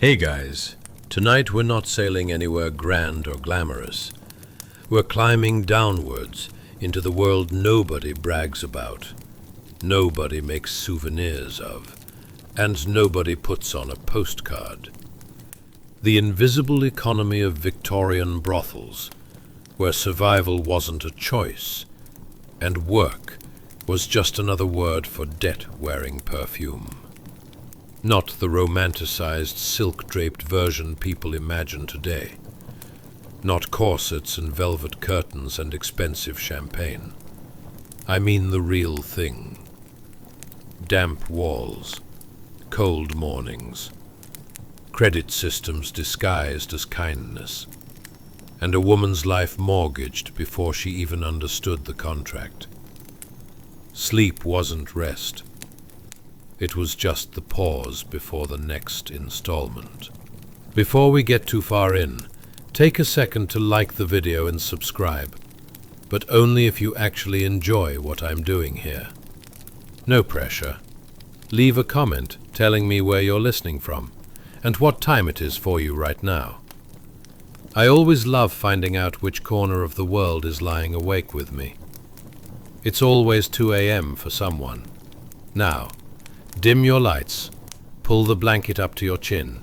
Hey guys, tonight we're not sailing anywhere grand or glamorous. We're climbing downwards into the world nobody brags about, nobody makes souvenirs of, and nobody puts on a postcard. The invisible economy of Victorian brothels, where survival wasn't a choice, and work was just another word for debt-wearing perfume. Not the romanticized silk-draped version people imagine today. Not corsets and velvet curtains and expensive champagne. I mean the real thing. Damp walls, cold mornings, credit systems disguised as kindness, and a woman's life mortgaged before she even understood the contract. Sleep wasn't rest. It was just the pause before the next installment. Before we get too far in, take a second to like the video and subscribe, but only if you actually enjoy what I'm doing here. No pressure. Leave a comment telling me where you're listening from and what time it is for you right now. I always love finding out which corner of the world is lying awake with me. It's always 2 a.m. for someone. Now, dim your lights, pull the blanket up to your chin.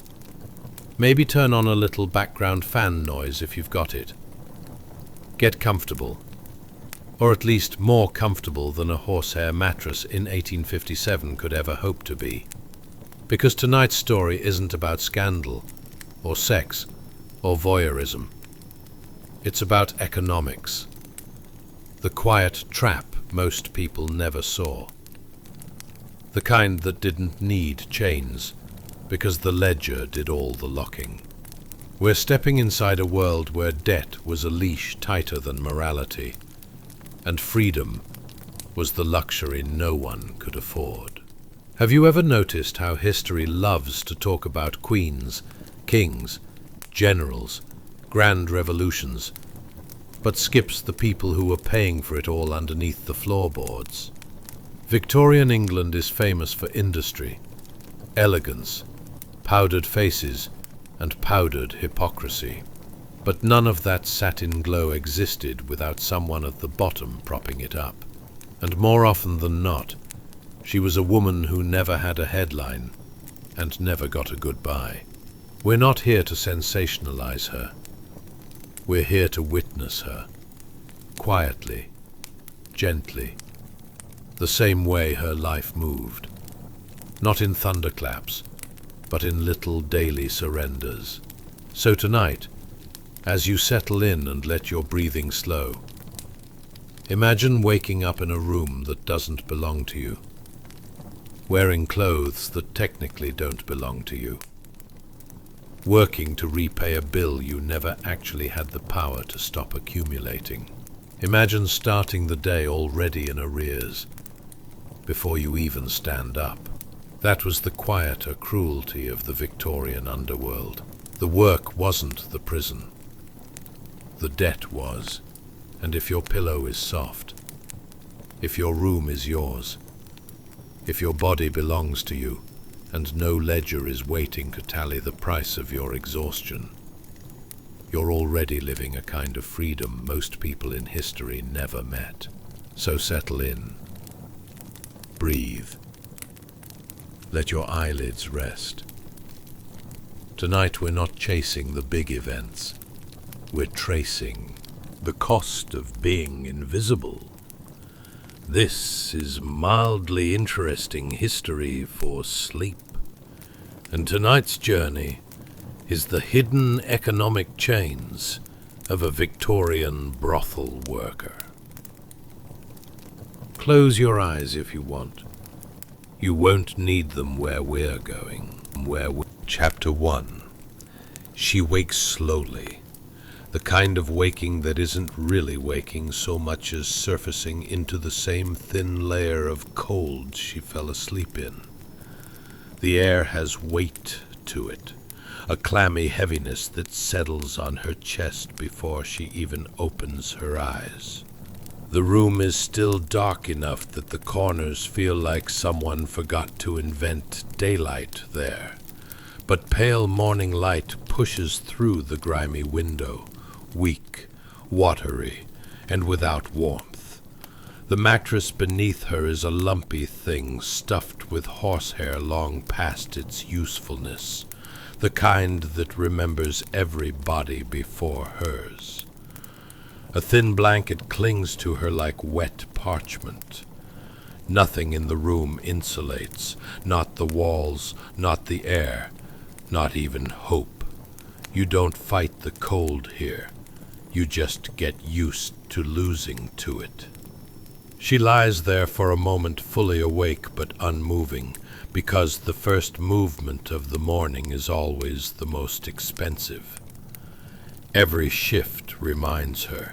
Maybe turn on a little background fan noise if you've got it. Get comfortable, or at least more comfortable than a horsehair mattress in 1857 could ever hope to be. Because tonight's story isn't about scandal, or sex, or voyeurism. It's about economics. The quiet trap most people never saw. The kind that didn't need chains, because the ledger did all the locking. We're stepping inside a world where debt was a leash tighter than morality, and freedom was the luxury no one could afford. Have you ever noticed how history loves to talk about queens, kings, generals, grand revolutions, but skips the people who were paying for it all underneath the floorboards? Victorian England is famous for industry, elegance, powdered faces, and powdered hypocrisy. But none of that satin glow existed without someone at the bottom propping it up. And more often than not, she was a woman who never had a headline and never got a goodbye. We're not here to sensationalize her. We're here to witness her, quietly, gently, the same way her life moved. Not in thunderclaps, but in little daily surrenders. So tonight, as you settle in and let your breathing slow, imagine waking up in a room that doesn't belong to you, wearing clothes that technically don't belong to you, working to repay a bill you never actually had the power to stop accumulating. Imagine starting the day already in arrears, before you even stand up. That was the quieter cruelty of the Victorian underworld. The work wasn't the prison. The debt was. And if your pillow is soft, if your room is yours, if your body belongs to you, and no ledger is waiting to tally the price of your exhaustion, you're already living a kind of freedom most people in history never met. So settle in. Breathe. Let your eyelids rest. Tonight we're not chasing the big events. We're tracing the cost of being invisible. This is mildly interesting history for sleep. And tonight's journey is the hidden economic chains of a Victorian brothel worker. Close your eyes if you want. You won't need them where we're going. Chapter 1. She wakes slowly. The kind of waking that isn't really waking so much as surfacing into the same thin layer of cold she fell asleep in. The air has weight to it, a clammy heaviness that settles on her chest before she even opens her eyes. The room is still dark enough that the corners feel like someone forgot to invent daylight there, but pale morning light pushes through the grimy window, weak, watery, and without warmth. The mattress beneath her is a lumpy thing stuffed with horsehair long past its usefulness, the kind that remembers every body before hers. A thin blanket clings to her like wet parchment. Nothing in the room insulates, not the walls, not the air, not even hope. You don't fight the cold here. You just get used to losing to it. She lies there for a moment fully awake but unmoving, because the first movement of the morning is always the most expensive. Every shift reminds her.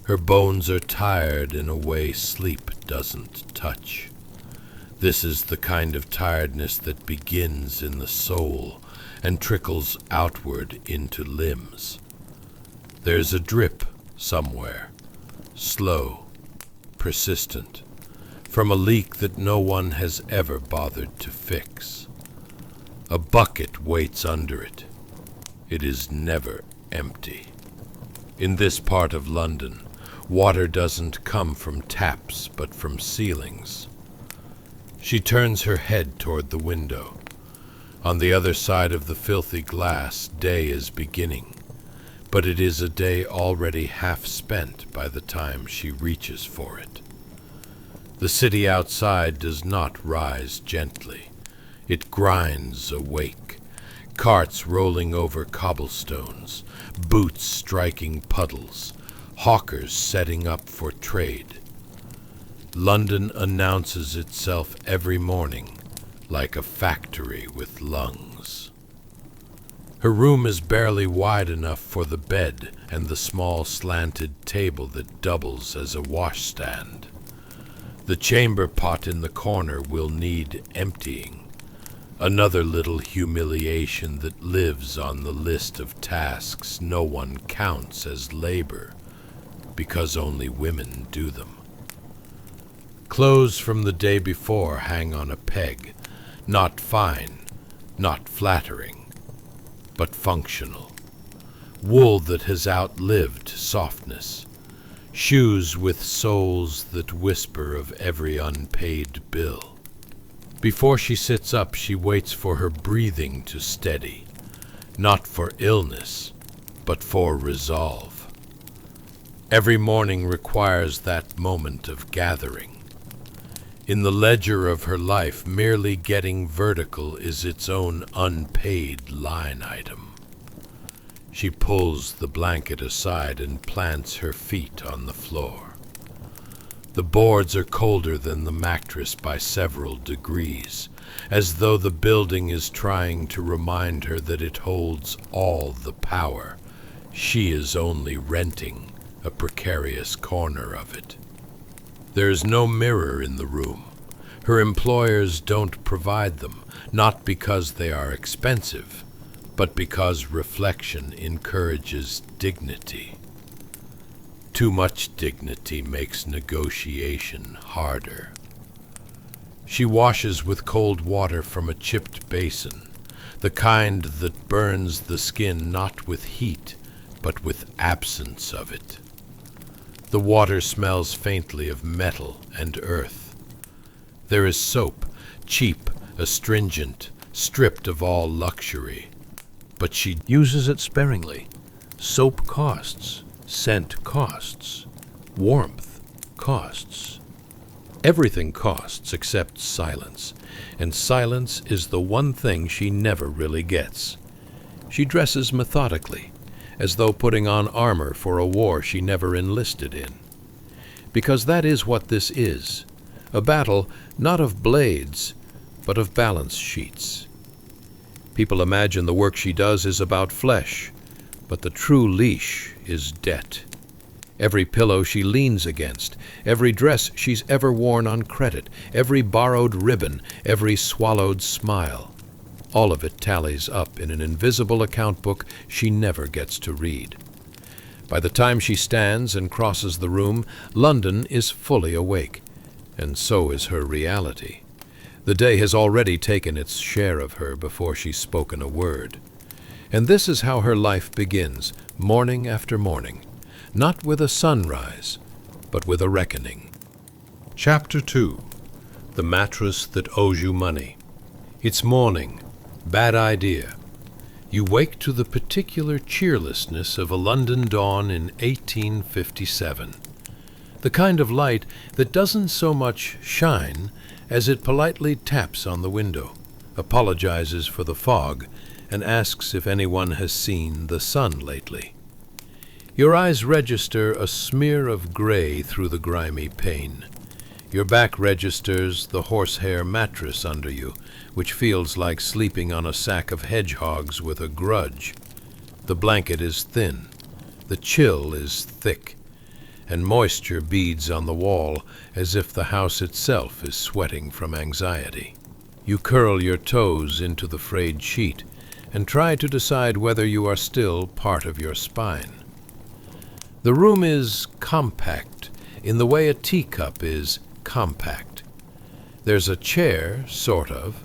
Her bones are tired in a way sleep doesn't touch. This is the kind of tiredness that begins in the soul and trickles outward into limbs. There's a drip somewhere, slow, persistent, from a leak that no one has ever bothered to fix. A bucket waits under it. It is never empty. In this part of London, water doesn't come from taps but from ceilings. She turns her head toward the window. On the other side of the filthy glass, day is beginning, but it is a day already half spent by the time she reaches for it. The city outside does not rise gently. It grinds awake, carts rolling over cobblestones, boots striking puddles, hawkers setting up for trade. London announces itself every morning like a factory with lungs. Her room is barely wide enough for the bed and the small slanted table that doubles as a washstand. The chamber pot in the corner will need emptying, another little humiliation that lives on the list of tasks no one counts as labor, because only women do them. Clothes from the day before hang on a peg, not fine, not flattering, but functional. Wool that has outlived softness. Shoes with soles that whisper of every unpaid bill. Before she sits up, she waits for her breathing to steady, not for illness, but for resolve. Every morning requires that moment of gathering. In the ledger of her life, merely getting vertical is its own unpaid line item. She pulls the blanket aside and plants her feet on the floor. The boards are colder than the mattress by several degrees, as though the building is trying to remind her that it holds all the power. She is only renting a precarious corner of it. There is no mirror in the room. Her employers don't provide them, not because they are expensive, but because reflection encourages dignity. Too much dignity makes negotiation harder. She washes with cold water from a chipped basin, the kind that burns the skin not with heat, but with absence of it. The water smells faintly of metal and earth. There is soap, cheap, astringent, stripped of all luxury, but she uses it sparingly. Soap costs, scent costs, warmth costs. Everything costs except silence, and silence is the one thing she never really gets. She dresses methodically, as though putting on armor for a war she never enlisted in. Because that is what this is, a battle not of blades, but of balance sheets. People imagine the work she does is about flesh, but the true leash is debt. Every pillow she leans against, every dress she's ever worn on credit, every borrowed ribbon, every swallowed smile, all of it tallies up in an invisible account book she never gets to read. By the time she stands and crosses the room, London is fully awake, and so is her reality. The day has already taken its share of her before she's spoken a word. And this is how her life begins, morning after morning, not with a sunrise, but with a reckoning. Chapter 2. The Mattress That Owes You Money. It's morning. Bad idea. You wake to the particular cheerlessness of a London dawn in 1857. The kind of light that doesn't so much shine as it politely taps on the window, apologizes for the fog, and asks if anyone has seen the sun lately. Your eyes register a smear of gray through the grimy pane. Your back registers the horsehair mattress under you, which feels like sleeping on a sack of hedgehogs with a grudge. The blanket is thin, the chill is thick, and moisture beads on the wall as if the house itself is sweating from anxiety. You curl your toes into the frayed sheet and try to decide whether you are still part of your spine. The room is compact in the way a teacup is compact. There's a chair, sort of.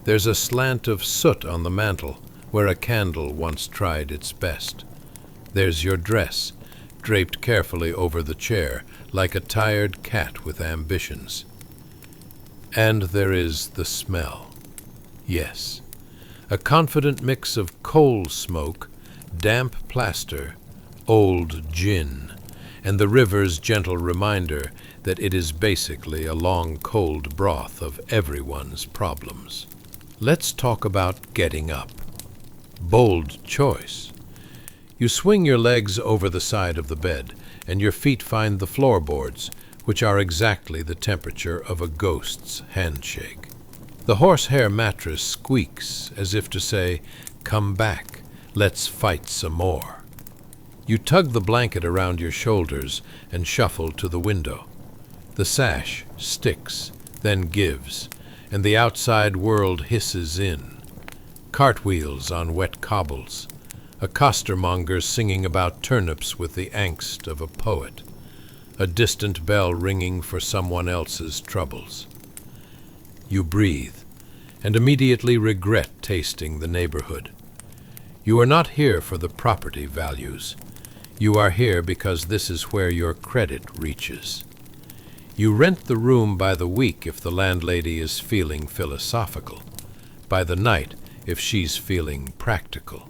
There's a slant of soot on the mantel where a candle once tried its best. There's your dress, draped carefully over the chair, like a tired cat with ambitions. And there is the smell. Yes, a confident mix of coal smoke, damp plaster, old gin, and the river's gentle reminder that it is basically a long cold broth of everyone's problems. Let's talk about getting up. Bold choice. You swing your legs over the side of the bed, and your feet find the floorboards, which are exactly the temperature of a ghost's handshake. The horsehair mattress squeaks as if to say, "Come back, let's fight some more." You tug the blanket around your shoulders and shuffle to the window. The sash sticks, then gives, and the outside world hisses in. Cartwheels on wet cobbles. A costermonger singing about turnips with the angst of a poet. A distant bell ringing for someone else's troubles. You breathe, and immediately regret tasting the neighborhood. You are not here for the property values. You are here because this is where your credit reaches. You rent the room by the week if the landlady is feeling philosophical, by the night if she's feeling practical.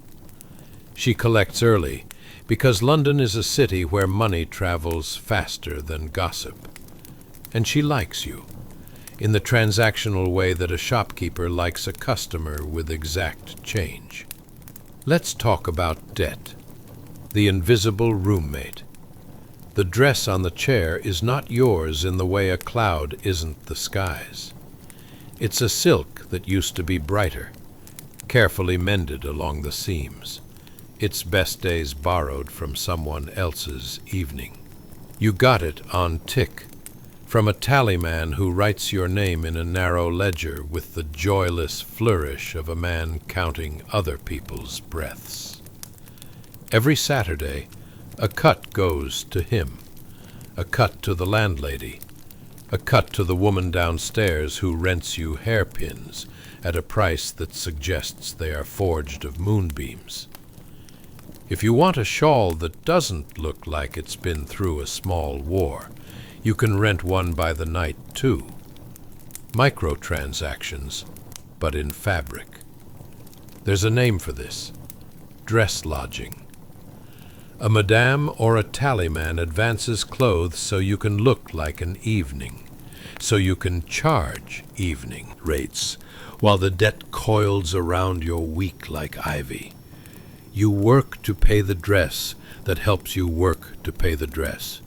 She collects early because London is a city where money travels faster than gossip. And she likes you, in the transactional way that a shopkeeper likes a customer with exact change. Let's talk about debt, the invisible roommate. The dress on the chair is not yours in the way a cloud isn't the sky's. It's a silk that used to be brighter, carefully mended along the seams. Its best days borrowed from someone else's evening. You got it on tick, from a tallyman who writes your name in a narrow ledger with the joyless flourish of a man counting other people's breaths. Every Saturday, a cut goes to him, a cut to the landlady, a cut to the woman downstairs who rents you hairpins at a price that suggests they are forged of moonbeams. If you want a shawl that doesn't look like it's been through a small war, you can rent one by the night, too. Microtransactions, but in fabric. There's a name for this: dress lodging. A madame or a tallyman advances clothes so you can look like an evening, so you can charge evening rates, while the debt coils around your week like ivy. You work to pay the dress that helps you work to pay the dress.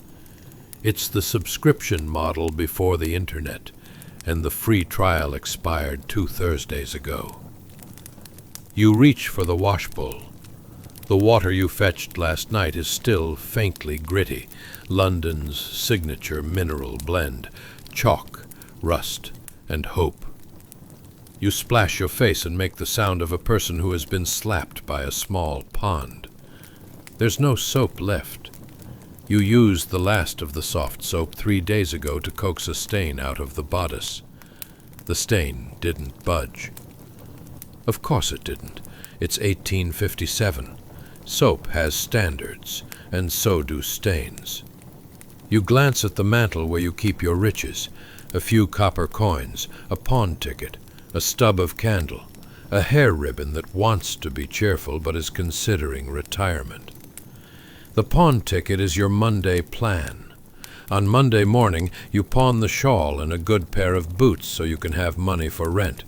It's the subscription model before the internet, and the free trial expired 2 Thursdays ago. You reach for the washbowl. The water you fetched last night is still faintly gritty, London's signature mineral blend, chalk, rust, and hope. You splash your face and make the sound of a person who has been slapped by a small pond. There's no soap left. You used the last of the soft soap 3 days ago to coax a stain out of the bodice. The stain didn't budge. Of course it didn't. It's 1857. Soap has standards, and so do stains. You glance at the mantel where you keep your riches, a few copper coins, a pawn ticket, a stub of candle, a hair ribbon that wants to be cheerful but is considering retirement. The pawn ticket is your Monday plan. On Monday morning, you pawn the shawl and a good pair of boots so you can have money for rent.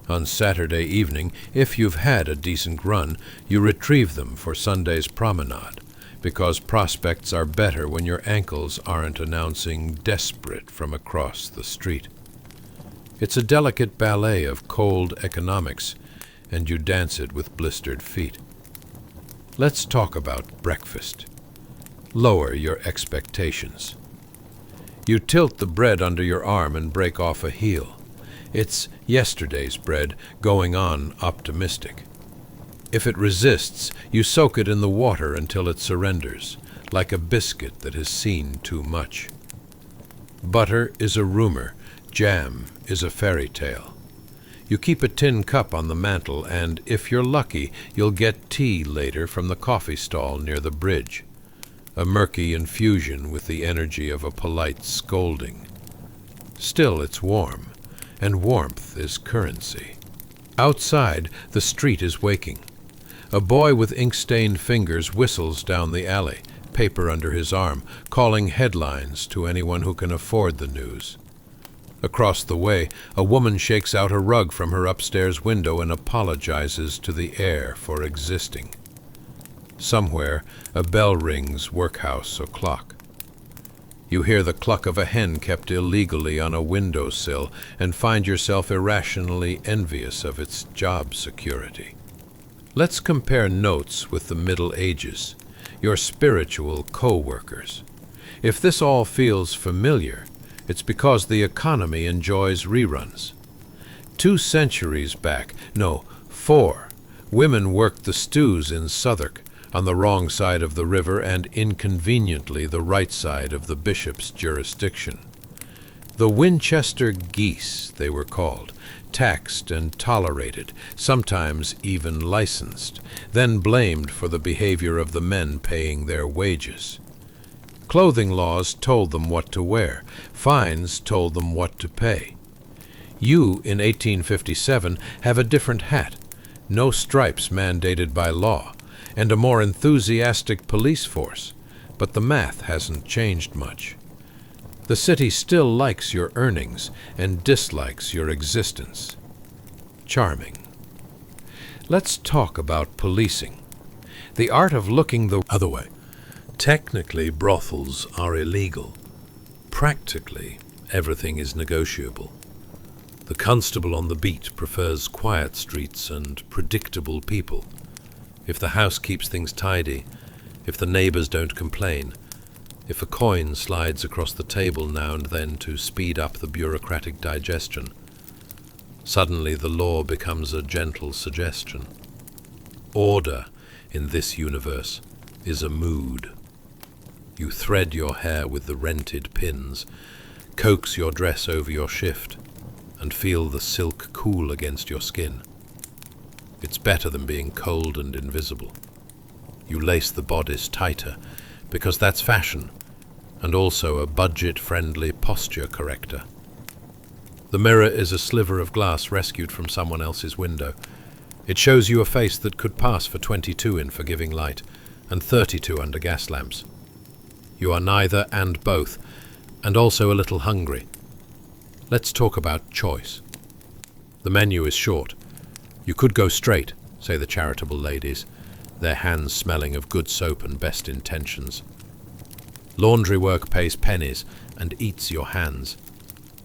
On Saturday evening, if you've had a decent run, you retrieve them for Sunday's promenade, because prospects are better when your ankles aren't announcing desperate from across the street. It's a delicate ballet of cold economics, and you dance it with blistered feet. Let's talk about breakfast. Lower your expectations. You tilt the bread under your arm and break off a heel. It's yesterday's bread going on optimistic. If it resists, you soak it in the water until it surrenders, like a biscuit that has seen too much. Butter is a rumor, jam is a fairy tale. You keep a tin cup on the mantel, and if you're lucky, you'll get tea later from the coffee stall near the bridge. A murky infusion with the energy of a polite scolding. Still, it's warm, and warmth is currency. Outside, the street is waking. A boy with ink-stained fingers whistles down the alley, paper under his arm, calling headlines to anyone who can afford the news. Across the way, a woman shakes out a rug from her upstairs window and apologizes to the air for existing. Somewhere, a bell rings workhouse o'clock. You hear the cluck of a hen kept illegally on a windowsill and find yourself irrationally envious of its job security. Let's compare notes with the Middle Ages, your spiritual co-workers. If this all feels familiar, it's because the economy enjoys reruns. 2 centuries back, no, 4, women worked the stews in Southwark, on the wrong side of the river and inconveniently the right side of the bishop's jurisdiction. The Winchester geese, they were called, taxed and tolerated, sometimes even licensed, then blamed for the behavior of the men paying their wages. Clothing laws told them what to wear, fines told them what to pay. You, in 1857, have a different hat, no stripes mandated by law, and a more enthusiastic police force, but the math hasn't changed much. The city still likes your earnings and dislikes your existence. Charming. Let's talk about policing. The art of looking the other way. Technically, brothels are illegal. Practically, everything is negotiable. The constable on the beat prefers quiet streets and predictable people. If the house keeps things tidy, if the neighbors don't complain, if a coin slides across the table now and then to speed up the bureaucratic digestion, suddenly the law becomes a gentle suggestion. Order, in this universe, is a mood. You thread your hair with the rented pins, coax your dress over your shift, and feel the silk cool against your skin. It's better than being cold and invisible. You lace the bodice tighter, because that's fashion, and also a budget-friendly posture corrector. The mirror is a sliver of glass rescued from someone else's window. It shows you a face that could pass for 22 in forgiving light, and 32 under gas lamps. You are neither and both, and also a little hungry. Let's talk about choice. The menu is short. You could go straight, say the charitable ladies, their hands smelling of good soap and best intentions. Laundry work pays pennies and eats your hands.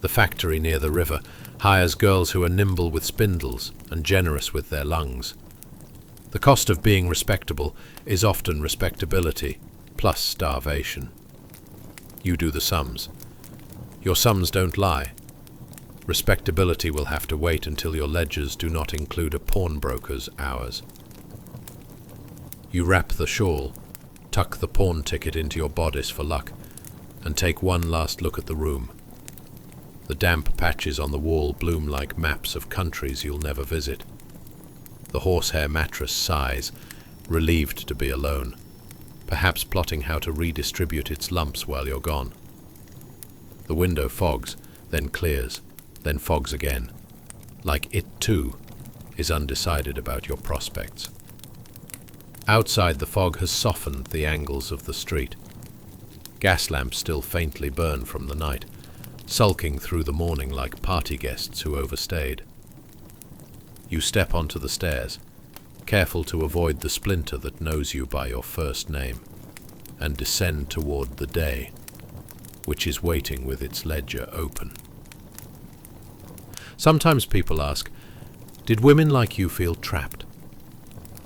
The factory near the river hires girls who are nimble with spindles and generous with their lungs. The cost of being respectable is often respectability plus starvation. You do the sums. Your sums don't lie. Respectability will have to wait until your ledgers do not include a pawnbroker's hours. You wrap the shawl, tuck the pawn ticket into your bodice for luck, and take one last look at the room. The damp patches on the wall bloom like maps of countries you'll never visit. The horsehair mattress sighs, relieved to be alone, perhaps plotting how to redistribute its lumps while you're gone. The window fogs, then clears, then fogs again, like it too is undecided about your prospects. Outside, the fog has softened the angles of the street. Gas lamps still faintly burn from the night, sulking through the morning like party guests who overstayed. You step onto the stairs, careful to avoid the splinter that knows you by your first name, and descend toward the day, which is waiting with its ledger open. Sometimes people ask, did women like you feel trapped?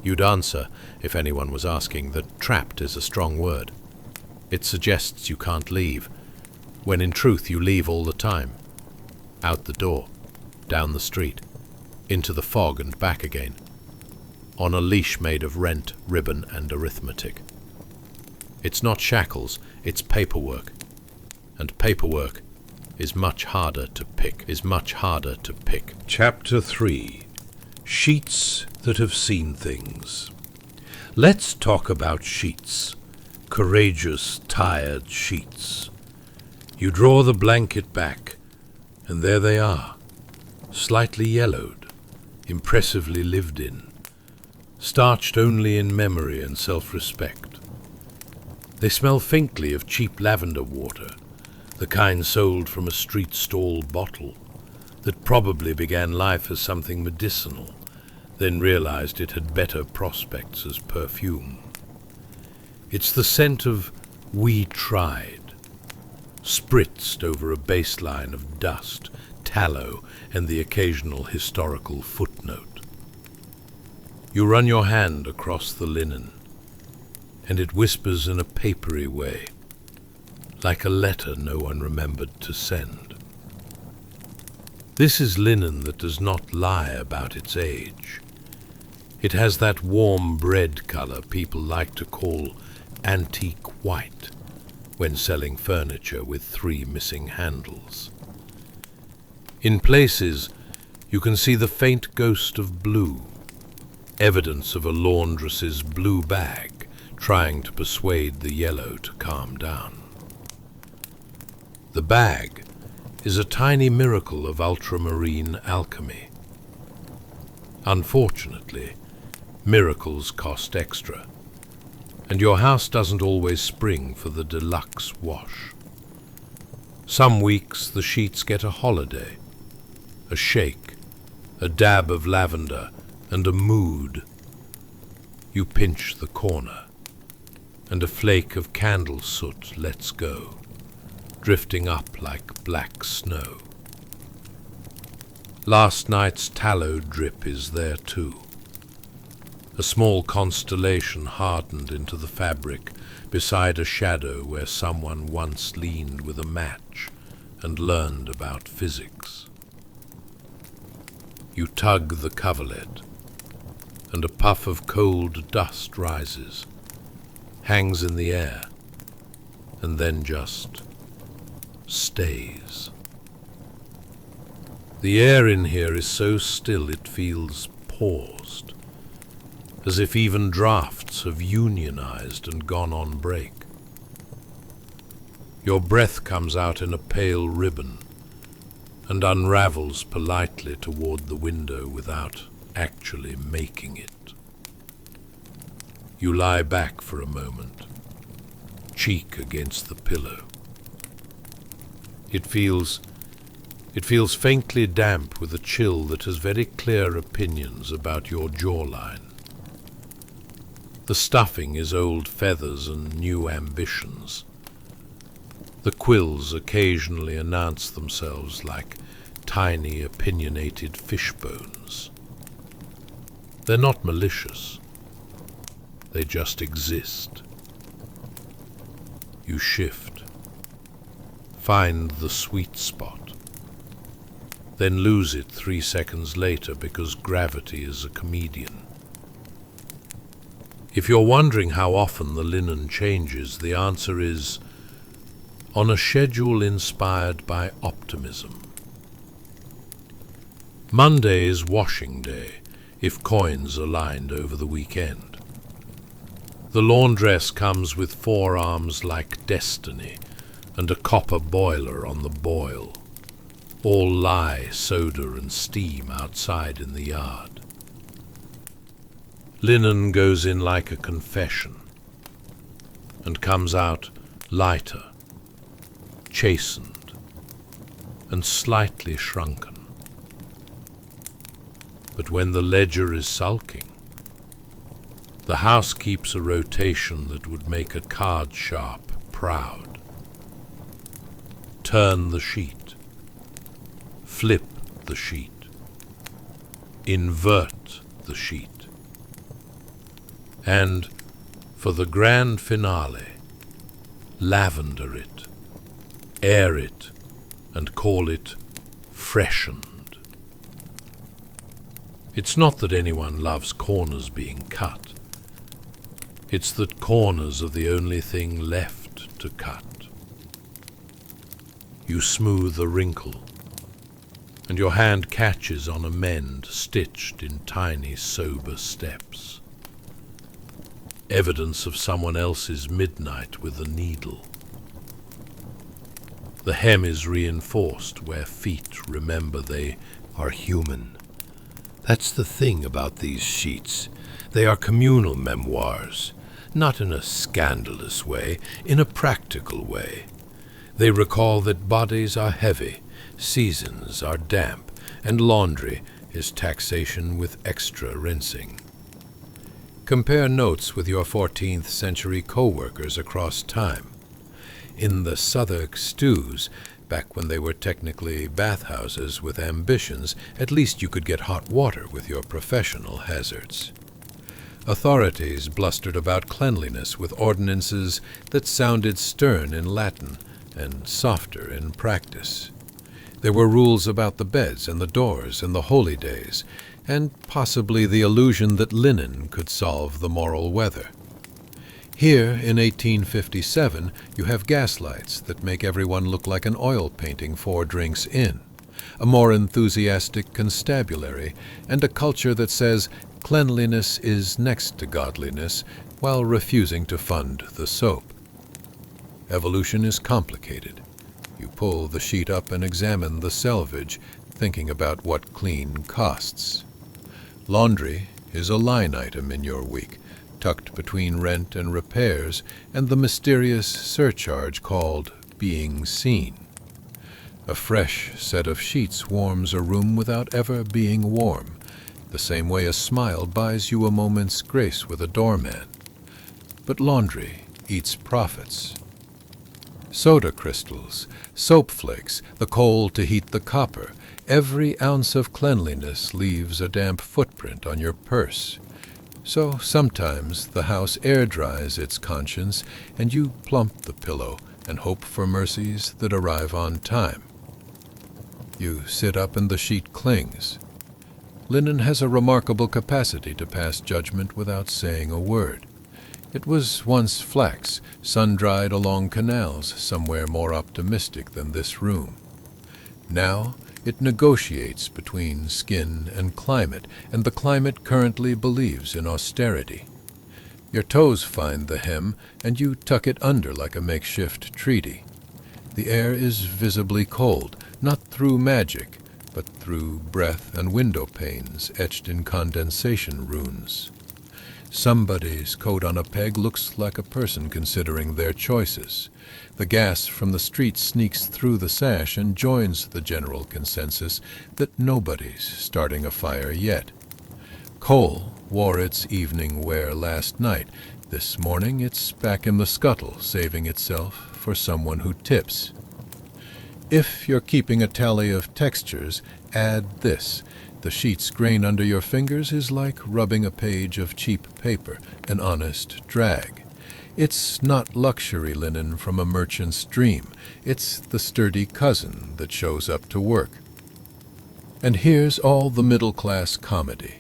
You'd answer, if anyone was asking, that trapped is a strong word. It suggests you can't leave, when in truth you leave all the time. Out the door, down the street, into the fog and back again, on a leash made of rent, ribbon, and arithmetic. It's not shackles, it's paperwork. And paperwork is much harder to pick. Chapter 3. Sheets that have seen things. Let's talk about sheets. Courageous, tired sheets. You draw the blanket back, and there they are, slightly yellowed, impressively lived in, starched only in memory and self-respect. They smell faintly of cheap lavender water, the kind sold from a street stall bottle, that probably began life as something medicinal, then realized it had better prospects as perfume. It's the scent of "we tried," spritzed over a baseline of dust, tallow, and the occasional historical footnote. You run your hand across the linen, and it whispers in a papery way, like a letter no one remembered to send. This is linen that does not lie about its age. It has that warm bread color people like to call antique white when selling furniture with 3 missing handles. In places, you can see the faint ghost of blue, evidence of a laundress's blue bag trying to persuade the yellow to calm down. The bag is a tiny miracle of ultramarine alchemy. Unfortunately, miracles cost extra, and your house doesn't always spring for the deluxe wash. Some weeks the sheets get a holiday, a shake, a dab of lavender, and a mood. You pinch the corner, and a flake of candle soot lets go, drifting up like black snow. Last night's tallow drip is there too. A small constellation hardened into the fabric beside a shadow where someone once leaned with a match and learned about physics. You tug the coverlet, and a puff of cold dust rises, hangs in the air, and then just stays. The air in here is so still it feels paused, as if even drafts have unionized and gone on break. Your breath comes out in a pale ribbon and unravels politely toward the window without actually making it. You lie back for a moment, cheek against the pillow. It feels faintly damp with a chill that has very clear opinions about your jawline. The stuffing is old feathers and new ambitions. The quills occasionally announce themselves like tiny opinionated fish bones. They're not malicious. They just exist. You shift, find the sweet spot, then lose it 3 seconds later because gravity is a comedian. If you're wondering how often the linen changes, the answer is on a schedule inspired by optimism. Monday is washing day, if coins are lined over the weekend. The laundress comes with forearms like destiny, and a copper boiler on the boil. All lye, soda, and steam outside in the yard. Linen goes in like a confession, and comes out lighter, chastened, and slightly shrunken. But when the ledger is sulking, the house keeps a rotation that would make a card sharp proud. Turn the sheet, flip the sheet, invert the sheet. And for the grand finale, lavender it, air it, and call it freshened. It's not that anyone loves corners being cut. It's that corners are the only thing left to cut. You smooth a wrinkle, and your hand catches on a mend stitched in tiny sober steps. Evidence of someone else's midnight with a needle. The hem is reinforced where feet remember they are human. That's the thing about these sheets. They are communal memoirs, not in a scandalous way, in a practical way. They recall that bodies are heavy, seasons are damp, and laundry is taxation with extra rinsing. Compare notes with your 14th century co-workers across time. In the Southwark stews, back when they were technically bathhouses with ambitions, at least you could get hot water with your professional hazards. Authorities blustered about cleanliness with ordinances that sounded stern in Latin and softer in practice. There were rules about the beds and the doors and the holy days, and possibly the illusion that linen could solve the moral weather. Here, in 1857, you have gaslights that make everyone look like an oil painting 4 drinks in, a more enthusiastic constabulary, and a culture that says cleanliness is next to godliness while refusing to fund the soap. Evolution is complicated. You pull the sheet up and examine the selvage, thinking about what clean costs. Laundry is a line item in your week, tucked between rent and repairs and the mysterious surcharge called being seen. A fresh set of sheets warms a room without ever being warm, the same way a smile buys you a moment's grace with a doorman. But laundry eats profits. Soda crystals, soap flakes, the coal to heat the copper, every ounce of cleanliness leaves a damp footprint on your purse. So sometimes the house air dries its conscience, and you plump the pillow and hope for mercies that arrive on time. You sit up and the sheet clings. Linen has a remarkable capacity to pass judgment without saying a word. It was once flax, sun-dried along canals, somewhere more optimistic than this room. Now it negotiates between skin and climate, and the climate currently believes in austerity. Your toes find the hem, and you tuck it under like a makeshift treaty. The air is visibly cold, not through magic, but through breath and window panes etched in condensation runes. Somebody's coat on a peg looks like a person considering their choices. The gas from the street sneaks through the sash and joins the general consensus that nobody's starting a fire yet. Coal wore its evening wear last night. This morning it's back in the scuttle, saving itself for someone who tips. If you're keeping a tally of textures, add this. The sheet's grain under your fingers is like rubbing a page of cheap paper, an honest drag. It's not luxury linen from a merchant's dream. It's the sturdy cousin that shows up to work. And here's all the middle-class comedy.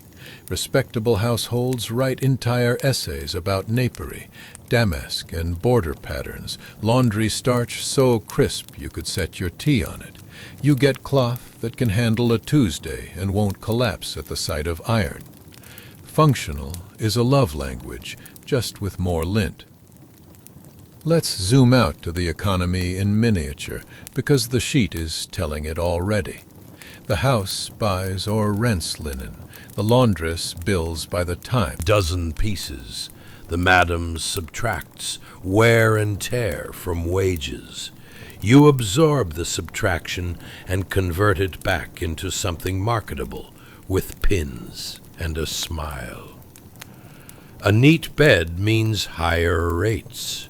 Respectable households write entire essays about napery, damask, and border patterns, laundry starch so crisp you could set your tea on it. You get cloth that can handle a Tuesday and won't collapse at the sight of iron. Functional is a love language, just with more lint. Let's zoom out to the economy in miniature, because the sheet is telling it already. The house buys or rents linen. The laundress bills by the time. Dozen pieces. The madam subtracts wear and tear from wages. You absorb the subtraction and convert it back into something marketable, with pins and a smile. A neat bed means higher rates.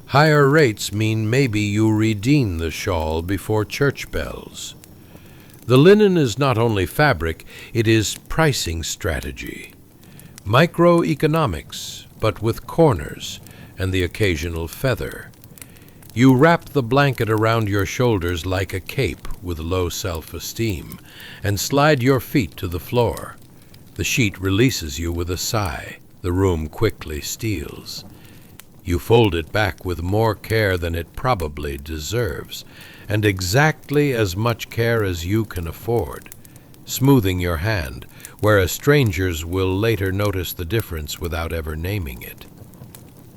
Higher rates mean maybe you redeem the shawl before church bells. The linen is not only fabric, it is pricing strategy. Microeconomics, but with corners and the occasional feather. You wrap the blanket around your shoulders like a cape with low self-esteem and slide your feet to the floor. The sheet releases you with a sigh. The room quickly steals. You fold it back with more care than it probably deserves, and exactly as much care as you can afford, smoothing your hand, whereas strangers will later notice the difference without ever naming it.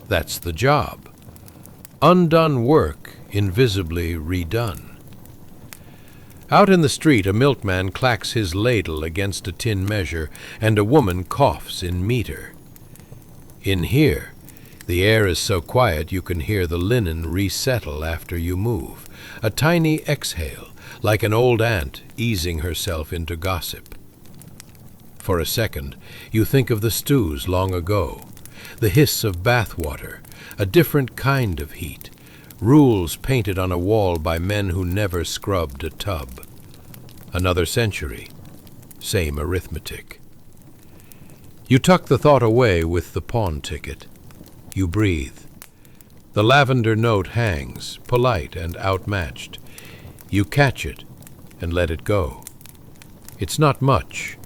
That's the job. Undone work invisibly redone. Out in the street, a milkman clacks his ladle against a tin measure, and a woman coughs in meter. In here, the air is so quiet you can hear the linen resettle after you move, a tiny exhale, like an old aunt easing herself into gossip. For a second, you think of the stews long ago, the hiss of bath water, a different kind of heat, rules painted on a wall by men who never scrubbed a tub. Another century, same arithmetic. You tuck the thought away with the pawn ticket. You breathe. The lavender note hangs, polite and outmatched. You catch it and let it go. It's not much,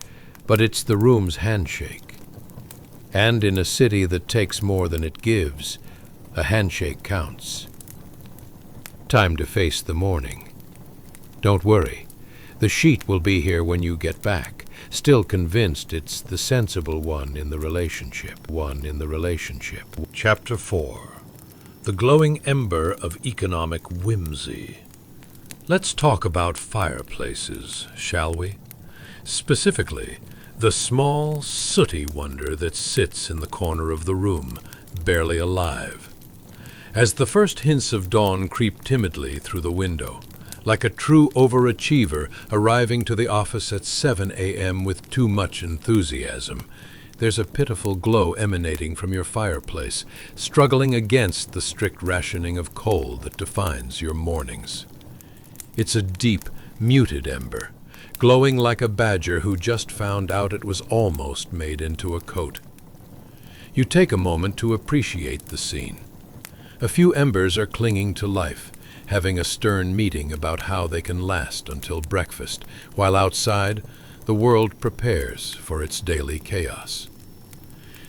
but it's the room's handshake. And in a city that takes more than it gives, a handshake counts. Time to face the morning. Don't worry. The sheet will be here when you get back, still convinced it's the sensible one in the relationship. Chapter 4. The glowing ember of economic whimsy. Let's talk about fireplaces, shall we? Specifically, the small, sooty wonder that sits in the corner of the room, barely alive. As the first hints of dawn creep timidly through the window, like a true overachiever arriving to the office at 7 a.m. with too much enthusiasm, there's a pitiful glow emanating from your fireplace, struggling against the strict rationing of coal that defines your mornings. It's a deep, muted ember, glowing like a badger who just found out it was almost made into a coat. You take a moment to appreciate the scene. A few embers are clinging to life, having a stern meeting about how they can last until breakfast, while outside, the world prepares for its daily chaos.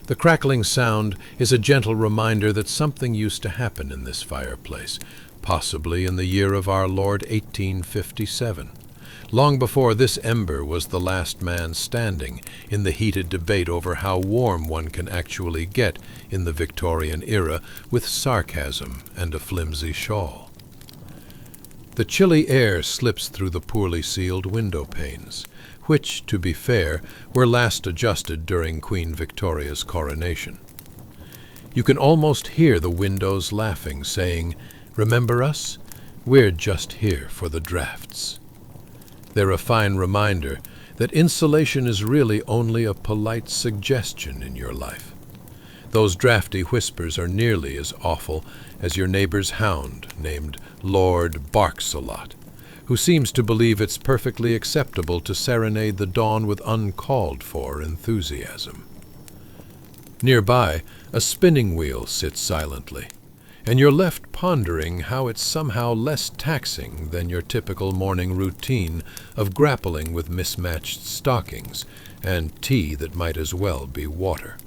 The crackling sound is a gentle reminder that something used to happen in this fireplace, possibly in the year of our Lord 1857, long before this ember was the last man standing in the heated debate over how warm one can actually get in the Victorian era with sarcasm and a flimsy shawl. The chilly air slips through the poorly sealed window panes, which, to be fair, were last adjusted during Queen Victoria's coronation. You can almost hear the windows laughing, saying, "Remember us? We're just here for the drafts." They're a fine reminder that insulation is really only a polite suggestion in your life. Those drafty whispers are nearly as awful as your neighbor's hound named Lord Barks-a-Lot, who seems to believe it's perfectly acceptable to serenade the dawn with uncalled-for enthusiasm. Nearby, a spinning wheel sits silently. and you're left pondering how it's somehow less taxing than your typical morning routine of grappling with mismatched stockings and tea that might as well be water.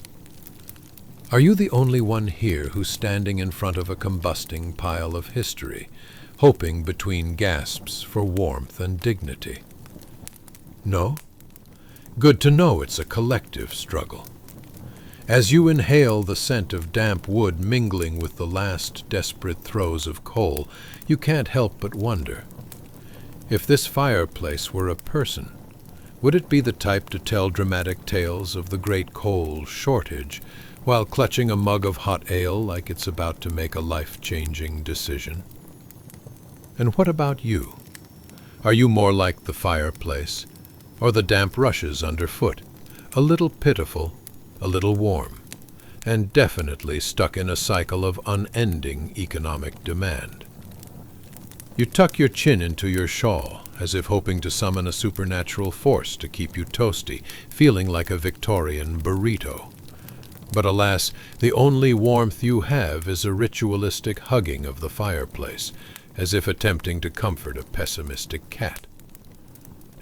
Are you the only one here who's standing in front of a combusting pile of history, hoping between gasps for warmth and dignity? No? Good to know it's a collective struggle. As you inhale the scent of damp wood mingling with the last desperate throes of coal, you can't help but wonder. If this fireplace were a person, would it be the type to tell dramatic tales of the great coal shortage while clutching a mug of hot ale like it's about to make a life-changing decision? And what about you? Are you more like the fireplace, or the damp rushes underfoot, a little pitiful, a little warm, and definitely stuck in a cycle of unending economic demand? You tuck your chin into your shawl, as if hoping to summon a supernatural force to keep you toasty, feeling like a Victorian burrito. But alas, the only warmth you have is a ritualistic hugging of the fireplace, as if attempting to comfort a pessimistic cat.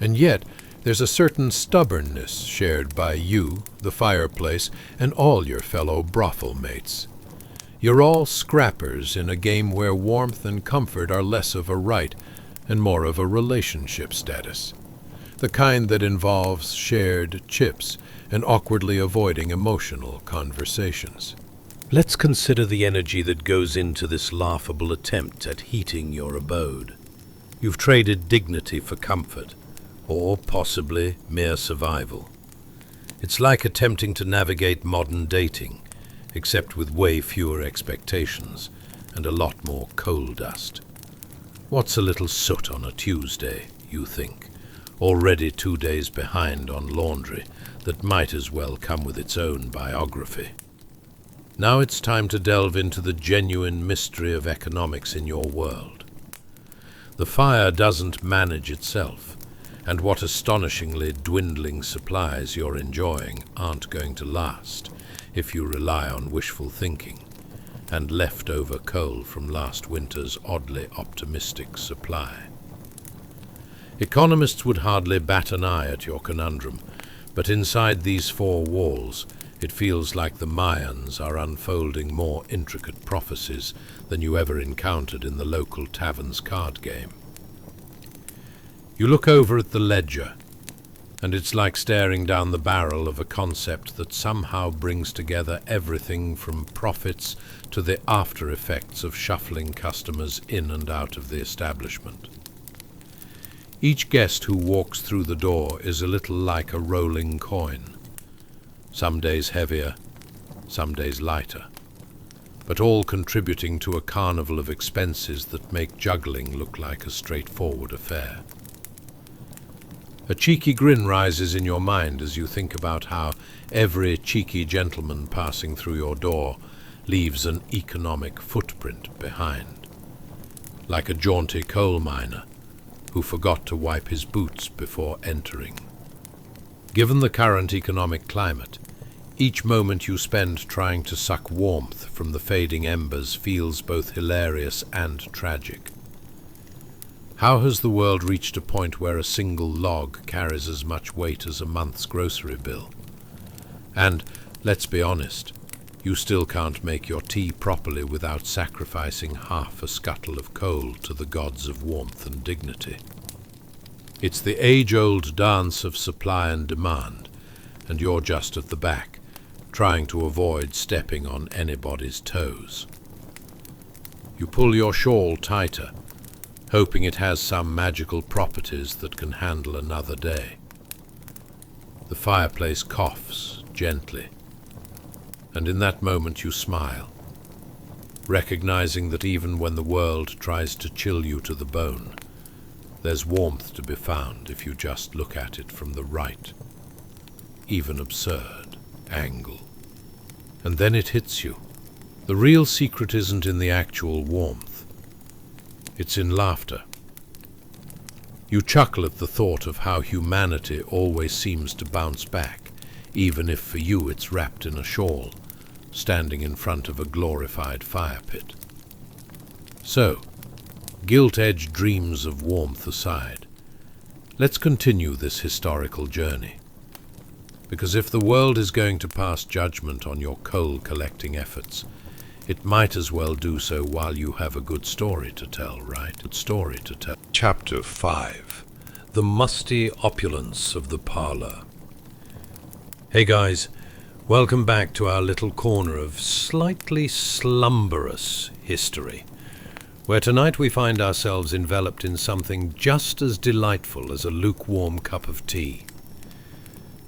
And yet, there's a certain stubbornness shared by you, the fireplace, and all your fellow brothel mates. You're all scrappers in a game where warmth and comfort are less of a right and more of a relationship status, the kind that involves shared chips and awkwardly avoiding emotional conversations. Let's consider the energy that goes into this laughable attempt at heating your abode. You've traded dignity for comfort, or possibly mere survival. It's like attempting to navigate modern dating, except with way fewer expectations and a lot more coal dust. What's a little soot on a Tuesday, you think, already 2 days behind on laundry that might as well come with its own biography? Now it's time to delve into the genuine mystery of economics in your world. The fire doesn't manage itself, and what astonishingly dwindling supplies you're enjoying aren't going to last if you rely on wishful thinking and leftover coal from last winter's oddly optimistic supply. Economists would hardly bat an eye at your conundrum, but inside these four walls it feels like the Mayans are unfolding more intricate prophecies than you ever encountered in the local tavern's card game. You look over at the ledger, and it's like staring down the barrel of a concept that somehow brings together everything from profits to the after effects of shuffling customers in and out of the establishment. Each guest who walks through the door is a little like a rolling coin, some days heavier, some days lighter, but all contributing to a carnival of expenses that make juggling look like a straightforward affair. A cheeky grin rises in your mind as you think about how every cheeky gentleman passing through your door leaves an economic footprint behind, like a jaunty coal miner who forgot to wipe his boots before entering. Given the current economic climate, each moment you spend trying to suck warmth from the fading embers feels both hilarious and tragic. How has the world reached a point where a single log carries as much weight as a month's grocery bill? And, let's be honest, you still can't make your tea properly without sacrificing half a scuttle of coal to the gods of warmth and dignity. It's the age-old dance of supply and demand, and you're just at the back, trying to avoid stepping on anybody's toes. You pull your shawl tighter, hoping it has some magical properties that can handle another day. The fireplace coughs gently, and in that moment you smile, recognizing that even when the world tries to chill you to the bone, there's warmth to be found if you just look at it from the right, even absurd, angle. And then it hits you. The real secret isn't in the actual warmth. It's in laughter. You chuckle at the thought of how humanity always seems to bounce back, even if for you it's wrapped in a shawl, standing in front of a glorified fire pit. So, gilt-edged dreams of warmth aside, let's continue this historical journey. Because if the world is going to pass judgment on your coal-collecting efforts, it might as well do so while you have a good story to tell, right? Good story to tell. Chapter 5. The Musty Opulence of the Parlour. Hey guys, welcome back to our little corner of slightly slumberous history, where tonight we find ourselves enveloped in something just as delightful as a lukewarm cup of tea.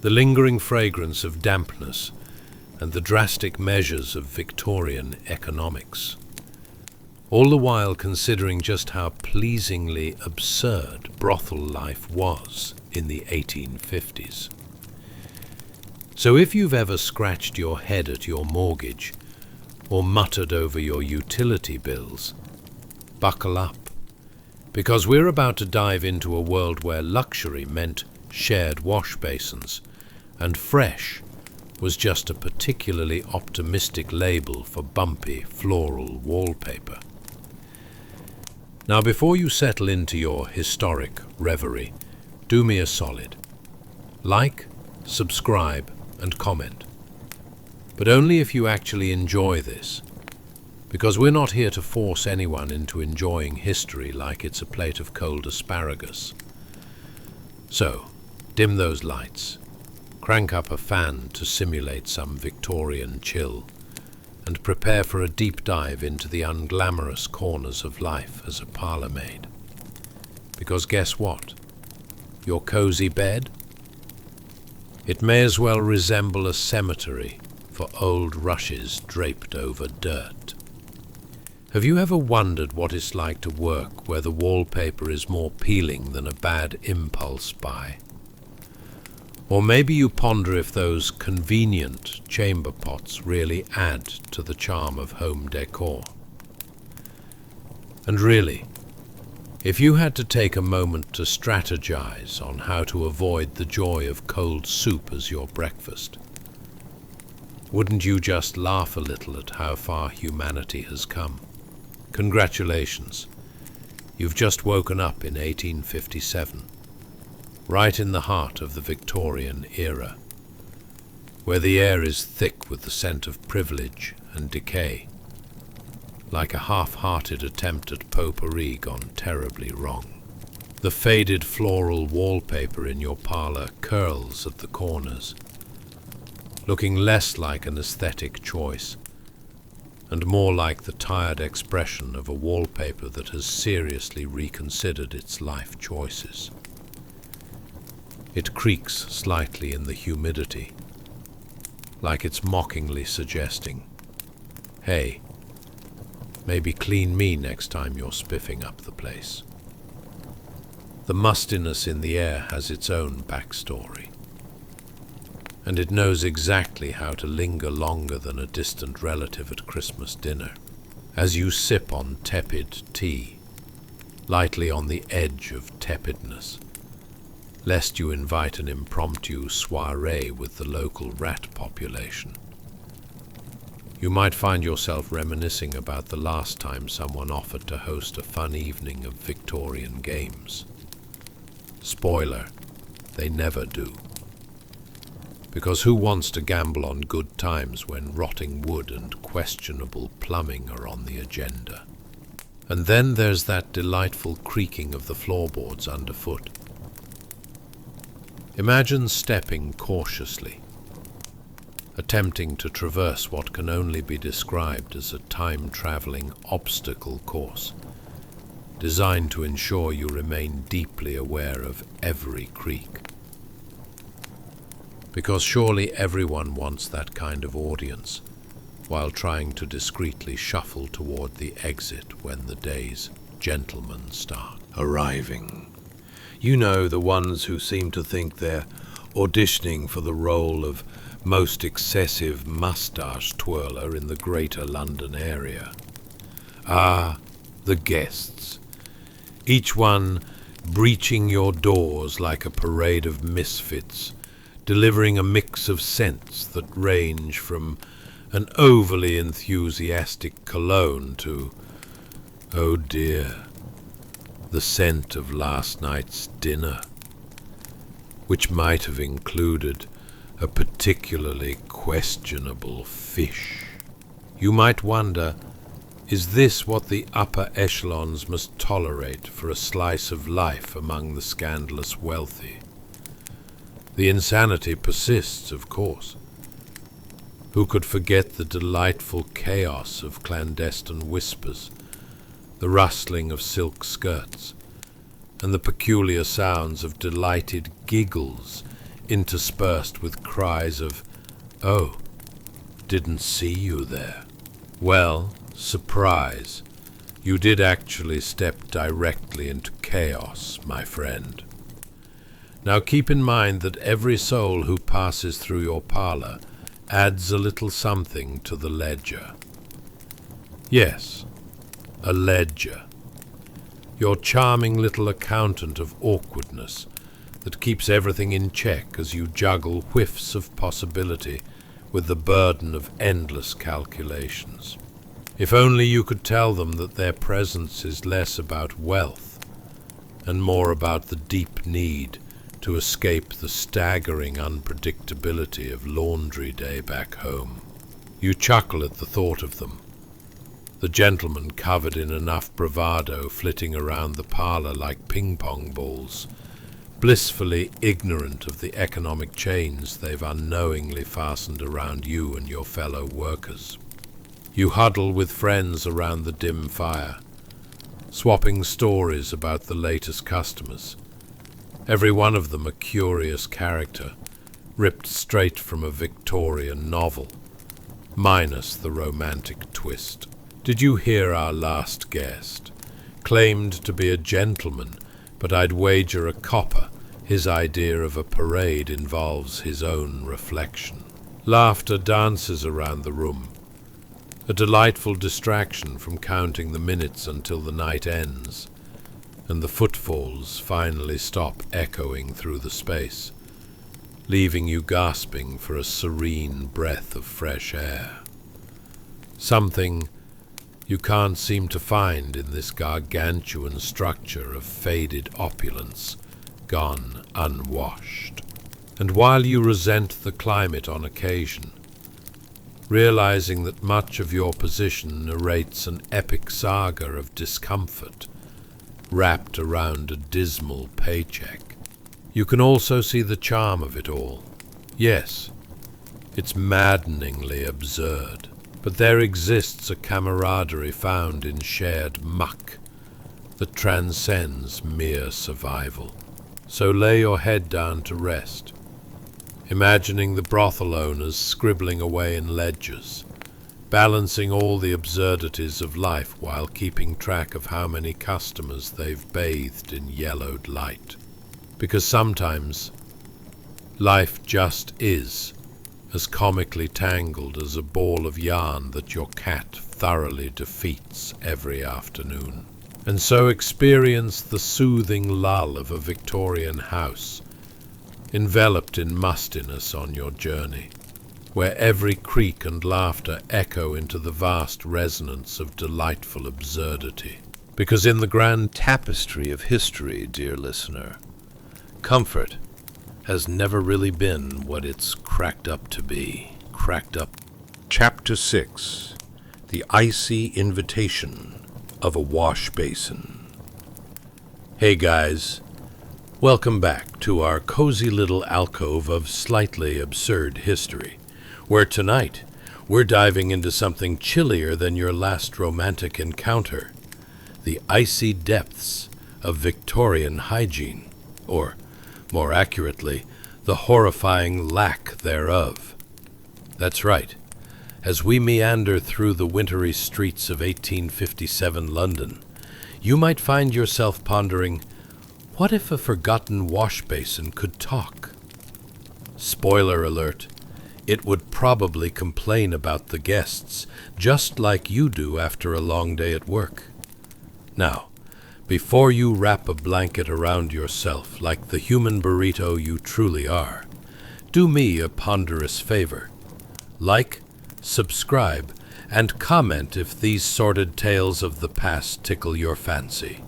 The lingering fragrance of dampness and the drastic measures of Victorian economics, all the while considering just how pleasingly absurd brothel life was in the 1850s. So if you've ever scratched your head at your mortgage or muttered over your utility bills, buckle up, because we're about to dive into a world where luxury meant shared wash basins and fresh was just a particularly optimistic label for bumpy floral wallpaper. Now, before you settle into your historic reverie, do me a solid. Like, subscribe, and comment. But only if you actually enjoy this, because we're not here to force anyone into enjoying history like it's a plate of cold asparagus. So, dim those lights, crank up a fan to simulate some Victorian chill, and prepare for a deep dive into the unglamorous corners of life as a parlour-maid. Because guess what? Your cozy bed? It may as well resemble a cemetery for old rushes draped over dirt. Have you ever wondered what it's like to work where the wallpaper is more peeling than a bad impulse buy? Or maybe you ponder if those convenient chamber pots really add to the charm of home decor. And really, if you had to take a moment to strategize on how to avoid the joy of cold soup as your breakfast, wouldn't you just laugh a little at how far humanity has come? Congratulations, you've just woken up in 1857. Right in the heart of the Victorian era, where the air is thick with the scent of privilege and decay, like a half-hearted attempt at potpourri gone terribly wrong. The faded floral wallpaper in your parlour curls at the corners, looking less like an aesthetic choice and more like the tired expression of a wallpaper that has seriously reconsidered its life choices. It creaks slightly in the humidity, like it's mockingly suggesting, hey, maybe clean me next time you're spiffing up the place. The mustiness in the air has its own backstory, and it knows exactly how to linger longer than a distant relative at Christmas dinner, as you sip on tepid tea, lightly on the edge of tepidness, lest you invite an impromptu soiree with the local rat population. You might find yourself reminiscing about the last time someone offered to host a fun evening of Victorian games. Spoiler, they never do. Because who wants to gamble on good times when rotting wood and questionable plumbing are on the agenda? And then there's that delightful creaking of the floorboards underfoot. Imagine stepping cautiously, attempting to traverse what can only be described as a time-traveling obstacle course, designed to ensure you remain deeply aware of every creak. Because surely everyone wants that kind of audience, while trying to discreetly shuffle toward the exit when the day's gentlemen start arriving. You know, the ones who seem to think they're auditioning for the role of most excessive moustache twirler in the greater London area. Ah, the guests, each one breaching your doors like a parade of misfits, delivering a mix of scents that range from an overly enthusiastic cologne to Oh dear, the scent of last night's dinner, which might have included a particularly questionable fish. You might wonder, is this what the upper echelons must tolerate for a slice of life among the scandalous wealthy? The insanity persists, of course. Who could forget the delightful chaos of clandestine whispers, the rustling of silk skirts, and the peculiar sounds of delighted giggles interspersed with cries of, "Oh, didn't see you there." Well, surprise, you did actually step directly into chaos, my friend. Now keep in mind that every soul who passes through your parlor adds a little something to the ledger. Yes, a ledger. Your charming little accountant of awkwardness that keeps everything in check as you juggle whiffs of possibility with the burden of endless calculations. If only you could tell them that their presence is less about wealth and more about the deep need to escape the staggering unpredictability of laundry day back home. You chuckle at the thought of them, the gentlemen covered in enough bravado flitting around the parlor like ping-pong balls, blissfully ignorant of the economic chains they've unknowingly fastened around you and your fellow workers. You huddle with friends around the dim fire, swapping stories about the latest customers, every one of them a curious character, ripped straight from a Victorian novel, minus the romantic twist. Did you hear our last guest? Claimed to be a gentleman, but I'd wager a copper his idea of a parade involves his own reflection. Laughter dances around the room, a delightful distraction from counting the minutes until the night ends, and the footfalls finally stop echoing through the space, leaving you gasping for a serene breath of fresh air. Something you can't seem to find in this gargantuan structure of faded opulence, gone unwashed. And while you resent the climate on occasion, realizing that much of your position narrates an epic saga of discomfort wrapped around a dismal paycheck, you can also see the charm of it all. Yes, it's maddeningly absurd, but there exists a camaraderie found in shared muck that transcends mere survival. So lay your head down to rest, imagining the brothel owners scribbling away in ledgers, balancing all the absurdities of life while keeping track of how many customers they've bathed in yellowed light. Because sometimes life just is as comically tangled as a ball of yarn that your cat thoroughly defeats every afternoon. And so experience the soothing lull of a Victorian house, enveloped in mustiness on your journey, where every creak and laughter echo into the vast resonance of delightful absurdity. Because in the grand tapestry of history, dear listener, comfort has never really been what it's cracked up to be. Chapter 6. The Icy Invitation of a Wash Basin. Hey guys, welcome back to our cozy little alcove of slightly absurd history, where tonight we're diving into something chillier than your last romantic encounter, the icy depths of Victorian hygiene, or more accurately, the horrifying lack thereof. That's right. As we meander through the wintry streets of 1857 London, you might find yourself pondering, what if a forgotten wash basin could talk? Spoiler alert, it would probably complain about the guests, just like you do after a long day at work. Now, before you wrap a blanket around yourself like the human burrito you truly are, do me a ponderous favor. Like, subscribe, and comment if these sordid tales of the past tickle your fancy.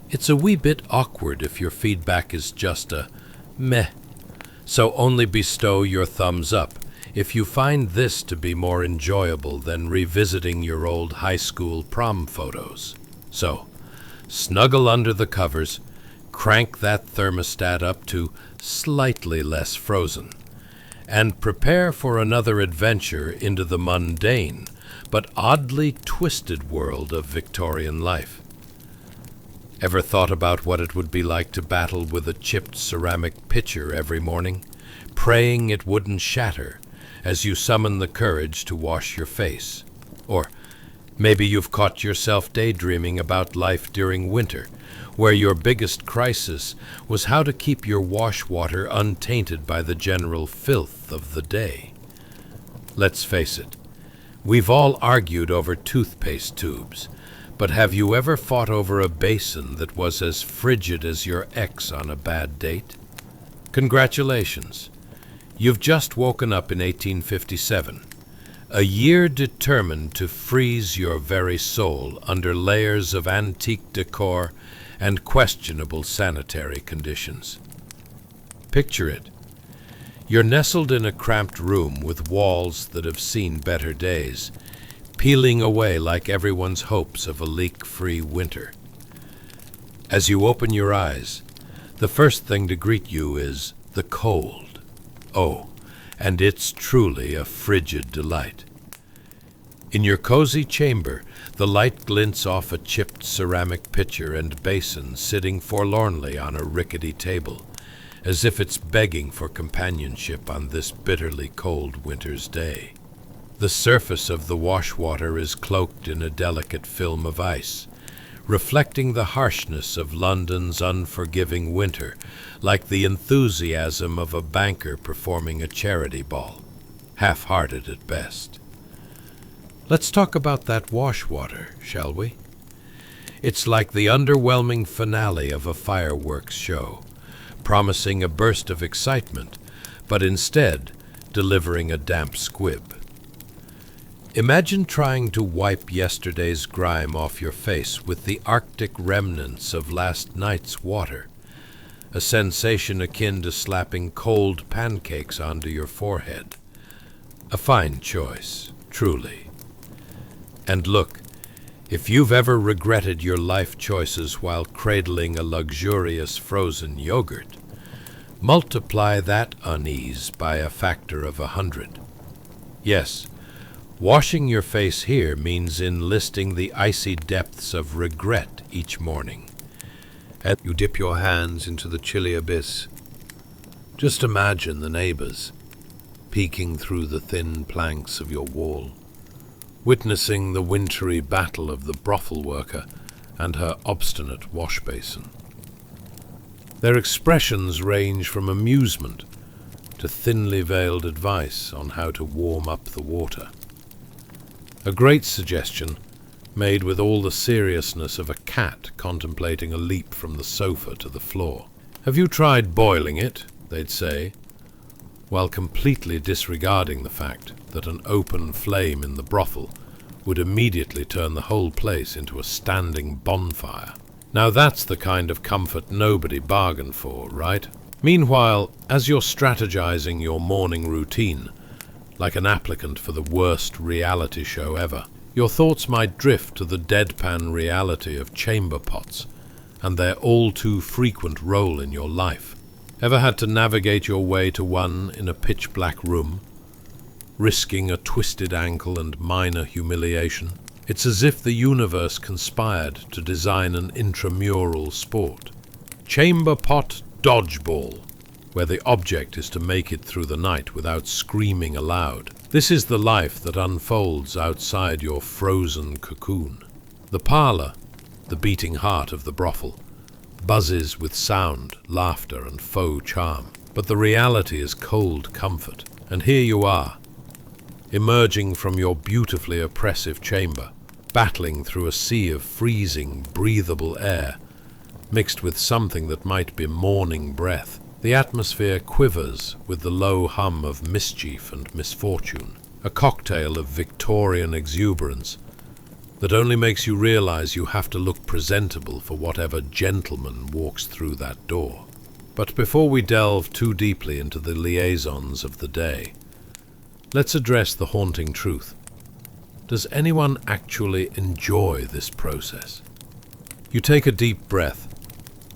It's a wee bit awkward if your feedback is just a meh, so only bestow your thumbs up if you find this to be more enjoyable than revisiting your old high school prom photos. So, snuggle under the covers, crank that thermostat up to slightly less frozen, and prepare for another adventure into the mundane but oddly twisted world of Victorian life. Ever thought about what it would be like to battle with a chipped ceramic pitcher every morning, praying it wouldn't shatter as you summon the courage to wash your face? Or maybe you've caught yourself daydreaming about life during winter, where your biggest crisis was how to keep your wash water untainted by the general filth of the day. Let's face it, we've all argued over toothpaste tubes, but have you ever fought over a basin that was as frigid as your ex on a bad date? Congratulations. You've just woken up in 1857, a year determined to freeze your very soul under layers of antique decor and questionable sanitary conditions. Picture it. You're nestled in a cramped room with walls that have seen better days, peeling away like everyone's hopes of a leak-free winter. As you open your eyes, the first thing to greet you is the cold. Oh, and it's truly a frigid delight. In your cozy chamber, the light glints off a chipped ceramic pitcher and basin sitting forlornly on a rickety table, as if it's begging for companionship on this bitterly cold winter's day. The surface of the wash water is cloaked in a delicate film of ice, reflecting the harshness of London's unforgiving winter, like the enthusiasm of a banker performing a charity ball, half-hearted at best. Let's talk about that wash water, shall we? It's like the underwhelming finale of a fireworks show, promising a burst of excitement, but instead delivering a damp squib. Imagine trying to wipe yesterday's grime off your face with the Arctic remnants of last night's water, a sensation akin to slapping cold pancakes onto your forehead. A fine choice, truly. And look, if you've ever regretted your life choices while cradling a luxurious frozen yogurt, multiply that unease by a factor of 100. Yes, washing your face here means enlisting the icy depths of regret each morning. And you dip your hands into the chilly abyss. Just imagine the neighbors peeking through the thin planks of your wall, witnessing the wintry battle of the brothel worker and her obstinate wash basin. Their expressions range from amusement to thinly veiled advice on how to warm up the water. A great suggestion, made with all the seriousness of a cat contemplating a leap from the sofa to the floor. "Have you tried boiling it?" they'd say, while completely disregarding the fact that an open flame in the brothel would immediately turn the whole place into a standing bonfire. Now that's the kind of comfort nobody bargained for, right? Meanwhile, as you're strategizing your morning routine, like an applicant for the worst reality show ever, your thoughts might drift to the deadpan reality of chamber pots and their all-too-frequent role in your life. Ever had to navigate your way to one in a pitch-black room, risking a twisted ankle and minor humiliation? It's as if the universe conspired to design an intramural sport. Chamber pot dodgeball, where the object is to make it through the night without screaming aloud. This is the life that unfolds outside your frozen cocoon. The parlor, the beating heart of the brothel, buzzes with sound, laughter, and faux charm. But the reality is cold comfort. And here you are, emerging from your beautifully oppressive chamber, battling through a sea of freezing, breathable air, mixed with something that might be morning breath. The atmosphere quivers with the low hum of mischief and misfortune. a cocktail of Victorian exuberance that only makes you realize you have to look presentable for whatever gentleman walks through that door. But before we delve too deeply into the liaisons of the day, let's address the haunting truth. Does anyone actually enjoy this process? You take a deep breath,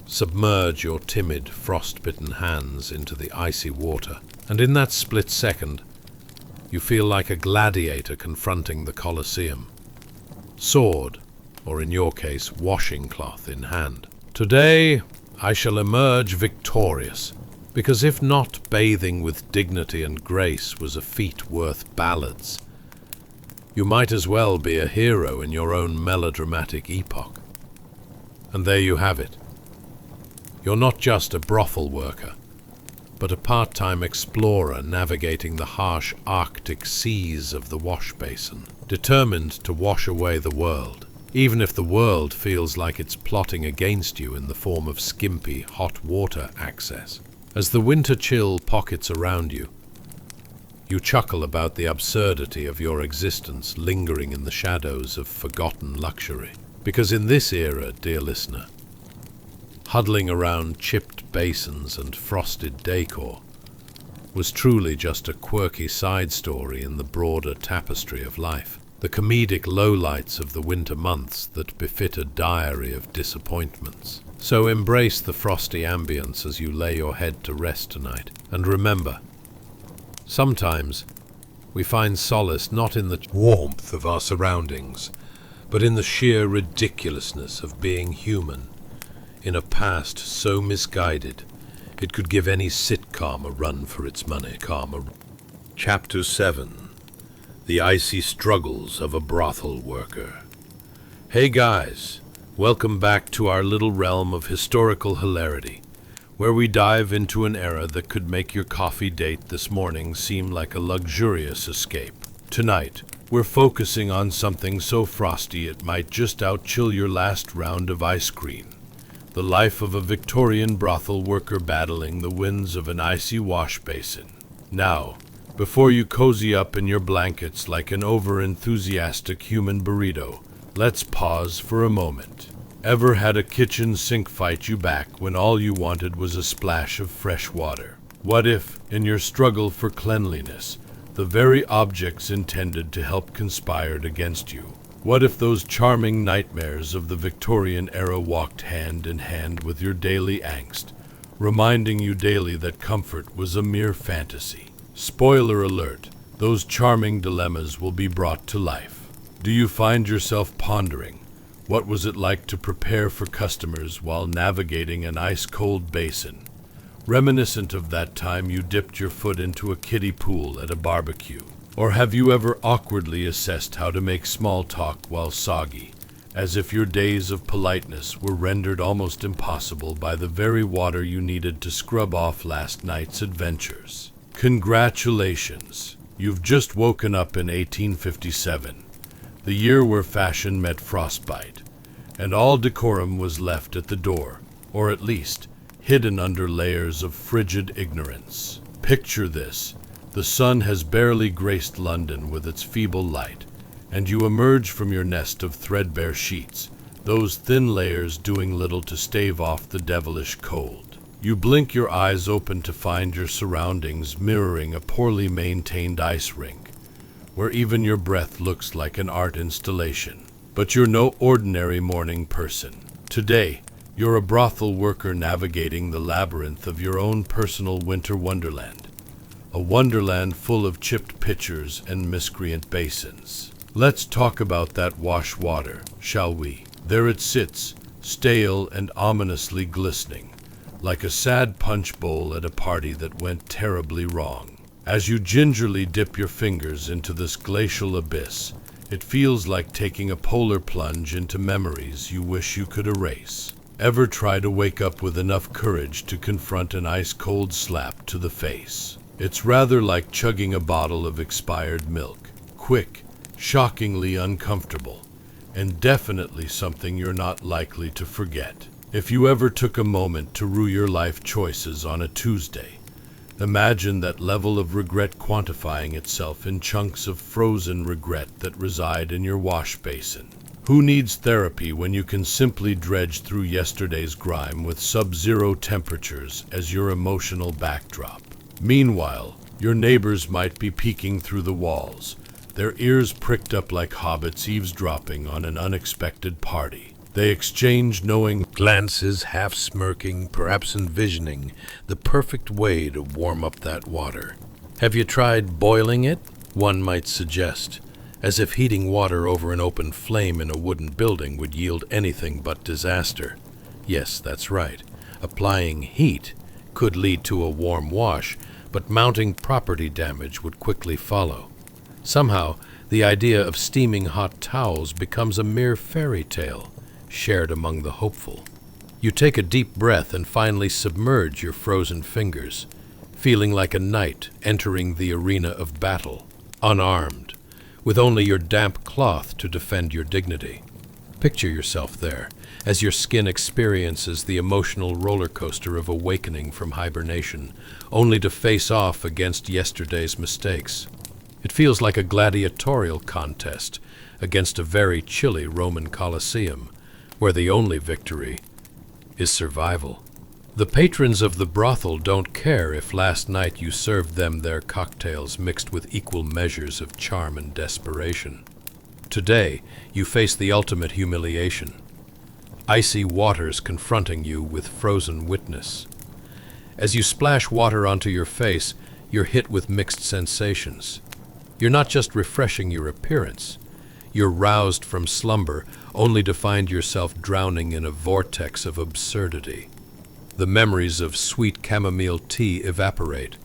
submerge your timid, frost-bitten hands into the icy water, and in that split second, you feel like a gladiator confronting the Colosseum, sword, or in your case, washing cloth in hand. Today, I shall emerge victorious, because if not bathing with dignity and grace was a feat worth ballads, you might as well be a hero in your own melodramatic epoch. And there you have it. You're not just a brothel worker, but a part-time explorer navigating the harsh Arctic seas of the wash basin, determined to wash away the world, even if the world feels like it's plotting against you in the form of skimpy hot water access. As the winter chill pockets around you, you chuckle about the absurdity of your existence lingering in the shadows of forgotten luxury. Because in this era, dear listener, huddling around chipped basins and frosted decor was truly just a quirky side story in the broader tapestry of life. The comedic lowlights of the winter months that befit a diary of disappointments. So embrace the frosty ambience as you lay your head to rest tonight. And remember, sometimes we find solace not in the warmth of our surroundings, but in the sheer ridiculousness of being human, in a past so misguided it could give any sitcom a run for its money. Chapter 7. The Icy Struggles of a Brothel Worker. Hey guys, welcome back to our little realm of historical hilarity, where we dive into an era that could make your coffee date this morning seem like a luxurious escape. Tonight, we're focusing on something so frosty it might just outchill your last round of ice cream. The life of a Victorian brothel worker battling the winds of an icy wash basin. Now, before you cozy up in your blankets like an over-enthusiastic human burrito, let's pause for a moment. Ever had a kitchen sink fight you back when all you wanted was a splash of fresh water? What if, in your struggle for cleanliness, the very objects intended to help conspired against you? What if those charming nightmares of the Victorian era walked hand in hand with your daily angst, reminding you daily that comfort was a mere fantasy? Spoiler alert, those charming dilemmas will be brought to life. Do you find yourself pondering, what was it like to prepare for customers while navigating an ice-cold basin, reminiscent of that time you dipped your foot into a kiddie pool at a barbecue? Or have you ever awkwardly assessed how to make small talk while soggy, as if your days of politeness were rendered almost impossible by the very water you needed to scrub off last night's adventures? Congratulations! You've just woken up in 1857, the year where fashion met frostbite, and all decorum was left at the door, or at least hidden under layers of frigid ignorance. Picture this. The sun has barely graced London with its feeble light, and you emerge from your nest of threadbare sheets, those thin layers doing little to stave off the devilish cold. You blink your eyes open to find your surroundings mirroring a poorly maintained ice rink, where even your breath looks like an art installation. But you're no ordinary morning person. Today, you're a brothel worker navigating the labyrinth of your own personal winter wonderland, a wonderland full of chipped pitchers and miscreant basins. Let's talk about that wash water, shall we? There it sits, stale and ominously glistening, like a sad punch bowl at a party that went terribly wrong. As you gingerly dip your fingers into this glacial abyss, it feels like taking a polar plunge into memories you wish you could erase. Ever try to wake up with enough courage to confront an ice-cold slap to the face? It's rather like chugging a bottle of expired milk. Quick, shockingly uncomfortable, and definitely something you're not likely to forget. If you ever took a moment to rue your life choices on a Tuesday, Imagine that level of regret quantifying itself in chunks of frozen regret that reside in your wash basin. Who needs therapy when you can simply dredge through yesterday's grime with sub-zero temperatures as your emotional backdrop? Meanwhile, your neighbors might be peeking through the walls, their ears pricked up like hobbits eavesdropping on an unexpected party. They exchange knowing glances, half smirking, perhaps envisioning the perfect way to warm up that water. Have you tried boiling it? One might suggest, as if heating water over an open flame in a wooden building would yield anything but disaster. Yes, that's right. Applying heat could lead to a warm wash, but mounting property damage would quickly follow. Somehow, the idea of steaming hot towels becomes a mere fairy tale, shared among the hopeful. You take a deep breath and finally submerge your frozen fingers, feeling like a knight entering the arena of battle, unarmed, with only your damp cloth to defend your dignity. Picture yourself there, as your skin experiences the emotional roller coaster of awakening from hibernation, only to face off against yesterday's mistakes. It feels like a gladiatorial contest against a very chilly Roman Colosseum, where the only victory is survival. The patrons of the brothel don't care if last night you served them their cocktails mixed with equal measures of charm and desperation. Today, you face the ultimate humiliation. Icy waters confronting you with frozen witness. As you splash water onto your face, you're hit with mixed sensations. You're not just refreshing your appearance. You're roused from slumber only to find yourself drowning in a vortex of absurdity. The memories of sweet chamomile tea evaporate,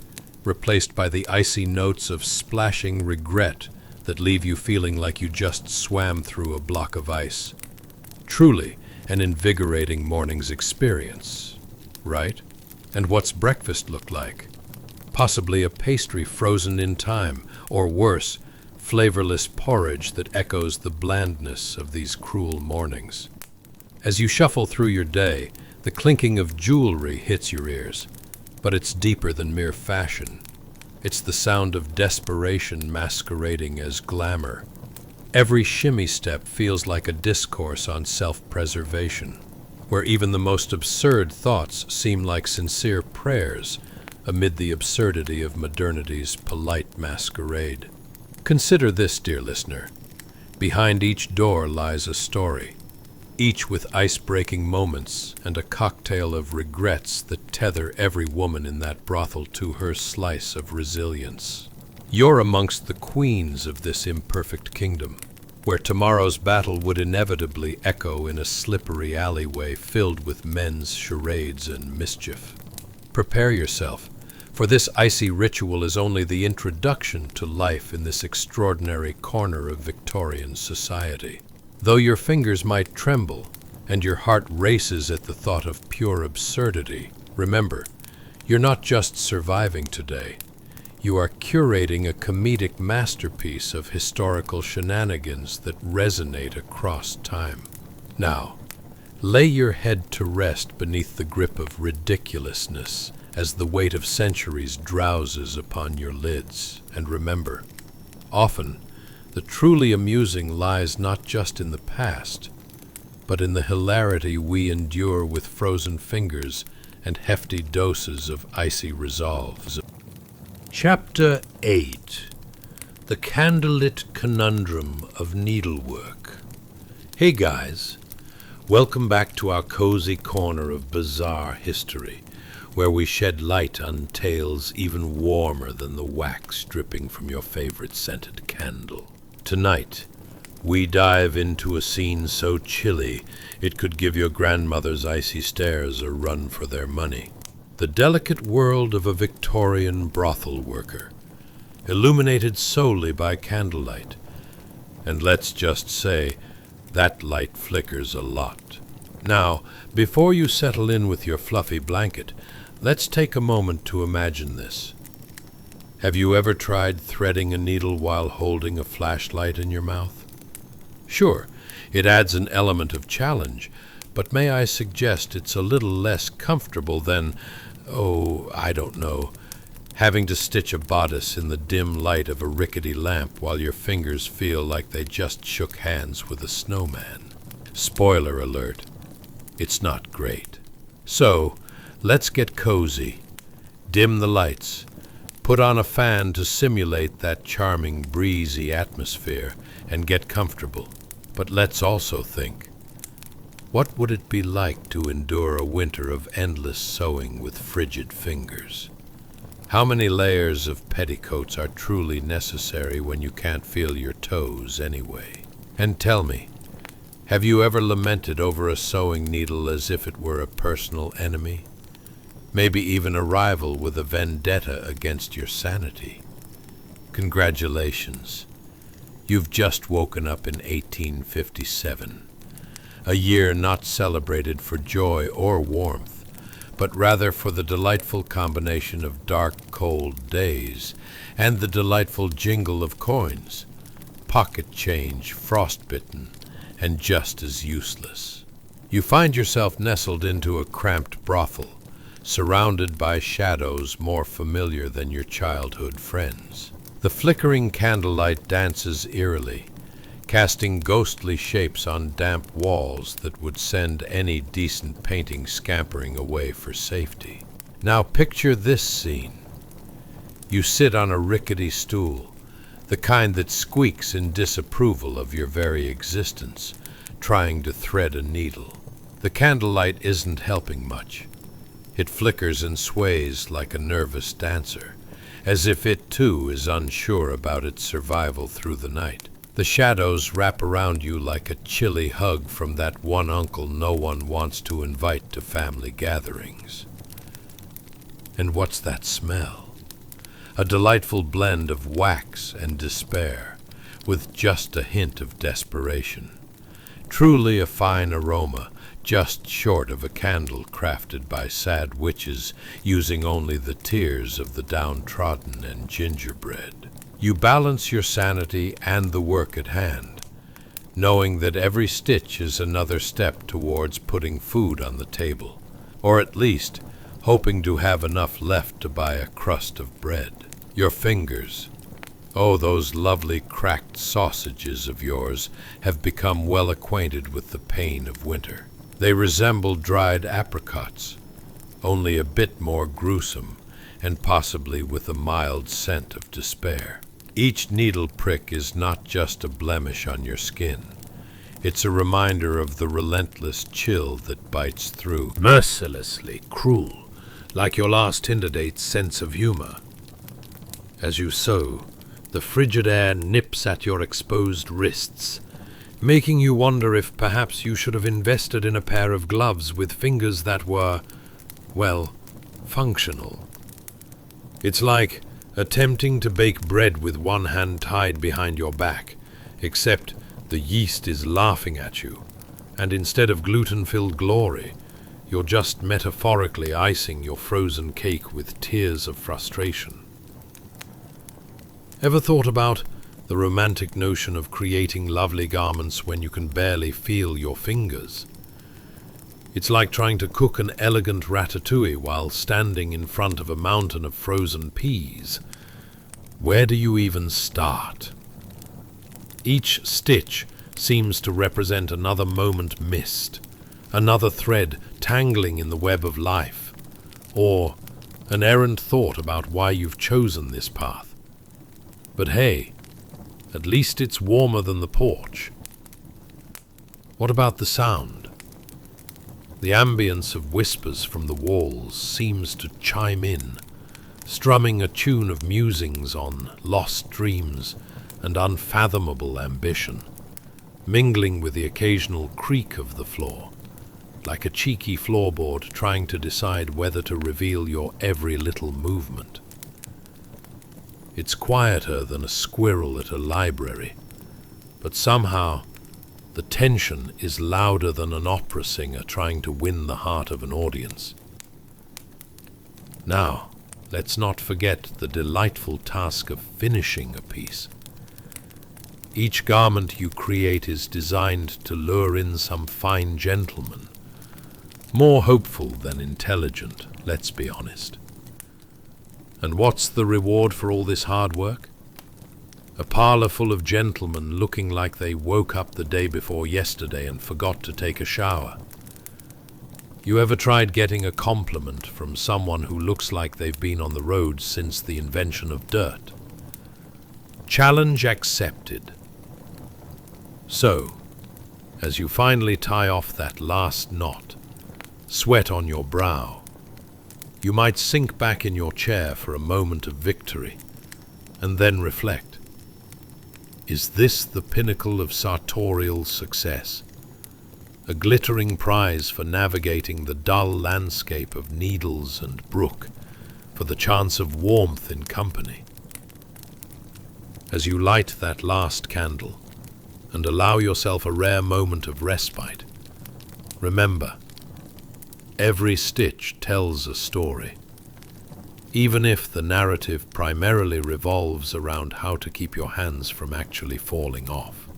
replaced by the icy notes of splashing regret that leave you feeling like you just swam through a block of ice. Truly an invigorating morning's experience, right? And what's breakfast look like? Possibly a pastry frozen in time, or worse, flavorless porridge that echoes the blandness of these cruel mornings. As you shuffle through your day, the clinking of jewelry hits your ears, but it's deeper than mere fashion. It's the sound of desperation masquerading as glamour. Every shimmy step feels like a discourse on self-preservation, where even the most absurd thoughts seem like sincere prayers amid the absurdity of modernity's polite masquerade. Consider this, dear listener. Behind each door lies a story, each with ice-breaking moments and a cocktail of regrets that tether every woman in that brothel to her slice of resilience. You're amongst the queens of this imperfect kingdom, where tomorrow's battle would inevitably echo in a slippery alleyway filled with men's charades and mischief. Prepare yourself, for this icy ritual is only the introduction to life in this extraordinary corner of Victorian society. Though your fingers might tremble and your heart races at the thought of pure absurdity, remember, you're not just surviving today. You are curating a comedic masterpiece of historical shenanigans that resonate across time. Now, lay your head to rest beneath the grip of ridiculousness as the weight of centuries drowses upon your lids. And remember, often, the truly amusing lies not just in the past, but in the hilarity we endure with frozen fingers and hefty doses of icy resolves. Chapter 8. The Candlelit Conundrum of Needlework. Hey guys, welcome back to our cozy corner of bizarre history, where we shed light on tales even warmer than the wax dripping from your favorite scented candle. Tonight, we dive into a scene so chilly it could give your grandmother's icy stares a run for their money. The delicate world of a Victorian brothel worker, illuminated solely by candlelight. And let's just say, that light flickers a lot. Now, before you settle in with your fluffy blanket, let's take a moment to imagine this. Have you ever tried threading a needle while holding a flashlight in your mouth? Sure, it adds an element of challenge, but may I suggest it's a little less comfortable than, I don't know, Having to stitch a bodice in the dim light of a rickety lamp while your fingers feel like they just shook hands with a snowman. Spoiler alert, it's not great. So, let's get cozy, dim the lights, put on a fan to simulate that charming breezy atmosphere, and get comfortable. But let's also think, what would it be like to endure a winter of endless sewing with frigid fingers? How many layers of petticoats are truly necessary when you can't feel your toes anyway? And tell me, have you ever lamented over a sewing needle as if it were a personal enemy? Maybe even a rival with a vendetta against your sanity? Congratulations. You've just woken up in 1857, a year not celebrated for joy or warmth, but rather for the delightful combination of dark, cold days and the delightful jingle of coins, pocket change, frostbitten, and just as useless. You find yourself nestled into a cramped brothel, surrounded by shadows more familiar than your childhood friends. The flickering candlelight dances eerily, casting ghostly shapes on damp walls that would send any decent painting scampering away for safety. Now picture this scene. You sit on a rickety stool, the kind that squeaks in disapproval of your very existence, trying to thread a needle. The candlelight isn't helping much. It flickers and sways like a nervous dancer, as if it too is unsure about its survival through the night. The shadows wrap around you like a chilly hug from that one uncle no one wants to invite to family gatherings. And what's that smell? A delightful blend of wax and despair, with just a hint of desperation. Truly a fine aroma, just short of a candle crafted by sad witches using only the tears of the downtrodden and gingerbread. You balance your sanity and the work at hand, knowing that every stitch is another step towards putting food on the table, or at least hoping to have enough left to buy a crust of bread. Your fingers, oh, those lovely cracked sausages of yours, have become well acquainted with the pain of winter. They resemble dried apricots, only a bit more gruesome, and possibly with a mild scent of despair. Each needle prick is not just a blemish on your skin. It's a reminder of the relentless chill that bites through. Mercilessly cruel, like your last Tinder date's sense of humor. As you sew, the frigid air nips at your exposed wrists, making you wonder if perhaps you should have invested in a pair of gloves with fingers that were, well, functional. It's like attempting to bake bread with one hand tied behind your back, except the yeast is laughing at you, and instead of gluten-filled glory, you're just metaphorically icing your frozen cake with tears of frustration. Ever thought about the romantic notion of creating lovely garments when you can barely feel your fingers? It's like trying to cook an elegant ratatouille while standing in front of a mountain of frozen peas. Where do you even start? Each stitch seems to represent another moment missed, another thread tangling in the web of life, or an errant thought about why you've chosen this path. But hey, at least it's warmer than the porch. What about the sound? The ambience of whispers from the walls seems to chime in, strumming a tune of musings on lost dreams and unfathomable ambition, mingling with the occasional creak of the floor, like a cheeky floorboard trying to decide whether to reveal your every little movement. It's quieter than a squirrel at a library, but somehow the tension is louder than an opera singer trying to win the heart of an audience. Now, let's not forget the delightful task of finishing a piece. Each garment you create is designed to lure in some fine gentleman, more hopeful than intelligent, let's be honest. And what's the reward for all this hard work? A parlour full of gentlemen looking like they woke up the day before yesterday and forgot to take a shower. You ever tried getting a compliment from someone who looks like they've been on the road since the invention of dirt? Challenge accepted. So, as you finally tie off that last knot, sweat on your brow, you might sink back in your chair for a moment of victory, and then reflect. Is this the pinnacle of sartorial success? A glittering prize for navigating the dull landscape of needles and brook, for the chance of warmth in company? As you light that last candle, and allow yourself a rare moment of respite, remember, every stitch tells a story, even if the narrative primarily revolves around how to keep your hands from actually falling off.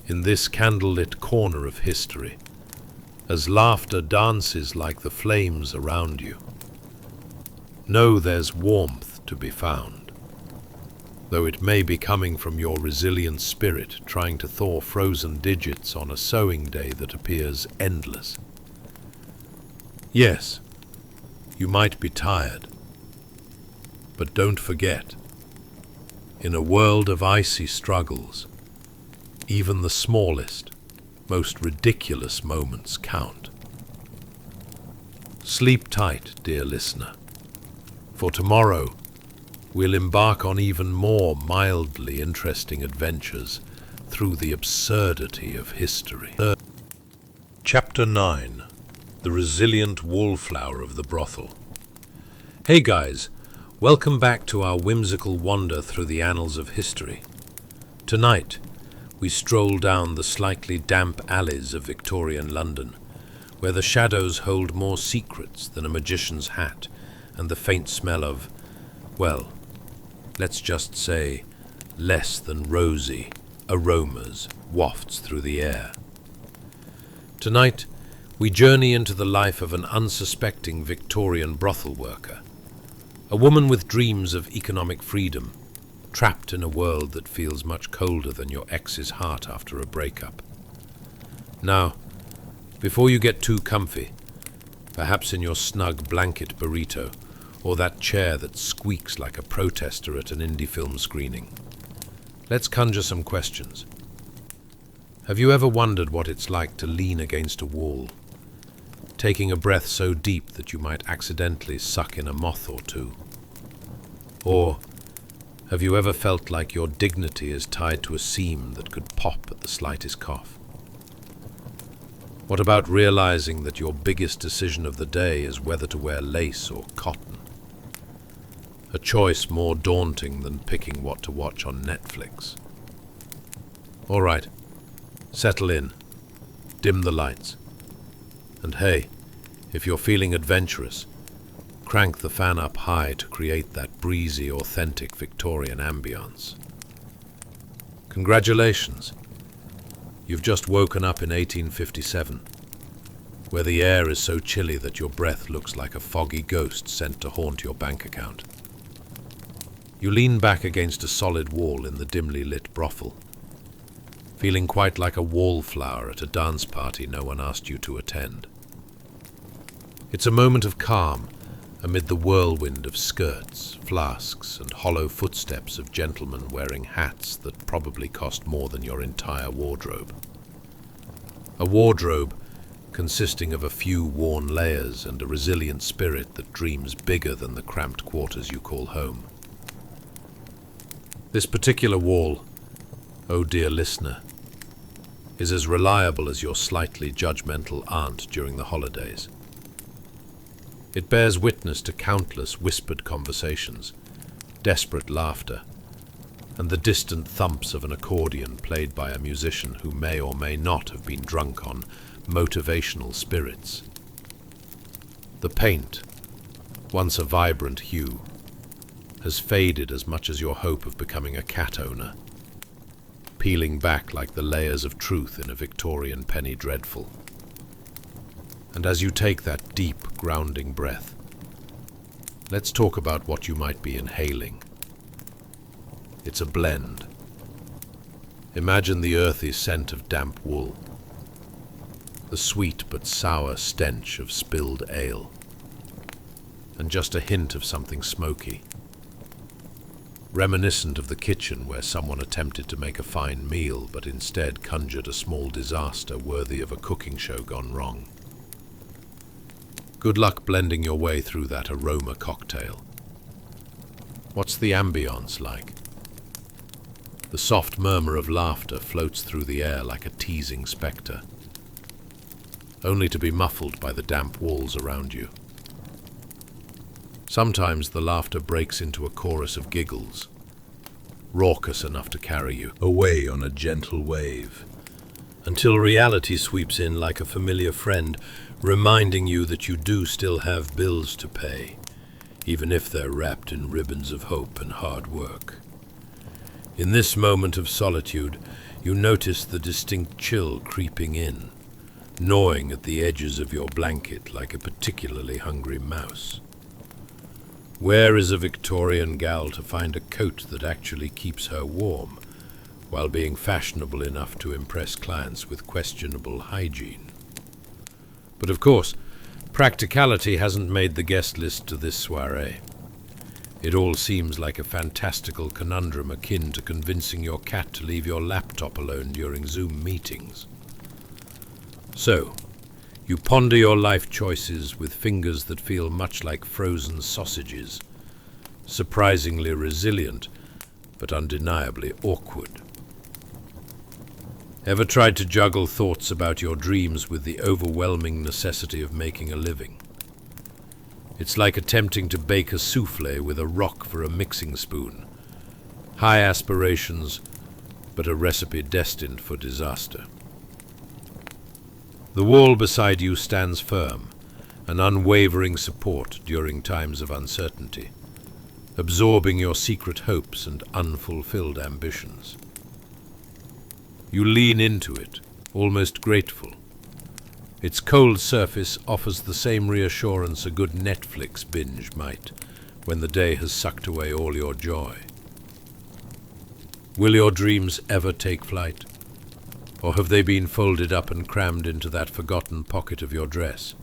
In this candlelit corner of history, as laughter dances like the flames around you, know there's warmth to be found, though it may be coming from your resilient spirit trying to thaw frozen digits on a sewing day that appears endless. Yes, you might be tired, but don't forget, in a world of icy struggles, even the smallest, most ridiculous moments count. Sleep tight, dear listener, for tomorrow we'll embark on even more mildly interesting adventures through the absurdity of history. Chapter 9. The Resilient Wallflower of the Brothel. Hey guys, welcome back to our whimsical wander through the annals of history. Tonight, we stroll down the slightly damp alleys of Victorian London, where the shadows hold more secrets than a magician's hat and the faint smell of, well, let's just say, less than rosy aromas wafts through the air. Tonight, we journey into the life of an unsuspecting Victorian brothel worker, a woman with dreams of economic freedom, trapped in a world that feels much colder than your ex's heart after a breakup. Now, before you get too comfy, perhaps in your snug blanket burrito, or that chair that squeaks like a protester at an indie film screening, let's conjure some questions. Have you ever wondered what it's like to lean against a wall, taking a breath so deep that you might accidentally suck in a moth or two? Or have you ever felt like your dignity is tied to a seam that could pop at the slightest cough? What about realizing that your biggest decision of the day is whether to wear lace or cotton? A choice more daunting than picking what to watch on Netflix. All right, settle in, dim the lights. And hey, if you're feeling adventurous, crank the fan up high to create that breezy, authentic Victorian ambience. Congratulations! You've just woken up in 1857, where the air is so chilly that your breath looks like a foggy ghost sent to haunt your bank account. You lean back against a solid wall in the dimly lit brothel, feeling quite like a wallflower at a dance party no one asked you to attend. It's a moment of calm amid the whirlwind of skirts, flasks, and hollow footsteps of gentlemen wearing hats that probably cost more than your entire wardrobe. A wardrobe consisting of a few worn layers and a resilient spirit that dreams bigger than the cramped quarters you call home. This particular wall, oh dear listener, is as reliable as your slightly judgmental aunt during the holidays. It bears witness to countless whispered conversations, desperate laughter, and the distant thumps of an accordion played by a musician who may or may not have been drunk on motivational spirits. The paint, once a vibrant hue, has faded as much as your hope of becoming a cat owner, peeling back like the layers of truth in a Victorian penny dreadful. And as you take that deep, grounding breath, Let's talk about what you might be inhaling. It's a blend. Imagine the earthy scent of damp wool, the sweet but sour stench of spilled ale, and just a hint of something smoky, reminiscent of the kitchen where someone attempted to make a fine meal but instead conjured a small disaster worthy of a cooking show gone wrong. Good luck blending your way through that aroma cocktail. What's the ambience like? The soft murmur of laughter floats through the air like a teasing spectre, only to be muffled by the damp walls around you. Sometimes the laughter breaks into a chorus of giggles, raucous enough to carry you away on a gentle wave, until reality sweeps in like a familiar friend, reminding you that you do still have bills to pay, even if they're wrapped in ribbons of hope and hard work. In this moment of solitude, you notice the distinct chill creeping in, gnawing at the edges of your blanket like a particularly hungry mouse. Where is a Victorian gal to find a coat that actually keeps her warm, while being fashionable enough to impress clients with questionable hygiene? But of course, practicality hasn't made the guest list to this soirée. It all seems like a fantastical conundrum akin to convincing your cat to leave your laptop alone during Zoom meetings. So, you ponder your life choices with fingers that feel much like frozen sausages, surprisingly resilient, but undeniably awkward. Ever tried to juggle thoughts about your dreams with the overwhelming necessity of making a living? It's like attempting to bake a souffle with a rock for a mixing spoon. High aspirations, but a recipe destined for disaster. The wall beside you stands firm, an unwavering support during times of uncertainty, absorbing your secret hopes and unfulfilled ambitions. You lean into it, almost grateful. Its cold surface offers the same reassurance a good Netflix binge might when the day has sucked away all your joy. Will your dreams ever take flight? Or have they been folded up and crammed into that forgotten pocket of your dress,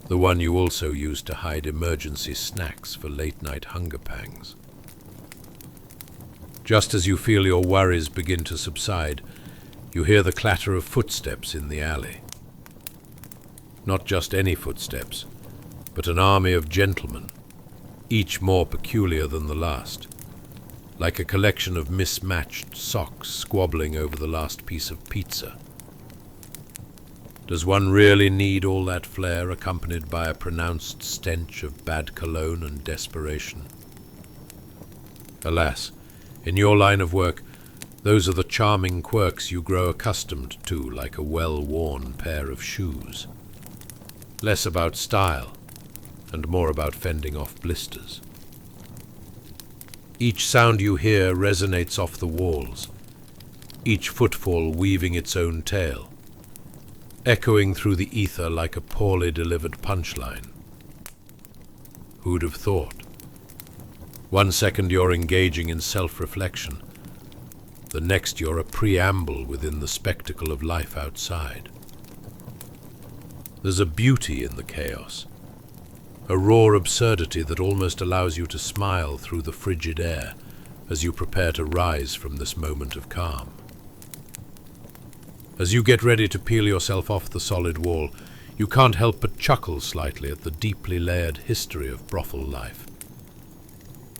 the one you also use to hide emergency snacks for late-night hunger pangs? Just as you feel your worries begin to subside, you hear the clatter of footsteps in the alley. Not just any footsteps, but an army of gentlemen, each more peculiar than the last, like a collection of mismatched socks squabbling over the last piece of pizza. Does one really need all that flair accompanied by a pronounced stench of bad cologne and desperation? Alas, in your line of work, those are the charming quirks you grow accustomed to like a well-worn pair of shoes. Less about style, and more about fending off blisters. Each sound you hear resonates off the walls, each footfall weaving its own tale, echoing through the ether like a poorly delivered punchline. Who'd have thought? 1 second you're engaging in self-reflection, the next you're a preamble within the spectacle of life outside. There's a beauty in the chaos, a raw absurdity that almost allows you to smile through the frigid air as you prepare to rise from this moment of calm. As you get ready to peel yourself off the solid wall, you can't help but chuckle slightly at the deeply layered history of brothel life.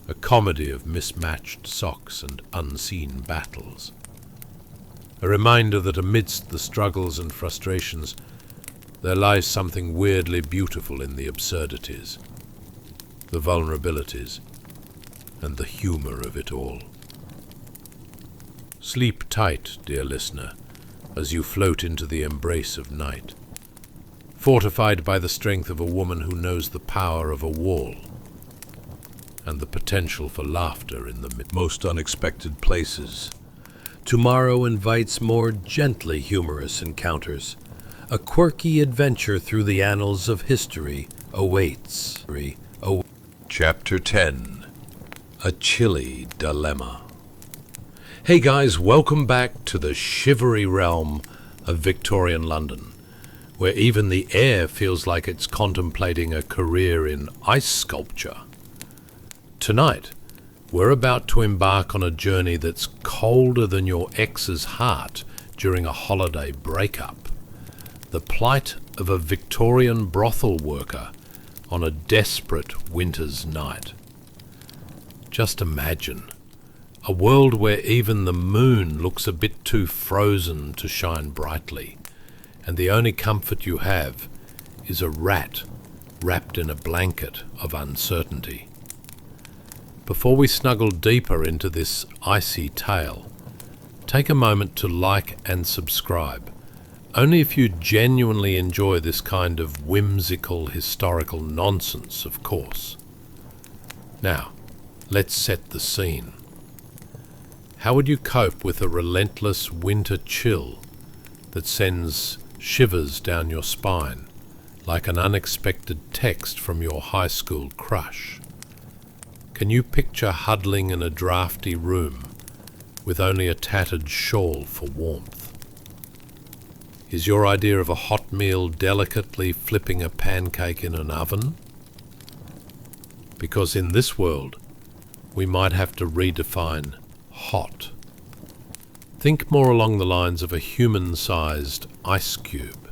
A comedy of mismatched socks and unseen battles. A reminder that amidst the struggles and frustrations, there lies something weirdly beautiful in the absurdities, the vulnerabilities, and the humor of it all. Sleep tight, dear listener, as you float into the embrace of night, fortified by the strength of a woman who knows the power of a wall and the potential for laughter in the most unexpected places. Tomorrow invites more gently humorous encounters. A quirky adventure through the annals of history awaits. Chapter 10. A Chilly Dilemma. Hey guys, welcome back to the shivery realm of Victorian London, where even the air feels like it's contemplating a career in ice sculpture. Tonight, we're about to embark on a journey that's colder than your ex's heart during a holiday breakup. The plight of a Victorian brothel worker on a desperate winter's night. Just imagine a world where even the moon looks a bit too frozen to shine brightly, and the only comfort you have is a rat wrapped in a blanket of uncertainty. Before we snuggle deeper into this icy tale, take a moment to like and subscribe. Only if you genuinely enjoy this kind of whimsical historical nonsense, of course. Now, let's set the scene. How would you cope with a relentless winter chill that sends shivers down your spine, like an unexpected text from your high school crush? Can you picture huddling in a drafty room with only a tattered shawl for warmth? Is your idea of a hot meal delicately flipping a pancake in an oven? Because in this world, we might have to redefine hot. Think more along the lines of a human-sized ice cube.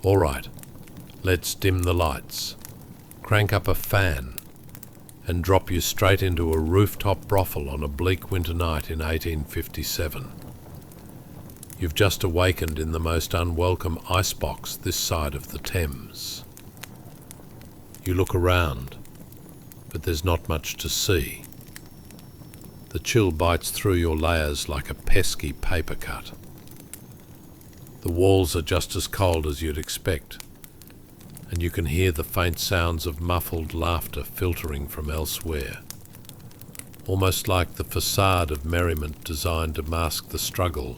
All right, let's dim the lights, crank up a fan, and drop you straight into a rooftop brothel on a bleak winter night in 1857. You've just awakened in the most unwelcome icebox this side of the Thames. You look around, but there's not much to see. The chill bites through your layers like a pesky paper cut. The walls are just as cold as you'd expect, and you can hear the faint sounds of muffled laughter filtering from elsewhere, almost like the facade of merriment designed to mask the struggle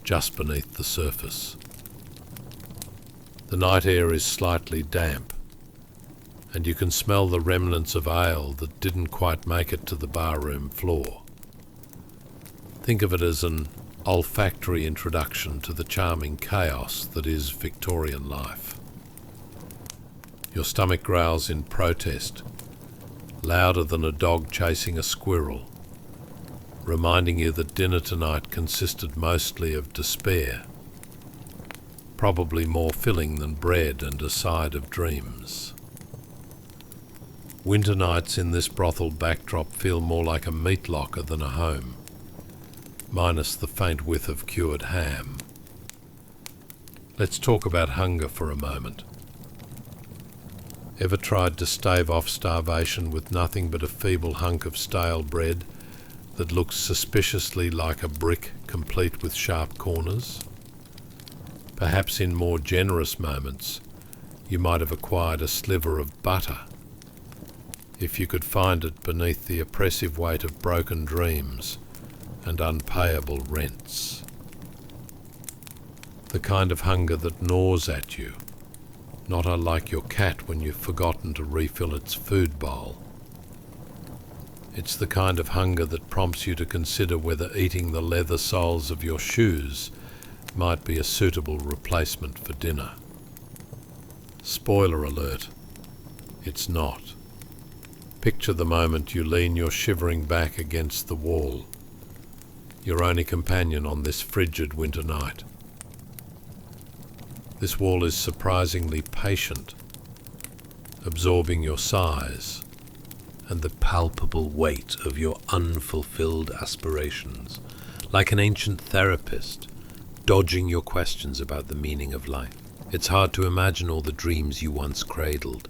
just beneath the surface. The night air is slightly damp, and you can smell the remnants of ale that didn't quite make it to the barroom floor. Think of it as an olfactory introduction to the charming chaos that is Victorian life. Your stomach growls in protest, louder than a dog chasing a squirrel, reminding you that dinner tonight consisted mostly of despair, probably more filling than bread and a side of dreams. Winter nights in this brothel backdrop feel more like a meat locker than a home, minus the faint whiff of cured ham. Let's talk about hunger for a moment. Ever tried to stave off starvation with nothing but a feeble hunk of stale bread that looks suspiciously like a brick complete with sharp corners? Perhaps in more generous moments, you might have acquired a sliver of butter, if you could find it beneath the oppressive weight of broken dreams and unpayable rents. The kind of hunger that gnaws at you, not unlike your cat when you've forgotten to refill its food bowl. It's the kind of hunger that prompts you to consider whether eating the leather soles of your shoes might be a suitable replacement for dinner. Spoiler alert, it's not. Picture the moment you lean your shivering back against the wall, your only companion on this frigid winter night. This wall is surprisingly patient, absorbing your sighs and the palpable weight of your unfulfilled aspirations, like an ancient therapist, dodging your questions about the meaning of life. It's hard to imagine all the dreams you once cradled,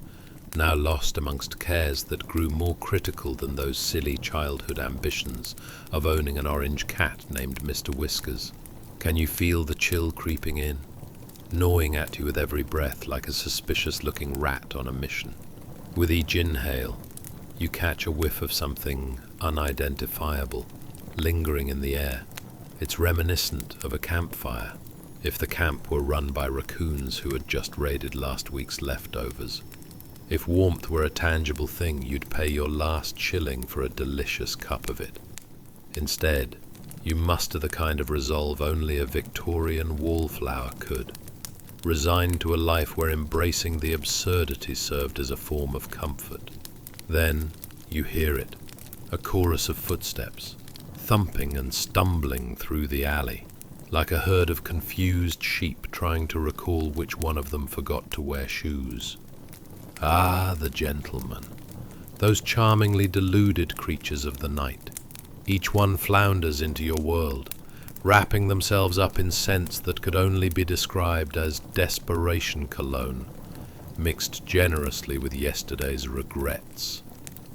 now lost amongst cares that grew more critical than those silly childhood ambitions of owning an orange cat named Mr. Whiskers. Can you feel the chill creeping in, gnawing at you with every breath like a suspicious-looking rat on a mission? With each inhale, you catch a whiff of something unidentifiable, lingering in the air. It's reminiscent of a campfire, if the camp were run by raccoons who had just raided last week's leftovers. If warmth were a tangible thing, you'd pay your last shilling for a delicious cup of it. Instead, you muster the kind of resolve only a Victorian wallflower could, resigned to a life where embracing the absurdity served as a form of comfort. Then you hear it, a chorus of footsteps, thumping and stumbling through the alley, like a herd of confused sheep trying to recall which one of them forgot to wear shoes. Ah, the gentlemen, those charmingly deluded creatures of the night. Each one flounders into your world, wrapping themselves up in scents that could only be described as desperation cologne, mixed generously with yesterday's regrets.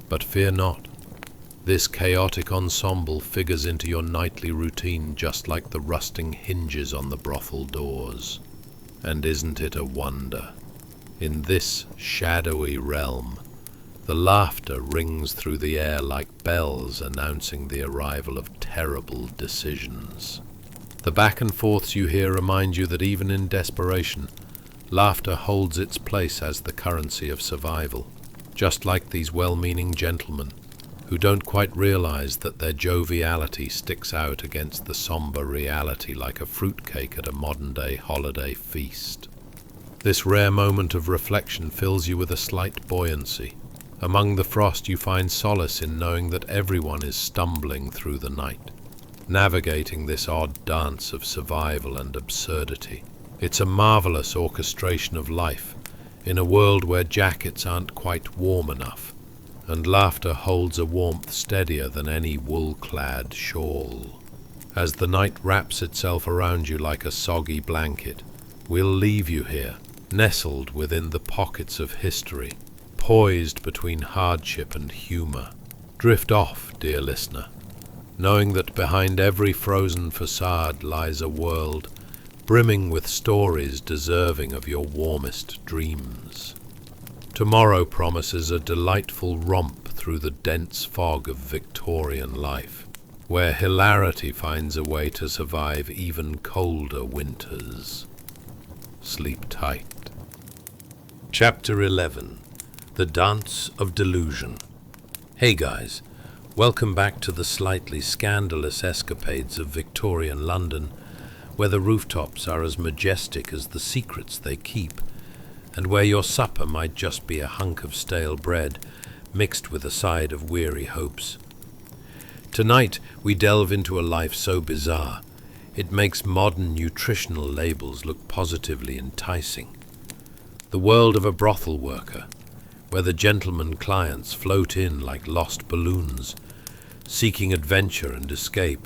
But fear not. This chaotic ensemble figures into your nightly routine just like the rusting hinges on the brothel doors. And isn't it a wonder? In this shadowy realm, the laughter rings through the air like bells announcing the arrival of terrible decisions. The back and forths you hear remind you that even in desperation, laughter holds its place as the currency of survival, just like these well-meaning gentlemen who don't quite realize that their joviality sticks out against the somber reality like a fruitcake at a modern-day holiday feast. This rare moment of reflection fills you with a slight buoyancy. Among the frost you find solace in knowing that everyone is stumbling through the night, navigating this odd dance of survival and absurdity. It's a marvelous orchestration of life in a world where jackets aren't quite warm enough, and laughter holds a warmth steadier than any wool-clad shawl. As the night wraps itself around you like a soggy blanket, we'll leave you here, nestled within the pockets of history, poised between hardship and humor. Drift off, dear listener, knowing that behind every frozen facade lies a world brimming with stories deserving of your warmest dreams. Tomorrow promises a delightful romp through the dense fog of Victorian life, where hilarity finds a way to survive even colder winters. Sleep tight. Chapter 11. The Dance of Delusion. Hey guys, welcome back to the slightly scandalous escapades of Victorian London, where the rooftops are as majestic as the secrets they keep, and where your supper might just be a hunk of stale bread mixed with a side of weary hopes. Tonight we delve into a life so bizarre, it makes modern nutritional labels look positively enticing. The world of a brothel worker, where the gentlemen clients float in like lost balloons, seeking adventure and escape,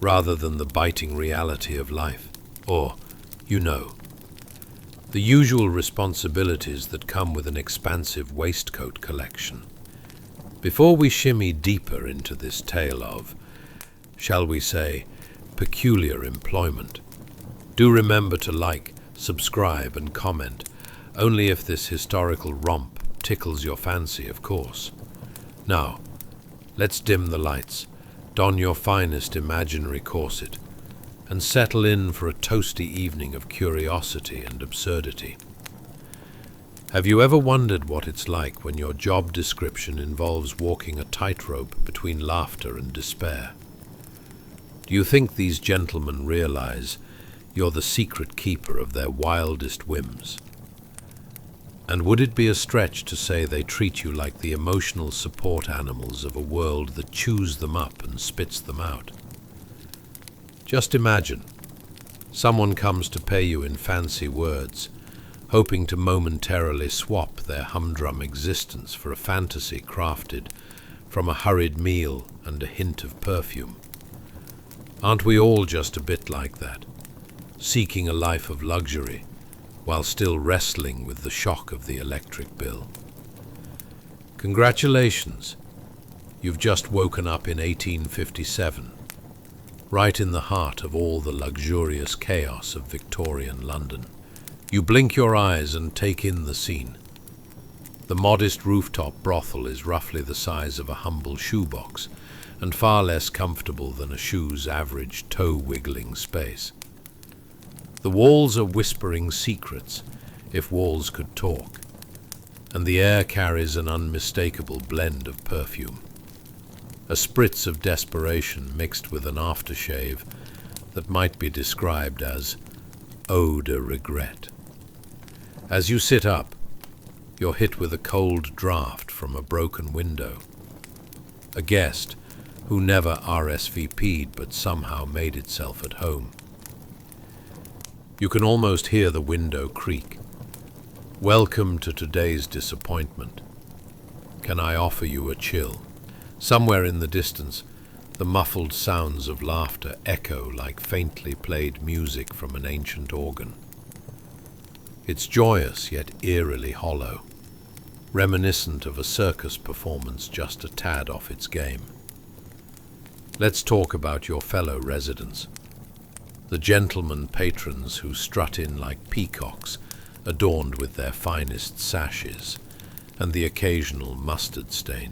rather than the biting reality of life, or, the usual responsibilities that come with an expansive waistcoat collection. Before we shimmy deeper into this tale of, shall we say, peculiar employment, do remember to like, subscribe, and comment, only if this historical romp tickles your fancy, of course. Now, let's dim the lights, don your finest imaginary corset, and settle in for a toasty evening of curiosity and absurdity. Have you ever wondered what it's like when your job description involves walking a tightrope between laughter and despair? Do you think these gentlemen realize you're the secret keeper of their wildest whims? And would it be a stretch to say they treat you like the emotional support animals of a world that chews them up and spits them out? Just imagine, someone comes to pay you in fancy words, hoping to momentarily swap their humdrum existence for a fantasy crafted from a hurried meal and a hint of perfume. Aren't we all just a bit like that, seeking a life of luxury, while still wrestling with the shock of the electric bill? Congratulations, you've just woken up in 1857, right in the heart of all the luxurious chaos of Victorian London. You blink your eyes and take in the scene. The modest rooftop brothel is roughly the size of a humble shoebox, and far less comfortable than a shoe's average toe-wiggling space. The walls are whispering secrets, if walls could talk. and the air carries an unmistakable blend of perfume. A spritz of desperation mixed with an aftershave that might be described as eau de regret. As you sit up, you're hit with a cold draft from a broken window. A guest who never RSVP'd but somehow made itself at home. You can almost hear the window creak. Welcome to today's disappointment. Can I offer you a chill? Somewhere in the distance, the muffled sounds of laughter echo like faintly played music from an ancient organ. It's joyous yet eerily hollow, reminiscent of a circus performance just a tad off its game. Let's talk about your fellow residents, the gentlemen patrons who strut in like peacocks, adorned with their finest sashes, and the occasional mustard stain.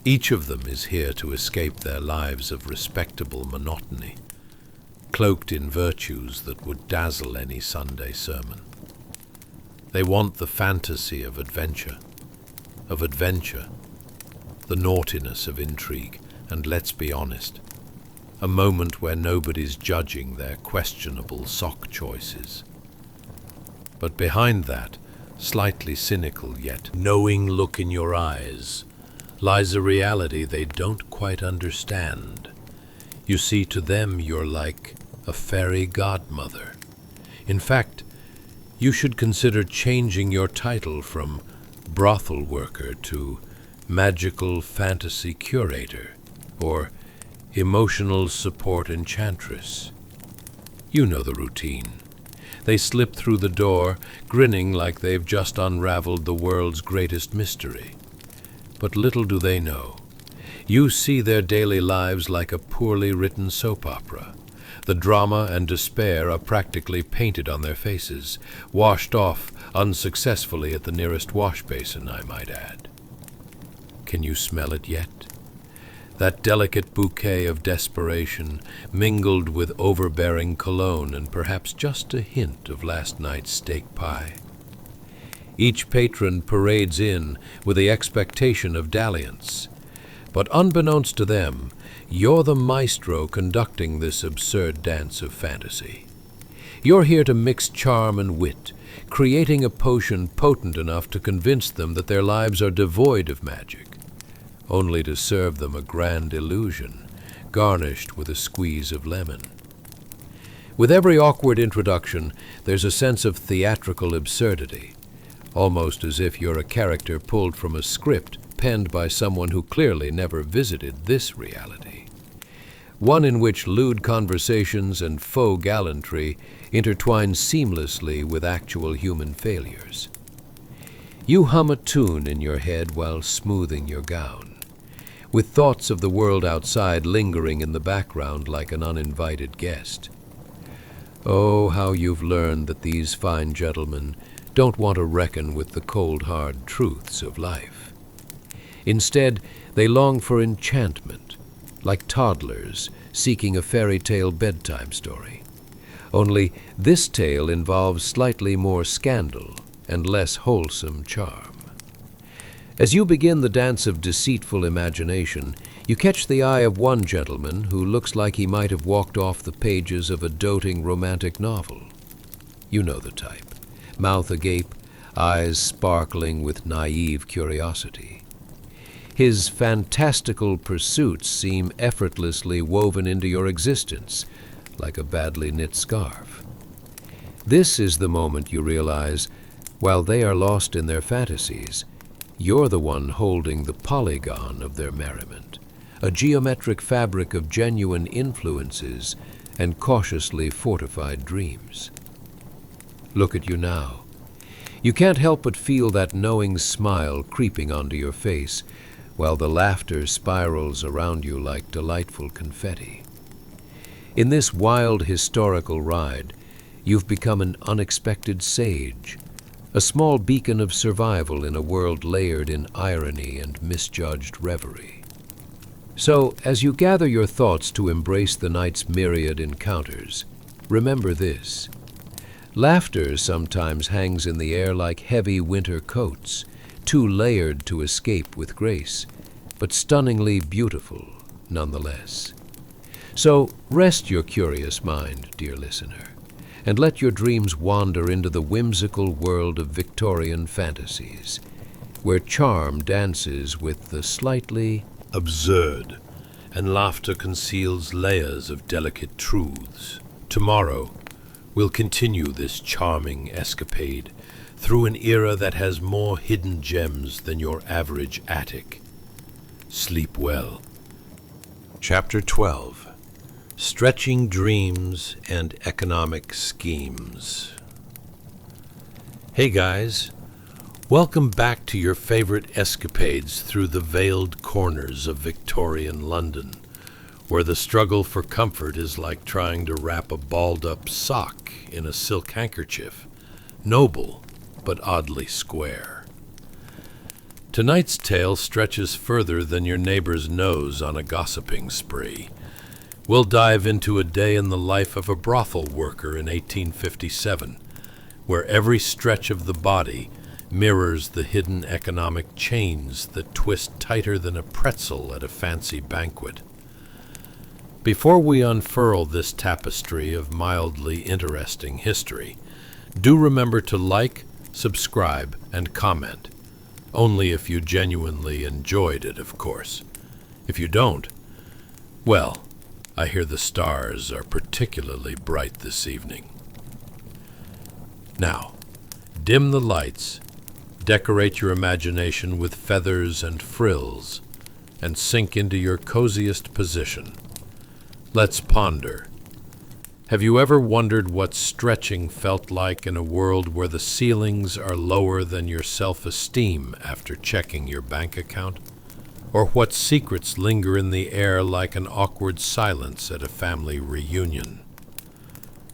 Each of them is here to escape their lives of respectable monotony, cloaked in virtues that would dazzle any Sunday sermon. They want the fantasy of adventure, the naughtiness of intrigue, and let's be honest, a moment where nobody's judging their questionable sock choices. But behind that, slightly cynical yet knowing look in your eyes, lies a reality they don't quite understand. You see, to them you're like a fairy godmother. In fact, you should consider changing your title from brothel worker to magical fantasy curator, or emotional support enchantress. You know the routine. They slip through the door, grinning like they've just unraveled the world's greatest mystery. But little do they know, you see their daily lives like a poorly written soap opera. The drama and despair are practically painted on their faces, washed off unsuccessfully at the nearest wash basin, I might add. Can you smell it yet? That delicate bouquet of desperation, mingled with overbearing cologne and perhaps just a hint of last night's steak pie. Each patron parades in with the expectation of dalliance, but unbeknownst to them, you're the maestro conducting this absurd dance of fantasy. You're here to mix charm and wit, creating a potion potent enough to convince them that their lives are devoid of magic, only to serve them a grand illusion, garnished with a squeeze of lemon. With every awkward introduction, there's a sense of theatrical absurdity, almost as if you're a character pulled from a script penned by someone who clearly never visited this reality. One in which lewd conversations and faux gallantry intertwine seamlessly with actual human failures. You hum a tune in your head while smoothing your gown, with thoughts of the world outside lingering in the background like an uninvited guest. Oh, how you've learned that these fine gentlemen don't want to reckon with the cold, hard truths of life. Instead, they long for enchantment, like toddlers seeking a fairy tale bedtime story. Only this tale involves slightly more scandal and less wholesome charm. As you begin the dance of deceitful imagination, you catch the eye of one gentleman who looks like he might have walked off the pages of a doting romantic novel. You know the type. Mouth agape, eyes sparkling with naive curiosity. His fantastical pursuits seem effortlessly woven into your existence, like a badly knit scarf. This is the moment you realize, while they are lost in their fantasies, you're the one holding the polygon of their merriment, a geometric fabric of genuine influences and cautiously fortified dreams. Look at you now. You can't help but feel that knowing smile creeping onto your face, while the laughter spirals around you like delightful confetti. In this wild historical ride, you've become an unexpected sage, a small beacon of survival in a world layered in irony and misjudged reverie. So, as you gather your thoughts to embrace the night's myriad encounters, remember this. Laughter sometimes hangs in the air like heavy winter coats, too layered to escape with grace, but stunningly beautiful nonetheless. So rest your curious mind, dear listener, and let your dreams wander into the whimsical world of Victorian fantasies, where charm dances with the slightly Absurd, and laughter conceals layers of delicate truths. Tomorrow, we'll continue this charming escapade through an era that has more hidden gems than your average attic. Sleep well. Chapter 12. Stretching Dreams and Economic Schemes. Hey guys, welcome back to your favorite escapades through the veiled corners of Victorian London, where the struggle for comfort is like trying to wrap a balled-up sock in a silk handkerchief, noble but oddly square. Tonight's tale stretches further than your neighbor's nose on a gossiping spree. We'll dive into a day in the life of a brothel worker in 1857, where every stretch of the body mirrors the hidden economic chains that twist tighter than a pretzel at a fancy banquet. Before we unfurl this tapestry of mildly interesting history, do remember to like, subscribe, and comment. Only if you genuinely enjoyed it, of course. If you don't, well, I hear the stars are particularly bright this evening. Now, dim the lights, decorate your imagination with feathers and frills, and sink into your coziest position. Let's ponder. Have you ever wondered what stretching felt like in a world where the ceilings are lower than your self-esteem after checking your bank account? Or what secrets linger in the air like an awkward silence at a family reunion?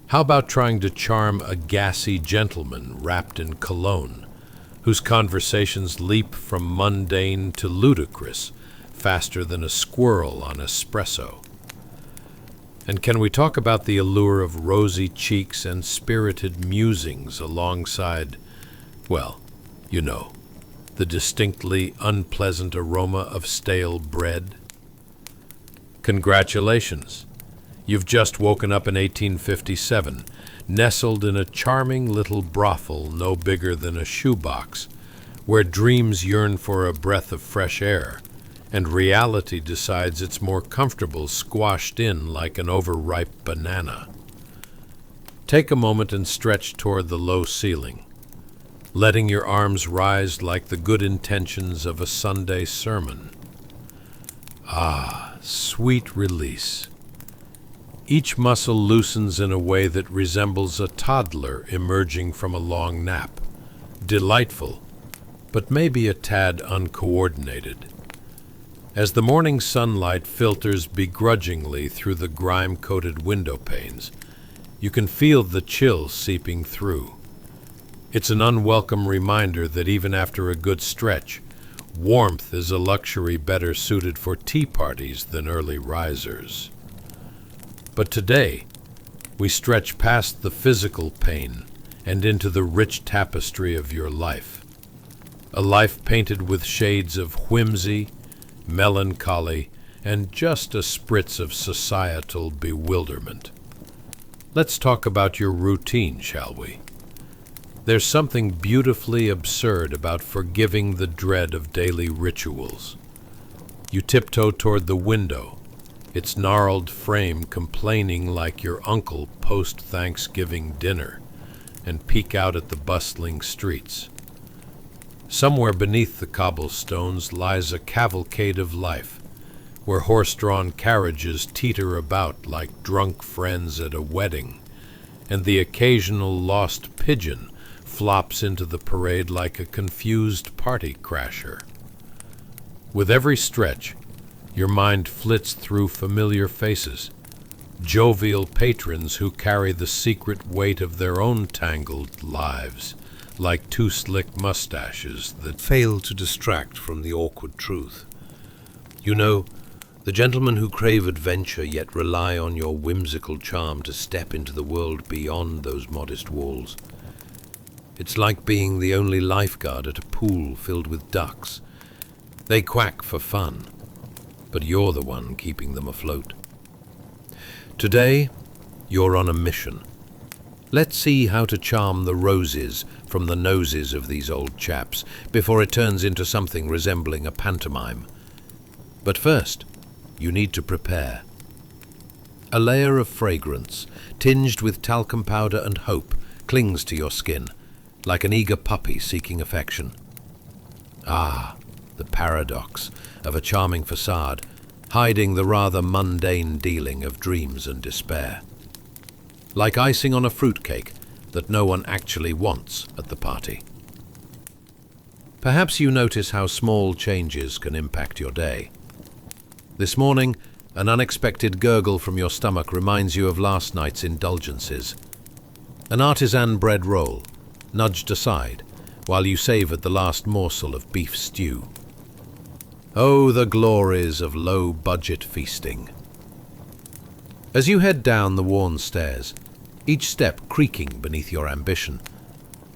How about trying to charm a gassy gentleman wrapped in cologne, whose conversations leap from mundane to ludicrous faster than a squirrel on espresso? And can we talk about the allure of rosy cheeks and spirited musings alongside, well, you know, the distinctly unpleasant aroma of stale bread? Congratulations! You've just woken up in 1857, nestled in a charming little brothel no bigger than a shoebox, where dreams yearn for a breath of fresh air, and reality decides it's more comfortable squashed in like an overripe banana. Take a moment and stretch toward the low ceiling, letting your arms rise like the good intentions of a Sunday sermon. Ah, sweet release. Each muscle loosens in a way that resembles a toddler emerging from a long nap. Delightful, but maybe a tad uncoordinated. As the morning sunlight filters begrudgingly through the grime-coated window panes, you can feel the chill seeping through. It's an unwelcome reminder that even after a good stretch, warmth is a luxury better suited for tea parties than early risers. But today, we stretch past the physical pain and into the rich tapestry of your life. A life painted with shades of whimsy, melancholy, and just a spritz of societal bewilderment. Let's talk about your routine, shall we? There's something beautifully absurd about forgiving the dread of daily rituals. You tiptoe toward the window, its gnarled frame complaining like your uncle post-Thanksgiving dinner, and peek out at the bustling streets. Somewhere beneath the cobblestones lies a cavalcade of life, where horse-drawn carriages teeter about like drunk friends at a wedding, and the occasional lost pigeon flops into the parade like a confused party crasher. With every stretch, your mind flits through familiar faces, jovial patrons who carry the secret weight of their own tangled lives, like two slick mustaches that fail to distract from the awkward truth. You know, The gentlemen who crave adventure yet rely on your whimsical charm to step into the world beyond those modest walls. It's like being the only lifeguard at a pool filled with ducks. They quack for fun, but you're the one keeping them afloat. Today, you're on a mission. Let's see how to charm the roses from the noses of these old chaps before it turns into something resembling a pantomime. But first, you need to prepare. A layer of fragrance, tinged with talcum powder and hope, clings to your skin, like an eager puppy seeking affection. Ah, the paradox of a charming facade, hiding the rather mundane dealing of dreams and despair. Like icing on a fruitcake that no one actually wants at the party. Perhaps you notice how small changes can impact your day. This morning, an unexpected gurgle from your stomach reminds you of last night's indulgences. An artisan bread roll, nudged aside, while you savoured the last morsel of beef stew. Oh, the glories of low-budget feasting. As you head down the worn stairs, each step creaking beneath your ambition,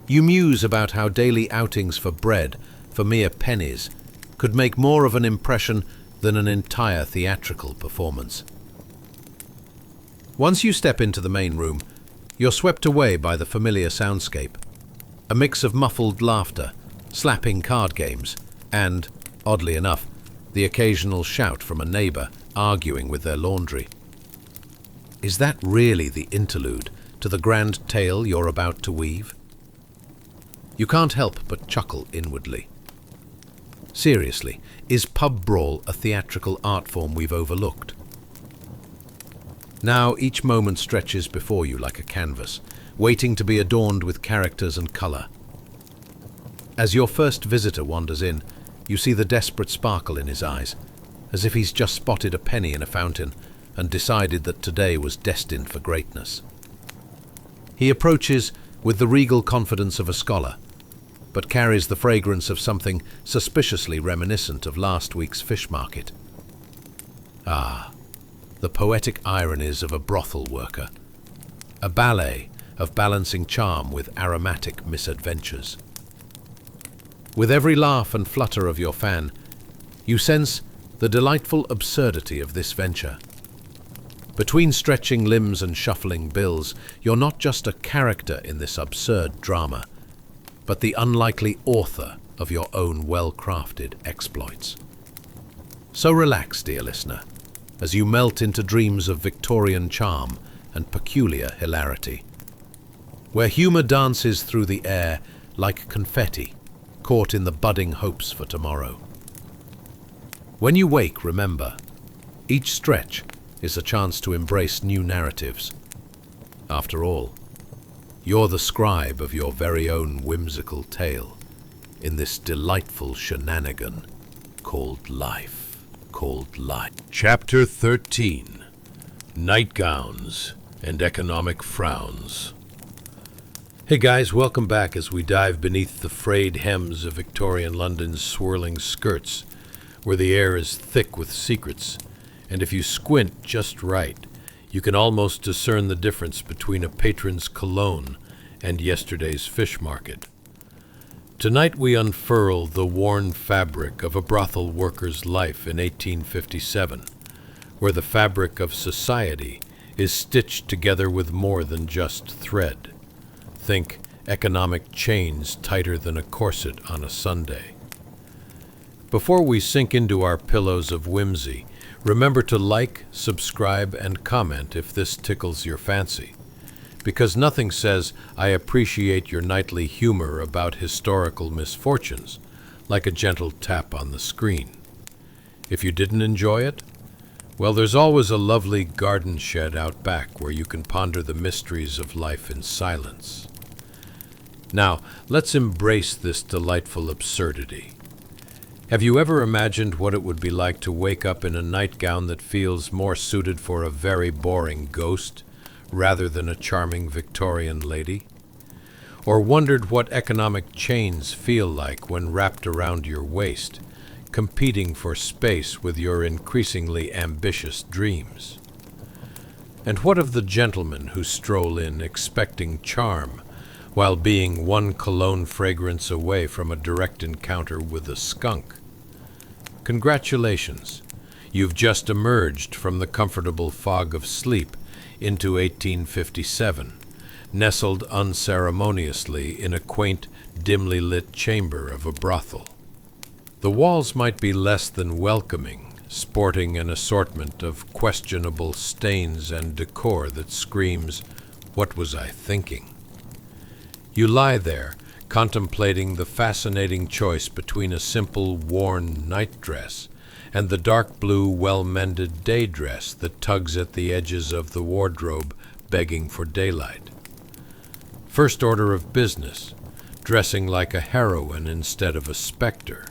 you muse about how daily outings for bread, for mere pennies, could make more of an impression than an entire theatrical performance. Once you step into the main room, you're swept away by the familiar soundscape, a mix of muffled laughter, slapping card games, and, oddly enough, the occasional shout from a neighbour arguing with their laundry. Is that really the interlude to the grand tale you're about to weave? You can't help but chuckle inwardly. Seriously, is pub brawl a theatrical art form we've overlooked? Now each moment stretches before you like a canvas, waiting to be adorned with characters and colour. As your first visitor wanders in, you see the desperate sparkle in his eyes, as if he's just spotted a penny in a fountain and decided that today was destined for greatness. He approaches with the regal confidence of a scholar, but carries the fragrance of something suspiciously reminiscent of last week's fish market. Ah, the poetic ironies of a brothel worker, a ballet of balancing charm with aromatic misadventures. With every laugh and flutter of your fan, you sense the delightful absurdity of this venture. Between stretching limbs and shuffling bills, you're not just a character in this absurd drama, but the unlikely author of your own well-crafted exploits. So relax, dear listener, as you melt into dreams of Victorian charm and peculiar hilarity, where humour dances through the air like confetti caught in the budding hopes for tomorrow. When you wake, remember, each stretch is a chance to embrace new narratives. After all, you're the scribe of your very own whimsical tale in this delightful shenanigan called life. Chapter 13. Nightgowns and Economic Frowns. Hey guys, welcome back as we dive beneath the frayed hems of Victorian London's swirling skirts, where the air is thick with secrets, and if you squint just right, you can almost discern the difference between a patron's cologne and yesterday's fish market. Tonight we unfurl the worn fabric of a brothel worker's life in 1857, where the fabric of society is stitched together with more than just thread. Think economic chains tighter than a corset on a Sunday. Before we sink into our pillows of whimsy, remember to like, subscribe, and comment if this tickles your fancy, because nothing says I appreciate your nightly humor about historical misfortunes like a gentle tap on the screen. If you didn't enjoy it, well, there's always a lovely garden shed out back where you can ponder the mysteries of life in silence. Now, let's embrace this delightful absurdity. Have you ever imagined what it would be like to wake up in a nightgown that feels more suited for a very boring ghost rather than a charming Victorian lady? Or wondered what economic chains feel like when wrapped around your waist, competing for space with your increasingly ambitious dreams? And what of the gentlemen who stroll in expecting charm while being one cologne fragrance away from a direct encounter with a skunk? Congratulations! You've just emerged from the comfortable fog of sleep into 1857, nestled unceremoniously in a quaint, dimly lit chamber of a brothel. The walls might be less than welcoming, sporting an assortment of questionable stains and decor that screams, "What was I thinking?" You lie there, contemplating the fascinating choice between a simple, worn nightdress and the dark blue, well-mended day dress that tugs at the edges of the wardrobe, begging for daylight. First order of business, dressing like a heroine instead of a specter.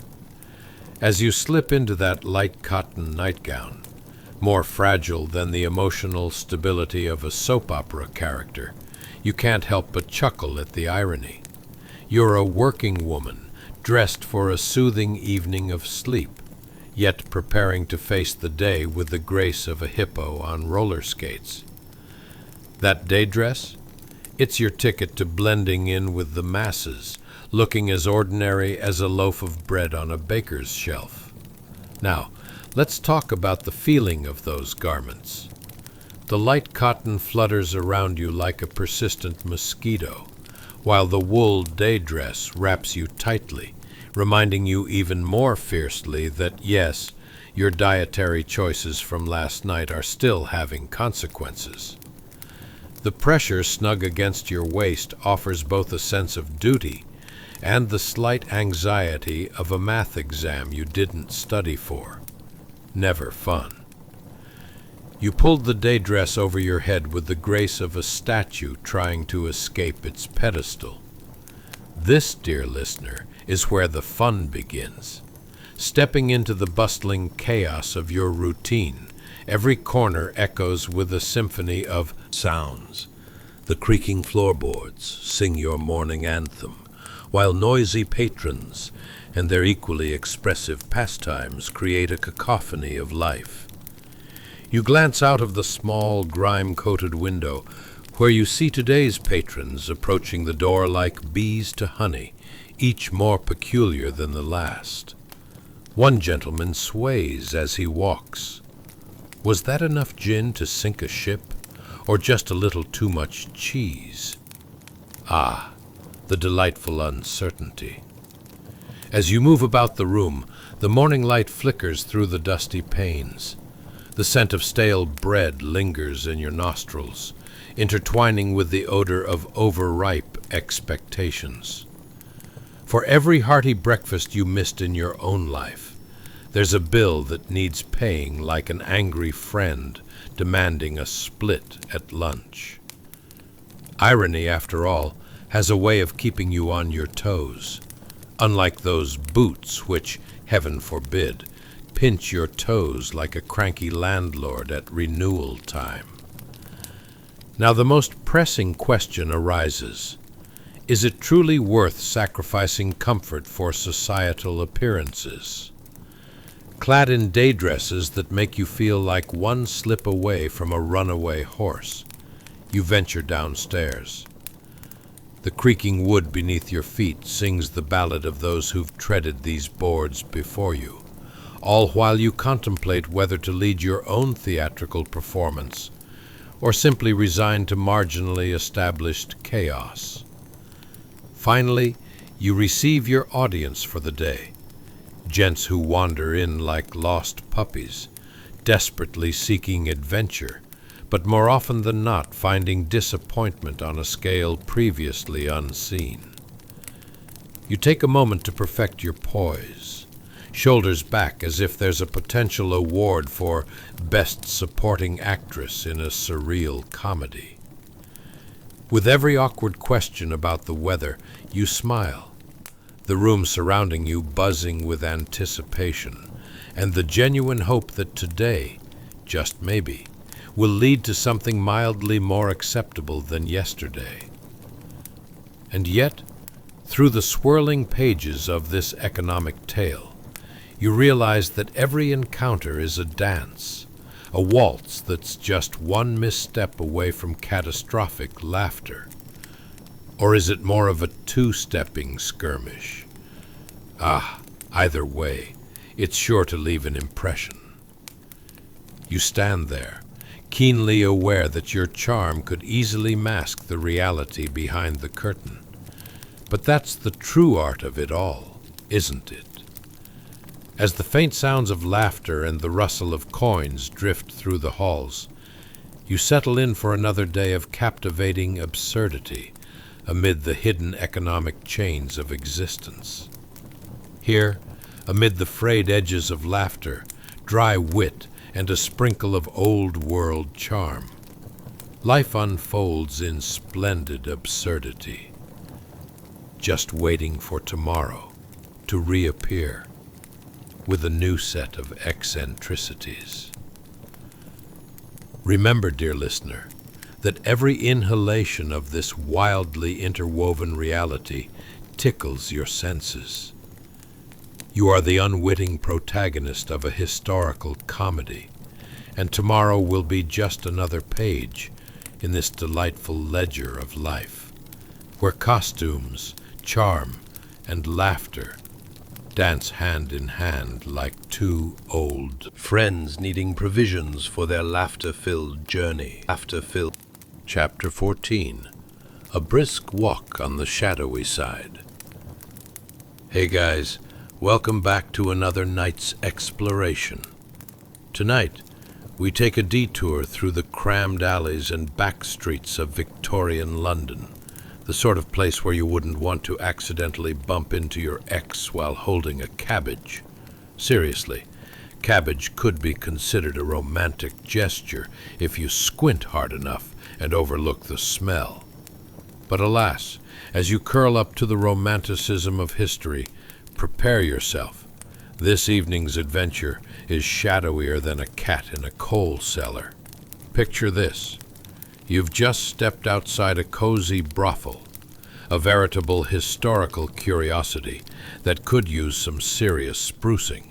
As you slip into that light cotton nightgown, more fragile than the emotional stability of a soap opera character, you can't help but chuckle at the irony. You're a working woman, dressed for a soothing evening of sleep, yet preparing to face the day with the grace of a hippo on roller skates. That day dress? It's your ticket to blending in with the masses, looking as ordinary as a loaf of bread on a baker's shelf. Now, let's talk about the feeling of those garments. The light cotton flutters around you like a persistent mosquito, while the wool day dress wraps you tightly, reminding you even more fiercely that, yes, your dietary choices from last night are still having consequences. The pressure snug against your waist offers both a sense of duty and the slight anxiety of a math exam you didn't study for. Never fun. You pulled the day dress over your head with the grace of a statue trying to escape its pedestal. This, dear listener, is where the fun begins. Stepping into the bustling chaos of your routine, every corner echoes with a symphony of sounds. The creaking floorboards sing your morning anthem, while noisy patrons and their equally expressive pastimes create a cacophony of life. You glance out of the small, grime-coated window, where you see today's patrons approaching the door like bees to honey, each more peculiar than the last. One gentleman sways as he walks. Was that enough gin to sink a ship, or just a little too much cheese? Ah, the delightful uncertainty. As you move about the room, the morning light flickers through the dusty panes. The scent of stale bread lingers in your nostrils, intertwining with the odor of overripe expectations. For every hearty breakfast you missed in your own life, there's a bill that needs paying like an angry friend demanding a split at lunch. Irony, after all, has a way of keeping you on your toes, unlike those boots which, heaven forbid, pinch your toes like a cranky landlord at renewal time. Now the most pressing question arises. Is it truly worth sacrificing comfort for societal appearances? Clad in day dresses that make you feel like one slip away from a runaway horse, you venture downstairs. The creaking wood beneath your feet sings the ballad of those who've treaded these boards before you, all while you contemplate whether to lead your own theatrical performance or simply resign to marginally established chaos. Finally, you receive your audience for the day, gents who wander in like lost puppies, desperately seeking adventure, but more often than not finding disappointment on a scale previously unseen. You take a moment to perfect your poise, shoulders back as if there's a potential award for Best Supporting Actress in a Surreal Comedy. With every awkward question about the weather, you smile, the room surrounding you buzzing with anticipation, and the genuine hope that today, just maybe, will lead to something mildly more acceptable than yesterday. And yet, through the swirling pages of this economic tale, You realize that every encounter is a dance, a waltz that's just one misstep away from catastrophic laughter. Or is it more of a two-stepping skirmish? Either way, it's sure to leave an impression. You stand there, keenly aware that your charm could easily mask the reality behind the curtain. But that's the true art of it all, isn't it? As the faint sounds of laughter and the rustle of coins drift through the halls, you settle in for another day of captivating absurdity amid the hidden economic chains of existence. Here, amid the frayed edges of laughter, dry wit, and a sprinkle of old-world charm, life unfolds in splendid absurdity, just waiting for tomorrow to reappear with a new set of eccentricities. Remember, dear listener, that every inhalation of this wildly interwoven reality tickles your senses. You are the unwitting protagonist of a historical comedy, and tomorrow will be just another page in this delightful ledger of life, where costumes, charm, and laughter dance hand in hand like two old friends needing provisions for their laughter-filled journey. Chapter 14. A Brisk Walk on the Shadowy Side. Hey guys, welcome back to another night's exploration. Tonight, we take a detour through the crammed alleys and back streets of Victorian London, the sort of place where you wouldn't want to accidentally bump into your ex while holding a cabbage. Seriously, cabbage could be considered a romantic gesture if you squint hard enough and overlook the smell. But alas, as you curl up to the romanticism of history, prepare yourself. This evening's adventure is shadowier than a cat in a coal cellar. Picture this. You've just stepped outside a cozy brothel, a veritable historical curiosity that could use some serious sprucing.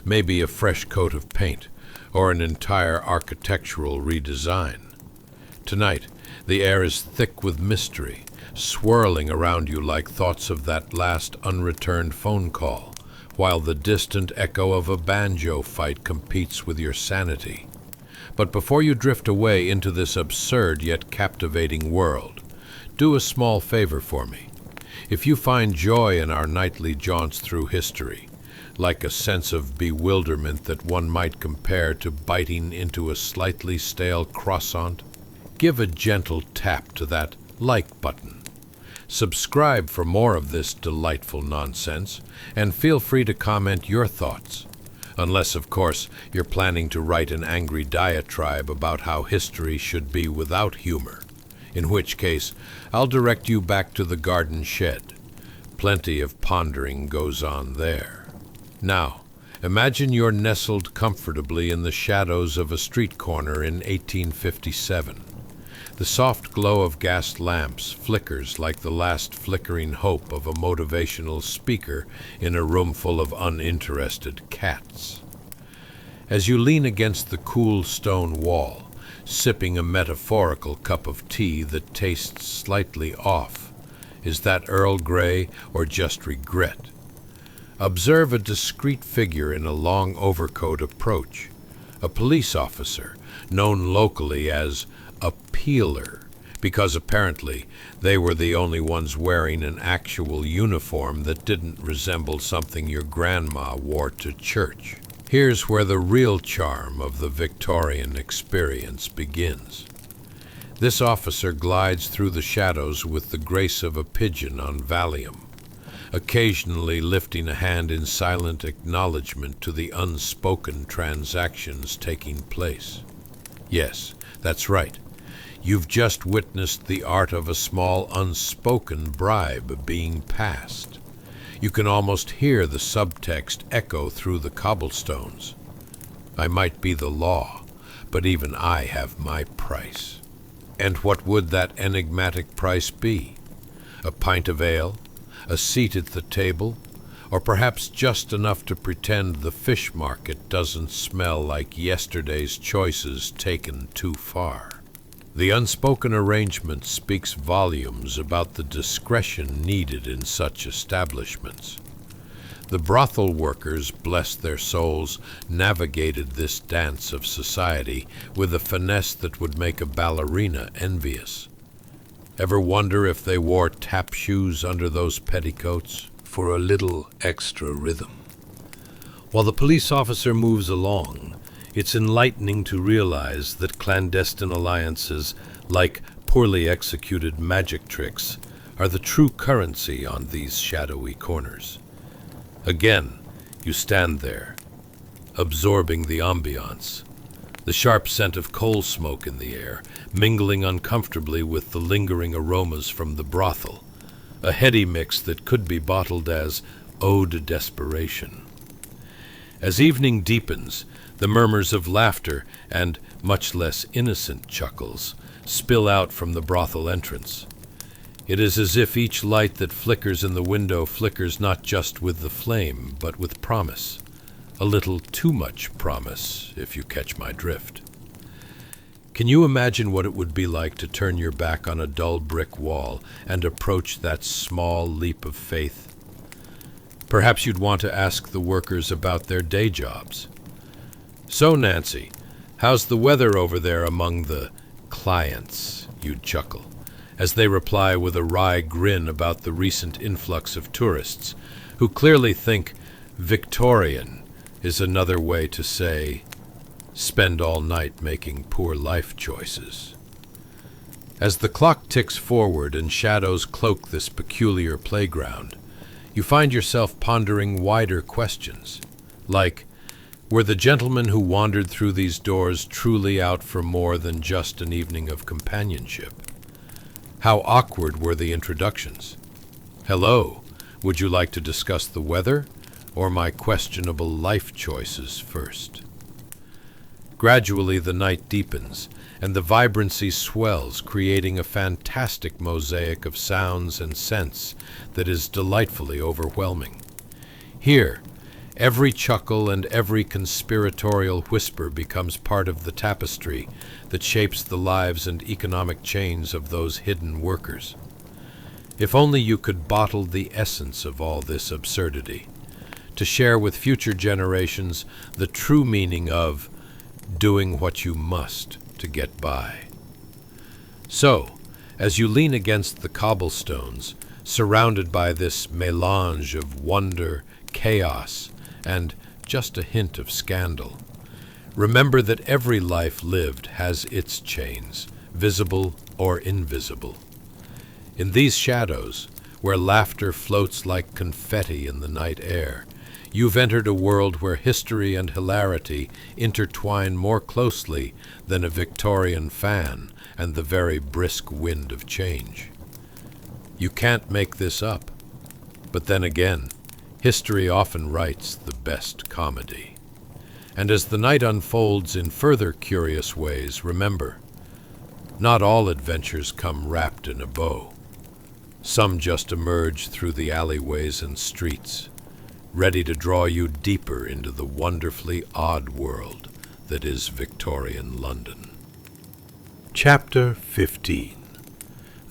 Maybe a fresh coat of paint, or an entire architectural redesign. Tonight, the air is thick with mystery, swirling around you like thoughts of that last unreturned phone call, while the distant echo of a banjo fight competes with your sanity. But before you drift away into this absurd yet captivating world, do a small favor for me. If you find joy in our nightly jaunts through history, like a sense of bewilderment that one might compare to biting into a slightly stale croissant, give a gentle tap to that like button. Subscribe for more of this delightful nonsense, and feel free to comment your thoughts. Unless, of course, you're planning to write an angry diatribe about how history should be without humor, in which case I'll direct you back to the garden shed. Plenty of pondering goes on there. Now, imagine you're nestled comfortably in the shadows of a street corner in 1857. The soft glow of gas lamps flickers like the last flickering hope of a motivational speaker in a room full of uninterested cats. As you lean against the cool stone wall, sipping a metaphorical cup of tea that tastes slightly off, is that Earl Grey or just regret? Observe a discreet figure in a long overcoat approach, a police officer known locally as a peeler, because apparently they were the only ones wearing an actual uniform that didn't resemble something your grandma wore to church. Here's where the real charm of the Victorian experience begins. This officer glides through the shadows with the grace of a pigeon on Valium, occasionally lifting a hand in silent acknowledgement to the unspoken transactions taking place. Yes, that's right. You've just witnessed the art of a small unspoken bribe being passed. You can almost hear the subtext echo through the cobblestones. I might be the law, but even I have my price. And what would that enigmatic price be? A pint of ale? A seat at the table? or perhaps just enough to pretend the fish market doesn't smell like yesterday's choices taken too far. The unspoken arrangement speaks volumes about the discretion needed in such establishments. The brothel workers, bless their souls, navigated this dance of society with a finesse that would make a ballerina envious. Ever wonder if they wore tap shoes under those petticoats for a little extra rhythm? While the police officer moves along, it's enlightening to realize that clandestine alliances, like poorly executed magic tricks, are the true currency on these shadowy corners. Again, you stand there, absorbing the ambiance, the sharp scent of coal smoke in the air, mingling uncomfortably with the lingering aromas from the brothel, a heady mix that could be bottled as ode to desperation. As evening deepens, the murmurs of laughter and much less innocent chuckles spill out from the brothel entrance. It is as if each light that flickers in the window flickers not just with the flame, but with promise. A little too much promise, if you catch my drift. Can you imagine what it would be like to turn your back on a dull brick wall and approach that small leap of faith? Perhaps you'd want to ask the workers about their day jobs. "So, Nancy, how's the weather over there among the clients?" you'd chuckle, as they reply with a wry grin about the recent influx of tourists, who clearly think Victorian is another way to say spend all night making poor life choices. As the clock ticks forward and shadows cloak this peculiar playground, you find yourself pondering wider questions, like, were the gentlemen who wandered through these doors truly out for more than just an evening of companionship? How awkward were the introductions? "Hello, would you like to discuss the weather or my questionable life choices first?" Gradually the night deepens, and the vibrancy swells, creating a fantastic mosaic of sounds and scents that is delightfully overwhelming. Here, every chuckle and every conspiratorial whisper becomes part of the tapestry that shapes the lives and economic chains of those hidden workers. If only you could bottle the essence of all this absurdity, to share with future generations the true meaning of doing what you must to get by. So, as you lean against the cobblestones, surrounded by this mélange of wonder, chaos, and just a hint of scandal, remember that every life lived has its chains, visible or invisible. In these shadows, where laughter floats like confetti in the night air, you've entered a world where history and hilarity intertwine more closely than a Victorian fan and the very brisk wind of change. You can't make this up, but then again, history often writes the best comedy. And as the night unfolds in further curious ways, remember, not all adventures come wrapped in a bow. Some just emerge through the alleyways and streets, ready to draw you deeper into the wonderfully odd world that is Victorian London. Chapter 15.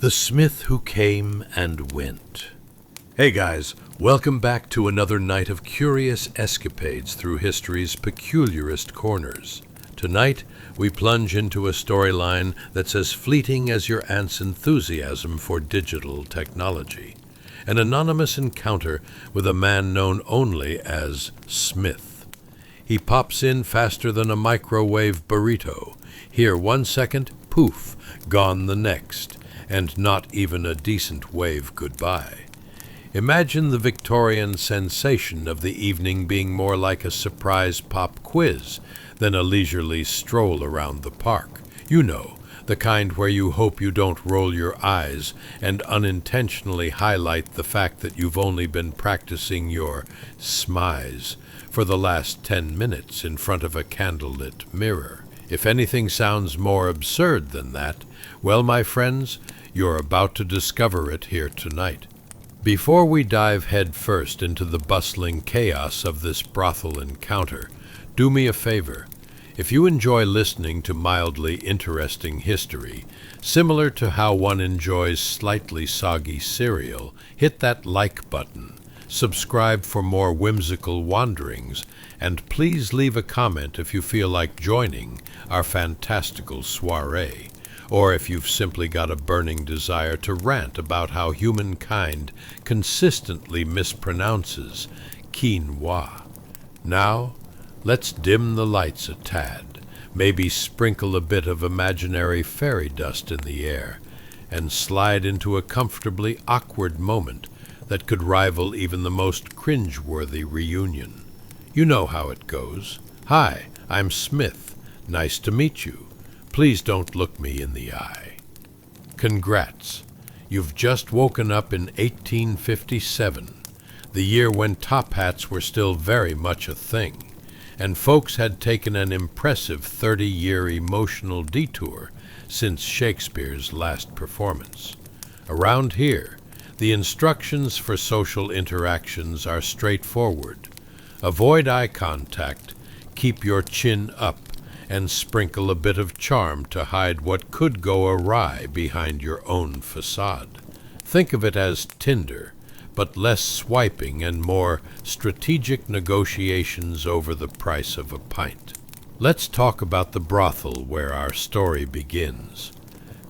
The Smith Who Came and Went. Hey guys, welcome back to another night of curious escapades through history's peculiarest corners. Tonight, we plunge into a storyline that's as fleeting as your aunt's enthusiasm for digital technology. An anonymous encounter with a man known only as Smith. He pops in faster than a microwave burrito. Here 1 second, poof, gone the next, and not even a decent wave goodbye. Imagine the Victorian sensation of the evening being more like a surprise pop quiz than a leisurely stroll around the park. You know, the kind where you hope you don't roll your eyes and unintentionally highlight the fact that you've only been practicing your smize for the last 10 minutes in front of a candlelit mirror. If anything sounds more absurd than that, well, my friends, you're about to discover it here tonight. Before we dive headfirst into the bustling chaos of this brothel encounter, do me a favor. If you enjoy listening to mildly interesting history, similar to how one enjoys slightly soggy cereal, hit that like button, subscribe for more whimsical wanderings, and please leave a comment if you feel like joining our fantastical soiree, or if you've simply got a burning desire to rant about how humankind consistently mispronounces quinoa. Now, let's dim the lights a tad, maybe sprinkle a bit of imaginary fairy dust in the air, and slide into a comfortably awkward moment that could rival even the most cringe-worthy reunion. You know how it goes. Hi, I'm Smith. Nice to meet you. Please don't look me in the eye. Congrats. You've just woken up in 1857, the year when top hats were still very much a thing, and folks had taken an impressive 30-year emotional detour since Shakespeare's last performance. Around here, the instructions for social interactions are straightforward. Avoid eye contact, keep your chin up, and sprinkle a bit of charm to hide what could go awry behind your own facade. Think of it as Tinder, but less swiping and more strategic negotiations over the price of a pint. Let's talk about the brothel where our story begins.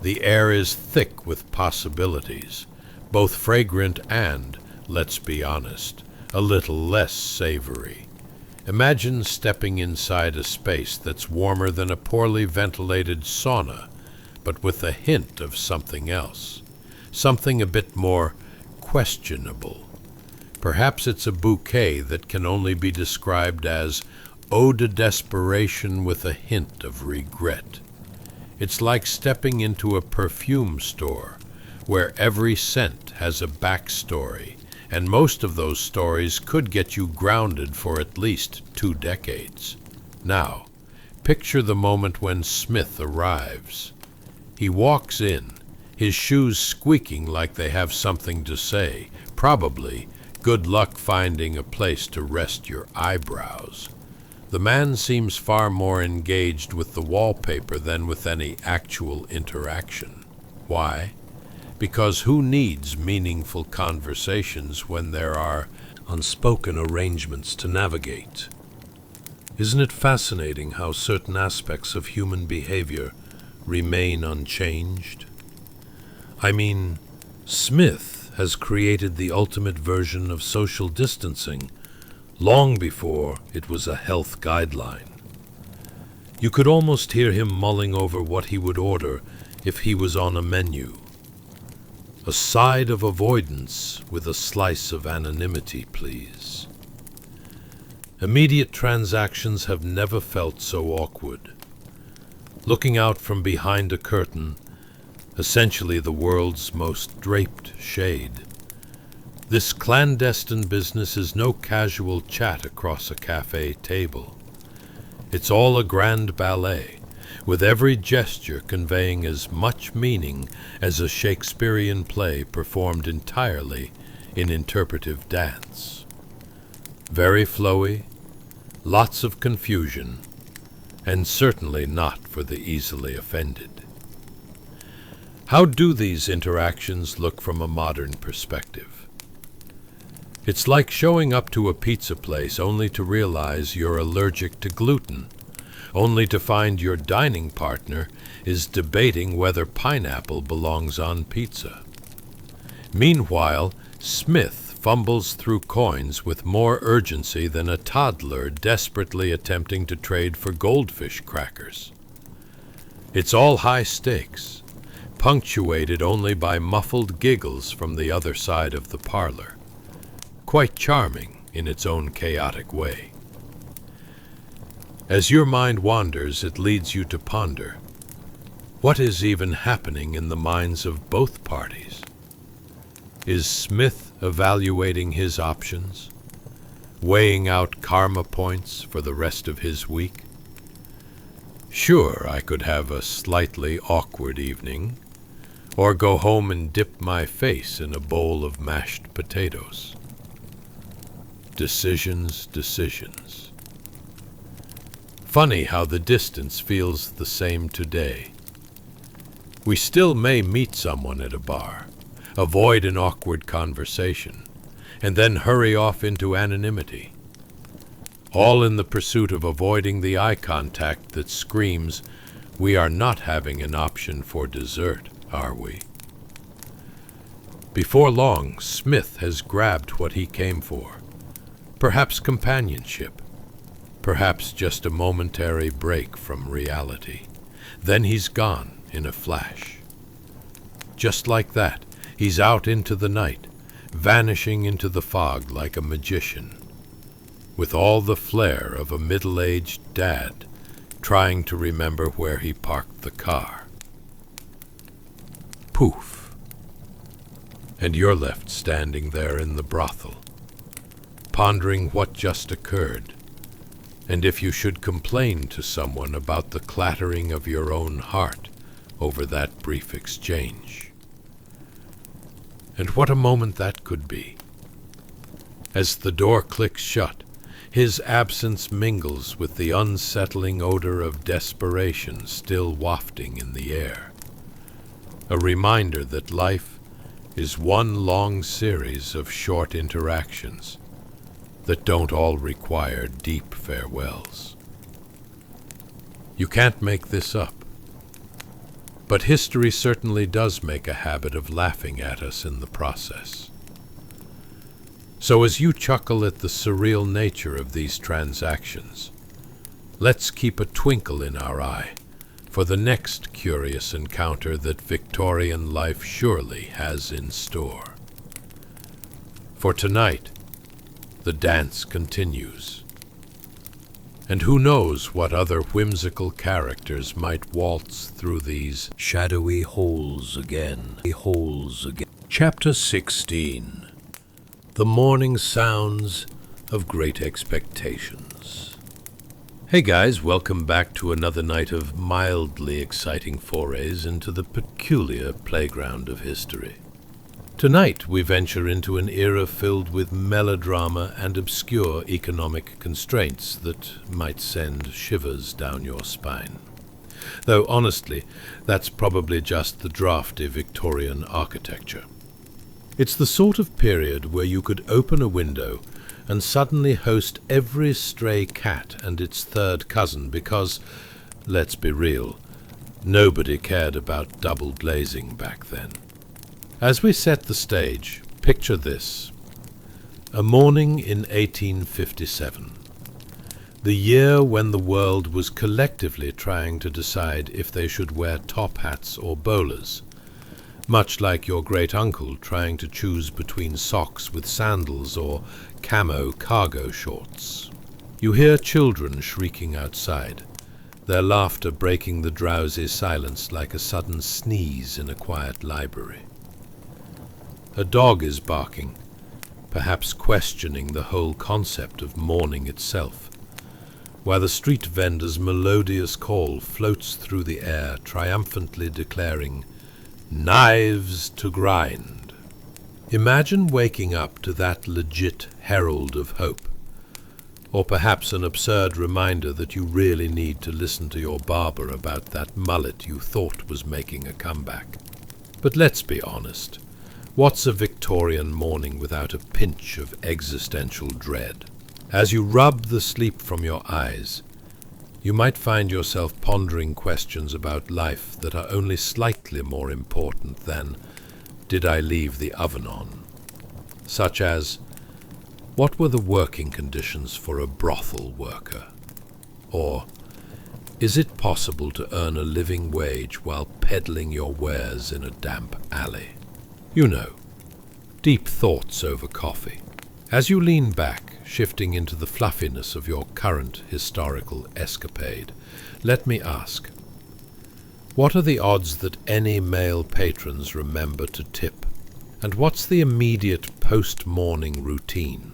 The air is thick with possibilities, both fragrant and, let's be honest, a little less savory. Imagine stepping inside a space that's warmer than a poorly ventilated sauna, but with a hint of something else, something a bit more questionable. Perhaps it's a bouquet that can only be described as eau de desperation with a hint of regret. It's like stepping into a perfume store where every scent has a backstory, and most of those stories could get you grounded for at least 2 decades. Now, picture the moment when Smith arrives. He walks in, his shoes squeaking like they have something to say, probably, good luck finding a place to rest your eyebrows. The man seems far more engaged with the wallpaper than with any actual interaction. Why? Because who needs meaningful conversations when there are unspoken arrangements to navigate? Isn't it fascinating how certain aspects of human behavior remain unchanged? I mean, Smith has created the ultimate version of social distancing long before it was a health guideline. You could almost hear him mulling over what he would order if he was on a menu. A side of avoidance with a slice of anonymity, please. Immediate transactions have never felt so awkward. Looking out from behind a curtain, essentially the world's most draped shade, this clandestine business is no casual chat across a cafe table. It's all a grand ballet, with every gesture conveying as much meaning as a Shakespearean play performed entirely in interpretive dance. Very flowy, lots of confusion, and certainly not for the easily offended. How do these interactions look from a modern perspective? It's like showing up to a pizza place only to realize you're allergic to gluten, only to find your dining partner is debating whether pineapple belongs on pizza. Meanwhile, Smith fumbles through coins with more urgency than a toddler desperately attempting to trade for goldfish crackers. It's all high stakes, punctuated only by muffled giggles from the other side of the parlor. Quite charming in its own chaotic way. As your mind wanders, it leads you to ponder, what is even happening in the minds of both parties? Is Smith evaluating his options, weighing out karma points for the rest of his week? Sure, I could have a slightly awkward evening, or go home and dip my face in a bowl of mashed potatoes. Decisions, decisions. Funny how the distance feels the same today. We still may meet someone at a bar, avoid an awkward conversation, and then hurry off into anonymity, all in the pursuit of avoiding the eye contact that screams, "We are not having an option for dessert, are we?" Before long, Smith has grabbed what he came for. Perhaps companionship. Perhaps just a momentary break from reality. Then he's gone in a flash. Just like that, he's out into the night, vanishing into the fog like a magician, with all the flair of a middle-aged dad trying to remember where he parked the car. Poof. And you're left standing there in the brothel, pondering what just occurred, and if you should complain to someone about the clattering of your own heart over that brief exchange. And what a moment that could be. As the door clicks shut, his absence mingles with the unsettling odor of desperation still wafting in the air. A reminder that life is one long series of short interactions that don't all require deep farewells. You can't make this up. But history certainly does make a habit of laughing at us in the process. So as you chuckle at the surreal nature of these transactions, let's keep a twinkle in our eye for the next curious encounter that Victorian life surely has in store. For tonight, the dance continues. And who knows what other whimsical characters might waltz through these shadowy holes again. Chapter 16. The Morning Sounds of Great Expectations. Hey guys, welcome back to another night of mildly exciting forays into the peculiar playground of history. Tonight we venture into an era filled with melodrama and obscure economic constraints that might send shivers down your spine. Though honestly, that's probably just the drafty Victorian architecture. It's the sort of period where you could open a window and suddenly host every stray cat and its third cousin because, let's be real, nobody cared about double glazing back then. As we set the stage, picture this. A morning in 1857. The year when the world was collectively trying to decide if they should wear top hats or bowlers, much like your great-uncle trying to choose between socks with sandals or camo cargo shorts. You hear children shrieking outside, their laughter breaking the drowsy silence like a sudden sneeze in a quiet library. A dog is barking, perhaps questioning the whole concept of morning itself, while the street vendor's melodious call floats through the air, triumphantly declaring, "Knives to grind." Imagine waking up to that legit herald of hope, or perhaps an absurd reminder that you really need to listen to your barber about that mullet you thought was making a comeback. But let's be honest. What's a Victorian morning without a pinch of existential dread? As you rub the sleep from your eyes, you might find yourself pondering questions about life that are only slightly more important than, did I leave the oven on? Such as, what were the working conditions for a brothel worker? Or, is it possible to earn a living wage while peddling your wares in a damp alley? You know, deep thoughts over coffee. As you lean back, shifting into the fluffiness of your current historical escapade, let me ask, what are the odds that any male patrons remember to tip? And what's the immediate post-morning routine?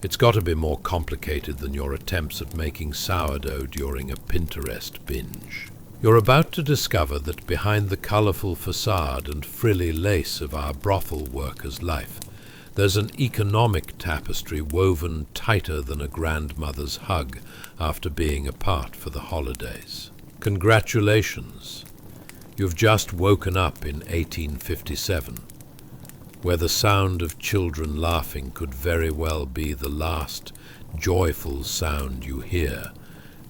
It's got to be more complicated than your attempts at making sourdough during a Pinterest binge. You're about to discover that behind the colourful facade and frilly lace of our brothel workers' life, there's an economic tapestry woven tighter than a grandmother's hug after being apart for the holidays. Congratulations! You've just woken up in 1857, where the sound of children laughing could very well be the last joyful sound you hear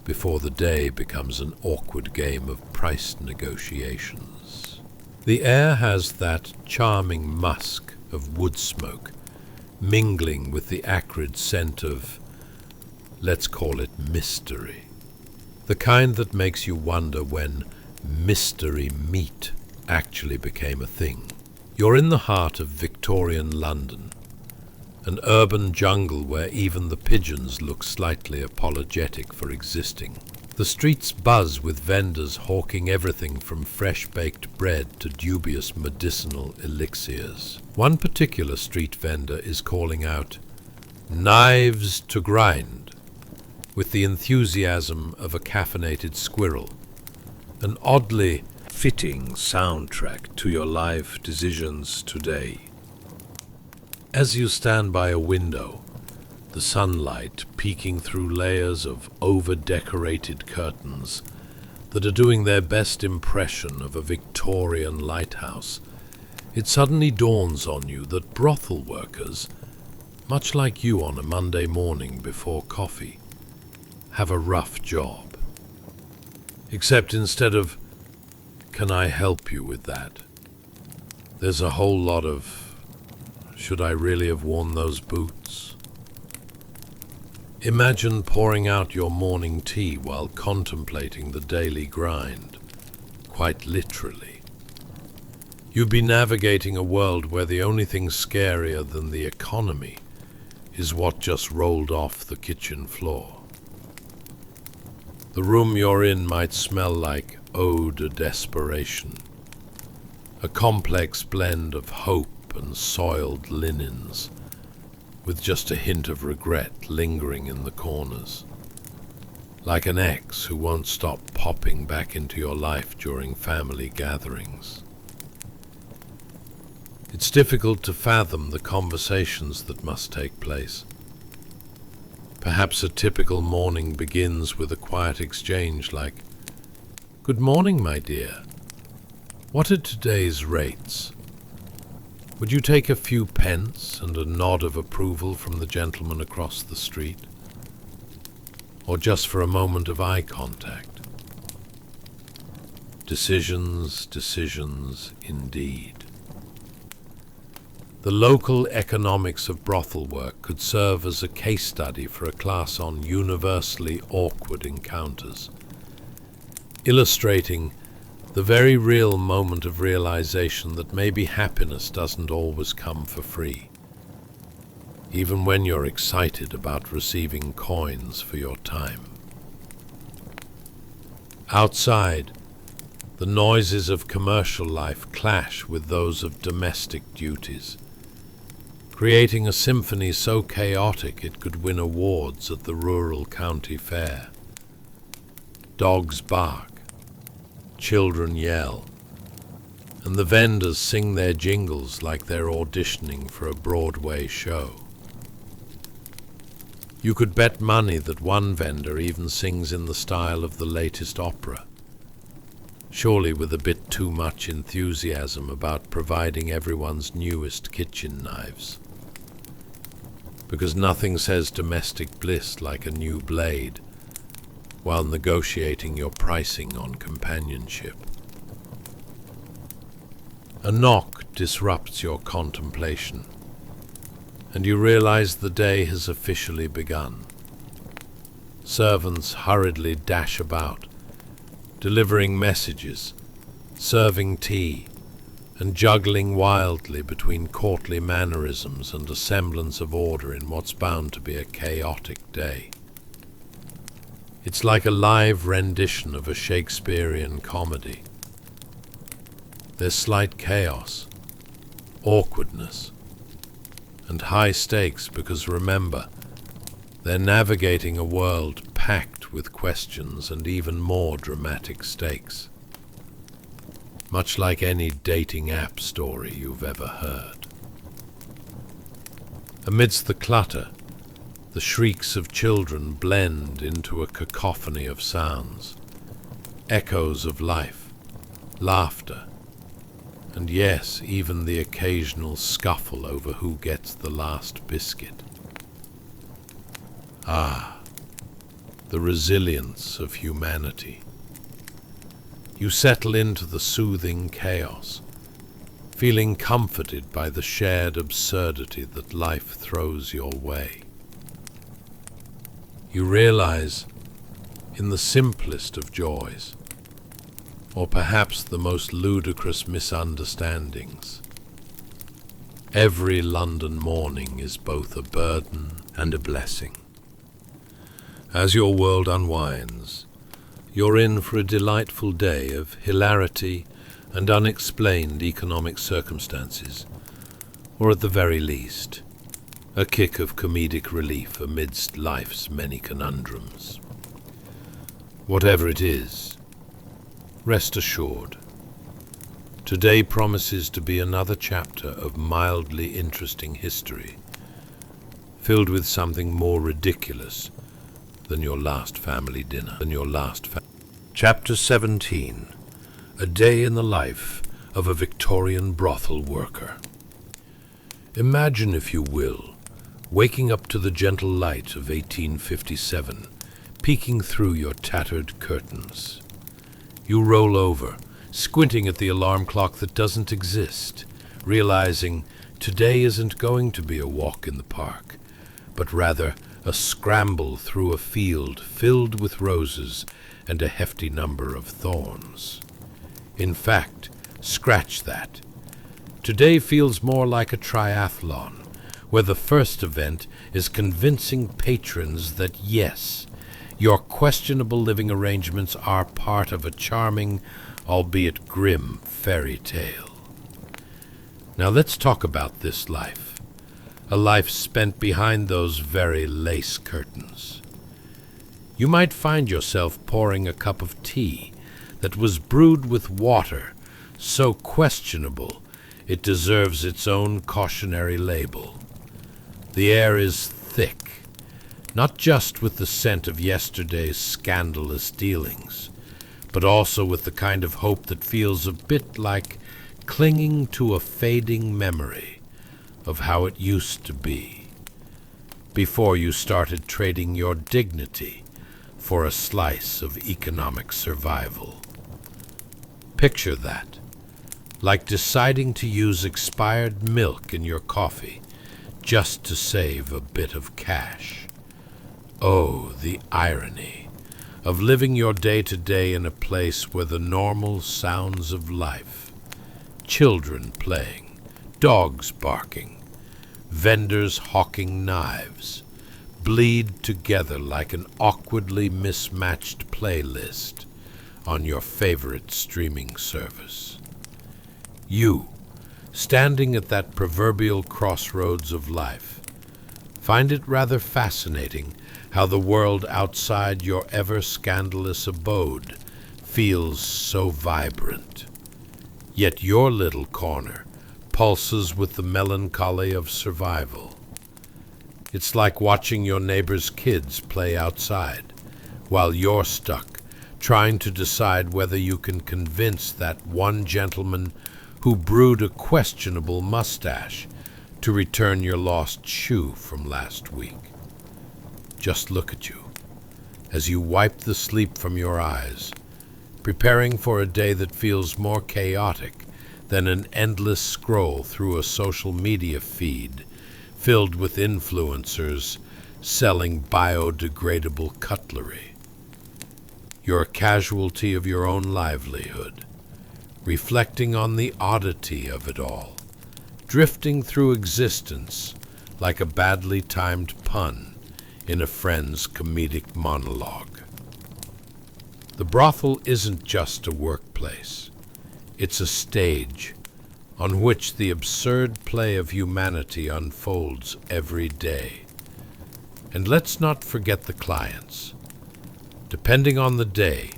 before the day becomes an awkward game of price negotiations. The air has that charming musk of wood smoke, mingling with the acrid scent of, let's call it mystery. The kind that makes you wonder when mystery meat actually became a thing. You're in the heart of Victorian London, an urban jungle where even the pigeons look slightly apologetic for existing. The streets buzz with vendors hawking everything from fresh-baked bread to dubious medicinal elixirs. One particular street vendor is calling out, "Knives to grind," with the enthusiasm of a caffeinated squirrel, an oddly fitting soundtrack to your life decisions today. As you stand by a window, the sunlight peeking through layers of over-decorated curtains that are doing their best impression of a Victorian lighthouse, it suddenly dawns on you that brothel workers, much like you on a Monday morning before coffee, have a rough job. Except instead of, "Can I help you with that?" there's a whole lot of, "Should I really have worn those boots?" Imagine pouring out your morning tea while contemplating the daily grind, quite literally. You'd be navigating a world where the only thing scarier than the economy is what just rolled off the kitchen floor. The room you're in might smell like eau de desperation, a complex blend of hope and soiled linens, with just a hint of regret lingering in the corners, like an ex who won't stop popping back into your life during family gatherings. It's difficult to fathom the conversations that must take place. Perhaps a typical morning begins with a quiet exchange like, "Good morning, my dear. What are today's rates? Would you take a few pence and a nod of approval from the gentleman across the street? Or just for a moment of eye contact?" Decisions, decisions, indeed. The local economics of brothel work could serve as a case study for a class on universally awkward encounters, illustrating the very real moment of realization that maybe happiness doesn't always come for free, even when you're excited about receiving coins for your time. Outside, the noises of commercial life clash with those of domestic duties, creating a symphony so chaotic it could win awards at the rural county fair. Dogs bark, children yell, and the vendors sing their jingles like they're auditioning for a Broadway show. You could bet money that one vendor even sings in the style of the latest opera, surely with a bit too much enthusiasm about providing everyone's newest kitchen knives. Because nothing says domestic bliss like a new blade while negotiating your pricing on companionship. A knock disrupts your contemplation, and you realize the day has officially begun. Servants hurriedly dash about, delivering messages, serving tea, and juggling wildly between courtly mannerisms and a semblance of order in what's bound to be a chaotic day. It's like a live rendition of a Shakespearean comedy. There's slight chaos, awkwardness, and high stakes because remember, they're navigating a world packed fraught with questions and even more dramatic stakes. Much like any dating app story you've ever heard. Amidst the clutter, the shrieks of children blend into a cacophony of sounds, echoes of life, laughter, and yes, even the occasional scuffle over who gets the last biscuit. Ah, the resilience of humanity. You settle into the soothing chaos, feeling comforted by the shared absurdity that life throws your way. You realize, in the simplest of joys, or perhaps the most ludicrous misunderstandings, every London morning is both a burden and a blessing. As your world unwinds, you're in for a delightful day of hilarity and unexplained economic circumstances, or at the very least, a kick of comedic relief amidst life's many conundrums. Whatever it is, rest assured, today promises to be another chapter of mildly interesting history, filled with something more ridiculous than your last family dinner. Chapter 17. A day in the life of a Victorian brothel worker. Imagine, if you will, waking up to the gentle light of 1857, peeking through your tattered curtains. You roll over, squinting at the alarm clock that doesn't exist, realizing today isn't going to be a walk in the park, but rather a scramble through a field filled with roses and a hefty number of thorns. In fact, scratch that. Today feels more like a triathlon, where the first event is convincing patrons that yes, your questionable living arrangements are part of a charming, albeit grim, fairy tale. Now let's talk about this life. A life spent behind those very lace curtains. You might find yourself pouring a cup of tea that was brewed with water so questionable it deserves its own cautionary label. The air is thick, not just with the scent of yesterday's scandalous dealings, but also with the kind of hope that feels a bit like clinging to a fading memory of how it used to be, before you started trading your dignity for a slice of economic survival. Picture that, like deciding to use expired milk in your coffee just to save a bit of cash. Oh, the irony of living your day-to-day in a place where the normal sounds of life, children playing, dogs barking, vendors hawking knives, bleed together like an awkwardly mismatched playlist on your favorite streaming service. You, standing at that proverbial crossroads of life, find it rather fascinating how the world outside your ever-scandalous abode feels so vibrant. Yet your little corner pulses with the melancholy of survival. It's like watching your neighbor's kids play outside, while you're stuck trying to decide whether you can convince that one gentleman who brewed a questionable mustache to return your lost shoe from last week. Just look at you, as you wipe the sleep from your eyes, preparing for a day that feels more chaotic than an endless scroll through a social media feed filled with influencers selling biodegradable cutlery. You're a casualty of your own livelihood, reflecting on the oddity of it all, drifting through existence like a badly timed pun in a friend's comedic monologue. The brothel isn't just a workplace. It's a stage on which the absurd play of humanity unfolds every day. And let's not forget the clients, Depending on the day,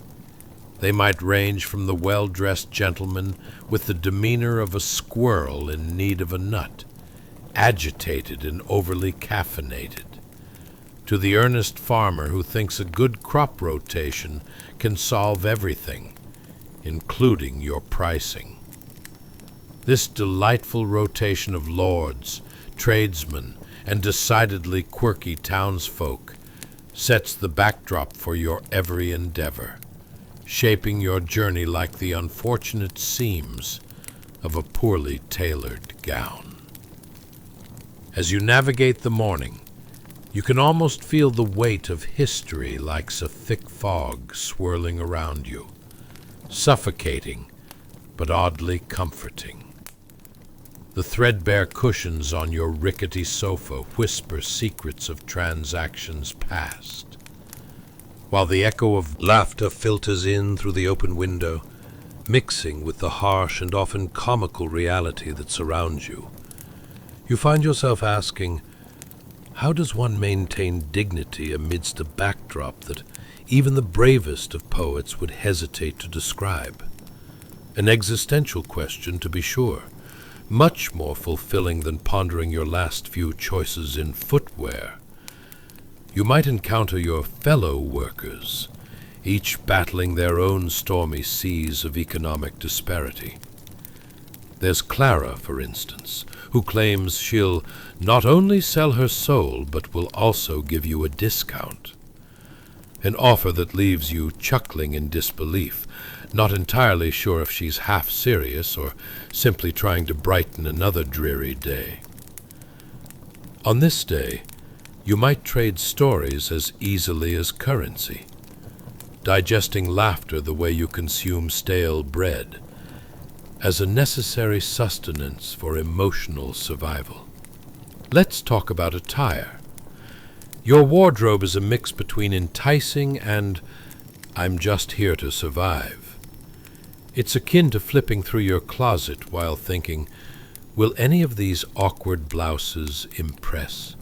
they might range from the well-dressed gentleman with the demeanor of a squirrel in need of a nut, agitated and overly caffeinated, to the earnest farmer who thinks a good crop rotation can solve everything, including your pricing. This delightful rotation of lords, tradesmen, and decidedly quirky townsfolk sets the backdrop for your every endeavor, shaping your journey like the unfortunate seams of a poorly tailored gown. As you navigate the morning, you can almost feel the weight of history like a thick fog swirling around you, suffocating but oddly comforting. The threadbare cushions on your rickety sofa whisper secrets of transactions past, while the echo of laughter filters in through the open window, mixing with the harsh and often comical reality that surrounds you. You find yourself asking, how does one maintain dignity amidst a backdrop that even the bravest of poets would hesitate to describe? An existential question, to be sure, much more fulfilling than pondering your last few choices in footwear. You might encounter your fellow workers, each battling their own stormy seas of economic disparity. There's Clara, for instance, who claims she'll not only sell her soul, but will also give you a discount. An offer that leaves you chuckling in disbelief, not entirely sure if she's half serious or simply trying to brighten another dreary day. On this day, you might trade stories as easily as currency, digesting laughter the way you consume stale bread, as a necessary sustenance for emotional survival. Let's talk about attire. Your wardrobe is a mix between enticing and I'm just here to survive. It's akin to flipping through your closet while thinking, will any of these awkward blouses impress?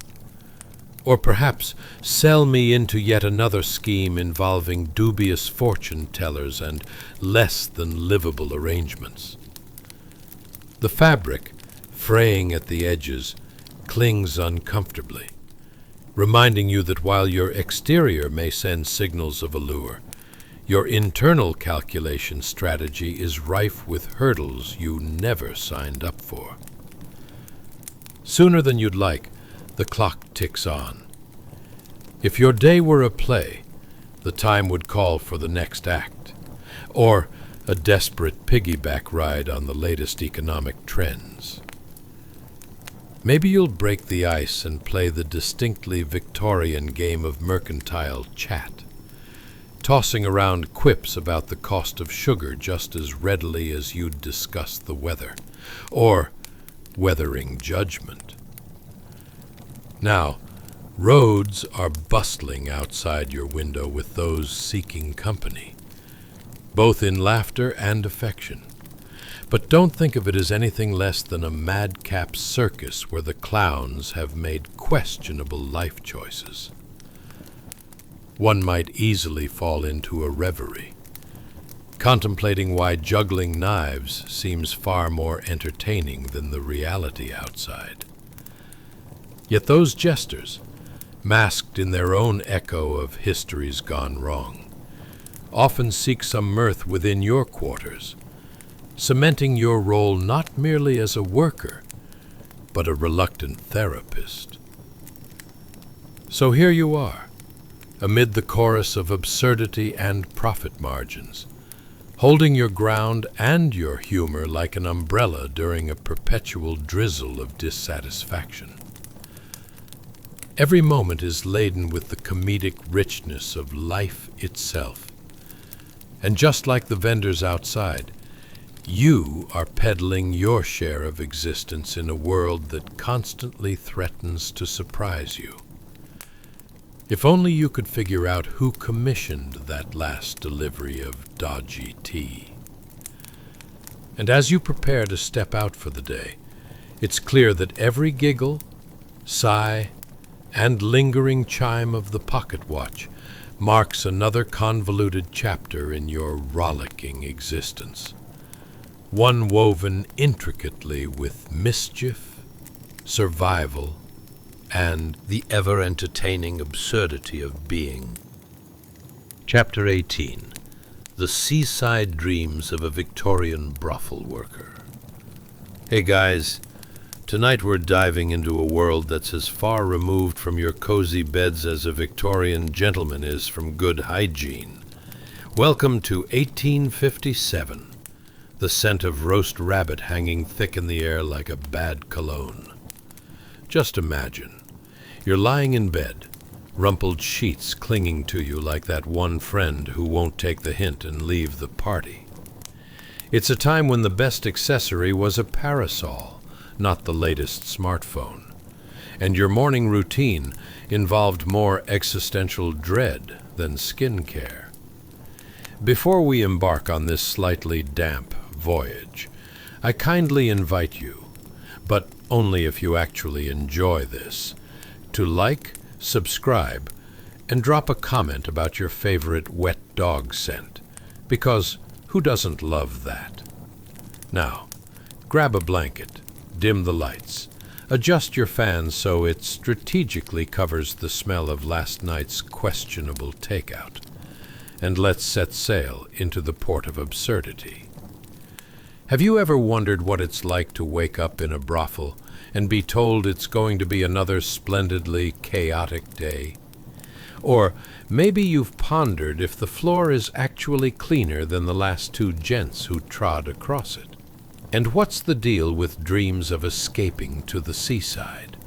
Or perhaps sell me into yet another scheme involving dubious fortune tellers and less than livable arrangements. The fabric, fraying at the edges, clings uncomfortably, reminding you that while your exterior may send signals of allure, your internal calculation strategy is rife with hurdles you never signed up for. Sooner than you'd like, the clock ticks on. If your day were a play, the time would call for the next act, or a desperate piggyback ride on the latest economic trends. Maybe you'll break the ice and play the distinctly Victorian game of mercantile chat, tossing around quips about the cost of sugar just as readily as you'd discuss the weather, or weathering judgment. Now, roads are bustling outside your window with those seeking company, both in laughter and affection. But don't think of it as anything less than a madcap circus where the clowns have made questionable life choices. One might easily fall into a reverie, contemplating why juggling knives seems far more entertaining than the reality outside. Yet those jesters, masked in their own echo of history's gone wrong, often seek some mirth within your quarters, cementing your role not merely as a worker, but a reluctant therapist. So here you are, amid the chorus of absurdity and profit margins, holding your ground and your humor like an umbrella during a perpetual drizzle of dissatisfaction. Every moment is laden with the comedic richness of life itself. And just like the vendors outside, you are peddling your share of existence in a world that constantly threatens to surprise you. If only you could figure out who commissioned that last delivery of dodgy tea. And as you prepare to step out for the day, it's clear that every giggle, sigh, and lingering chime of the pocket watch marks another convoluted chapter in your rollicking existence, one woven intricately with mischief, survival, and the ever-entertaining absurdity of being. Chapter 18. The Seaside Dreams of a Victorian Brothel Worker. Hey guys, tonight we're diving into a world that's as far removed from your cozy beds as a Victorian gentleman is from good hygiene. Welcome to 1857, the scent of roast rabbit hanging thick in the air like a bad cologne. Just imagine, you're lying in bed, rumpled sheets clinging to you like that one friend who won't take the hint and leave the party. It's a time when the best accessory was a parasol, not the latest smartphone, and your morning routine involved more existential dread than skin care. Before we embark on this slightly damp voyage, I kindly invite you, but only if you actually enjoy this, to like, subscribe, and drop a comment about your favorite wet dog scent, because who doesn't love that? Now, grab a blanket, dim the lights, adjust your fan so it strategically covers the smell of last night's questionable takeout, and let's set sail into the port of absurdity. Have you ever wondered what it's like to wake up in a brothel and be told it's going to be another splendidly chaotic day? Or maybe you've pondered if the floor is actually cleaner than the last two gents who trod across it. And what's the deal with dreams of escaping to the seaside?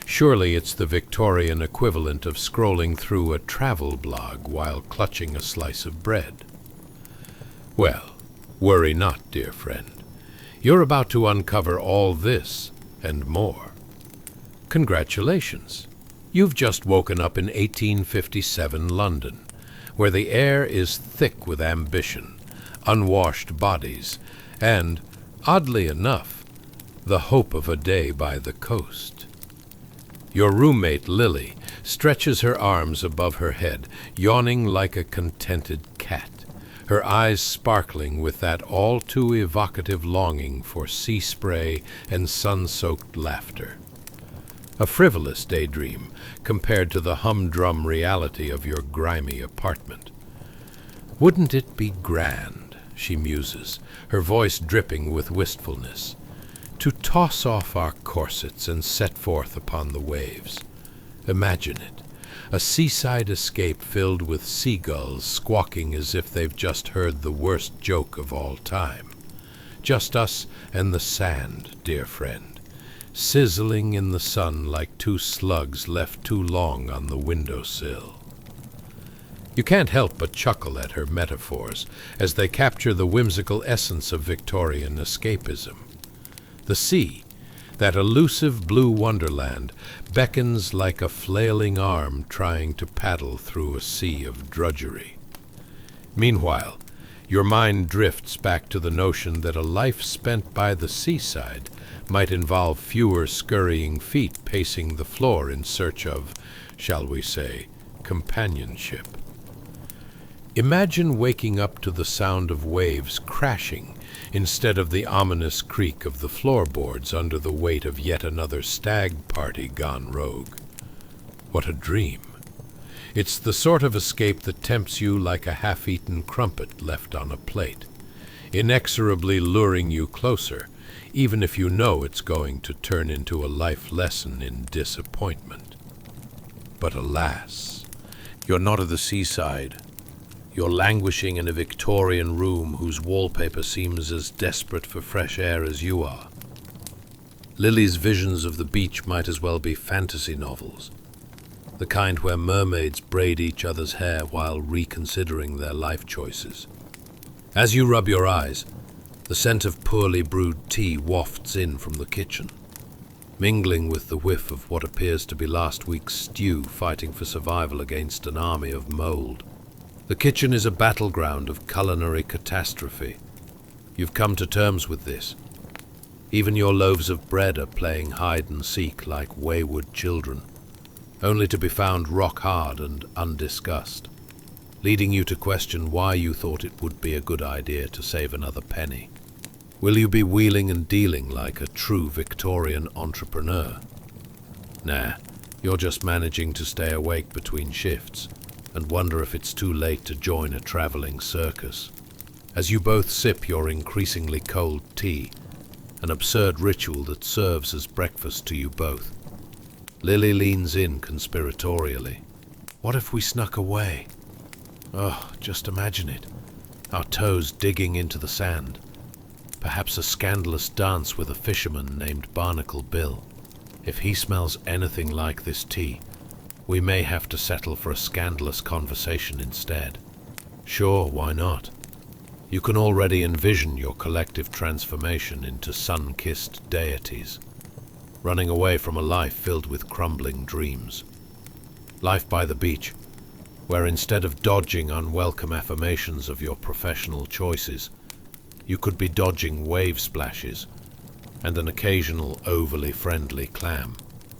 Surely it's the Victorian equivalent of scrolling through a travel blog while clutching a slice of bread. Well, worry not, dear friend. You're about to uncover all this and more. Congratulations! You've just woken up in 1857 London, where the air is thick with ambition, unwashed bodies, and, oddly enough, the hope of a day by the coast. Your roommate, Lily, stretches her arms above her head, yawning like a contented cat, her eyes sparkling with that all-too evocative longing for sea spray and sun-soaked laughter. A frivolous daydream compared to the humdrum reality of your grimy apartment. Wouldn't it be grand, she muses, her voice dripping with wistfulness, to toss off our corsets and set forth upon the waves? Imagine it, a seaside escape filled with seagulls squawking as if they've just heard the worst joke of all time. Just us and the sand, dear friend, sizzling in the sun like two slugs left too long on the windowsill. You can't help but chuckle at her metaphors as they capture the whimsical essence of Victorian escapism. The sea, that elusive blue wonderland, beckons like a flailing arm trying to paddle through a sea of drudgery. Meanwhile, your mind drifts back to the notion that a life spent by the seaside might involve fewer scurrying feet pacing the floor in search of, shall we say, companionship. Imagine waking up to the sound of waves crashing instead of the ominous creak of the floorboards under the weight of yet another stag party gone rogue. What a dream! It's the sort of escape that tempts you like a half-eaten crumpet left on a plate, inexorably luring you closer, even if you know it's going to turn into a life lesson in disappointment. But alas, you're not at the seaside. You're languishing in a Victorian room whose wallpaper seems as desperate for fresh air as you are. Lily's visions of the beach might as well be fantasy novels, the kind where mermaids braid each other's hair while reconsidering their life choices. As you rub your eyes, the scent of poorly brewed tea wafts in from the kitchen, mingling with the whiff of what appears to be last week's stew fighting for survival against an army of mold. The kitchen is a battleground of culinary catastrophe. You've come to terms with this. Even your loaves of bread are playing hide and seek like wayward children, only to be found rock hard and undiscussed. leading you to question why you thought it would be a good idea to save another penny. Will you be wheeling and dealing like a true Victorian entrepreneur? Nah, you're just managing to stay awake between shifts and wonder if it's too late to join a traveling circus. As you both sip your increasingly cold tea, an absurd ritual that serves as breakfast to you both, Lily leans in conspiratorially. What if we snuck away? Oh, just imagine it. Our toes digging into the sand. Perhaps a scandalous dance with a fisherman named Barnacle Bill. If he smells anything like this tea, we may have to settle for a scandalous conversation instead. Sure, why not? You can already envision your collective transformation into sun-kissed deities, running away from a life filled with crumbling dreams. Life by the beach, where instead of dodging unwelcome affirmations of your professional choices, you could be dodging wave splashes and an occasional overly friendly clam.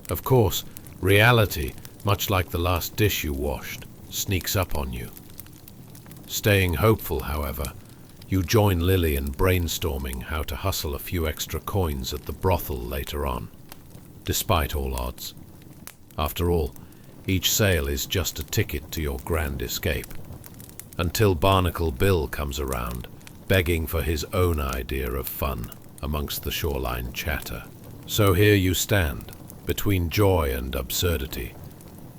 Of course, reality, much like the last dish you washed, sneaks up on you. Staying hopeful, however, you join Lily in brainstorming how to hustle a few extra coins at the brothel later on, despite all odds. After all, each sale is just a ticket to your grand escape, until Barnacle Bill comes around, begging for his own idea of fun amongst the shoreline chatter. So here you stand, between joy and absurdity,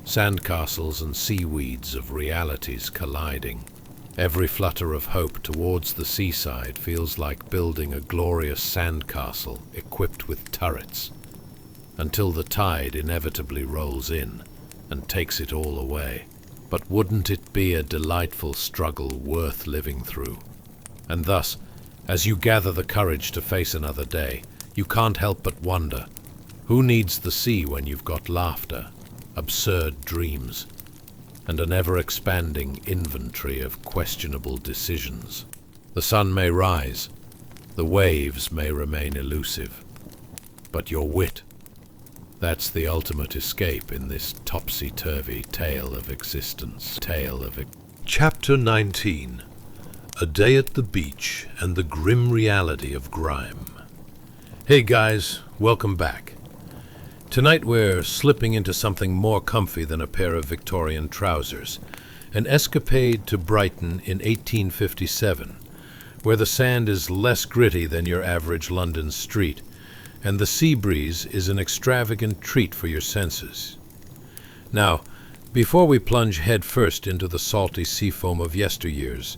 sandcastles and seaweeds of realities colliding. Every flutter of hope towards the seaside feels like building a glorious sandcastle equipped with turrets, until the tide inevitably rolls in and takes it all away. But wouldn't it be a delightful struggle worth living through? And thus, as you gather the courage to face another day, you can't help but wonder, who needs the sea when you've got laughter, absurd dreams, and an ever-expanding inventory of questionable decisions? The sun may rise, the waves may remain elusive, but your wit, that's the ultimate escape in this topsy-turvy tale of existence. Chapter 19. A Day at the Beach and the Grim Reality of Grime. Hey guys, welcome back. Tonight we're slipping into something more comfy than a pair of Victorian trousers, an escapade to Brighton in 1857, where the sand is less gritty than your average London street, and the sea breeze is an extravagant treat for your senses. Now, before we plunge headfirst into the salty seafoam of yesteryears,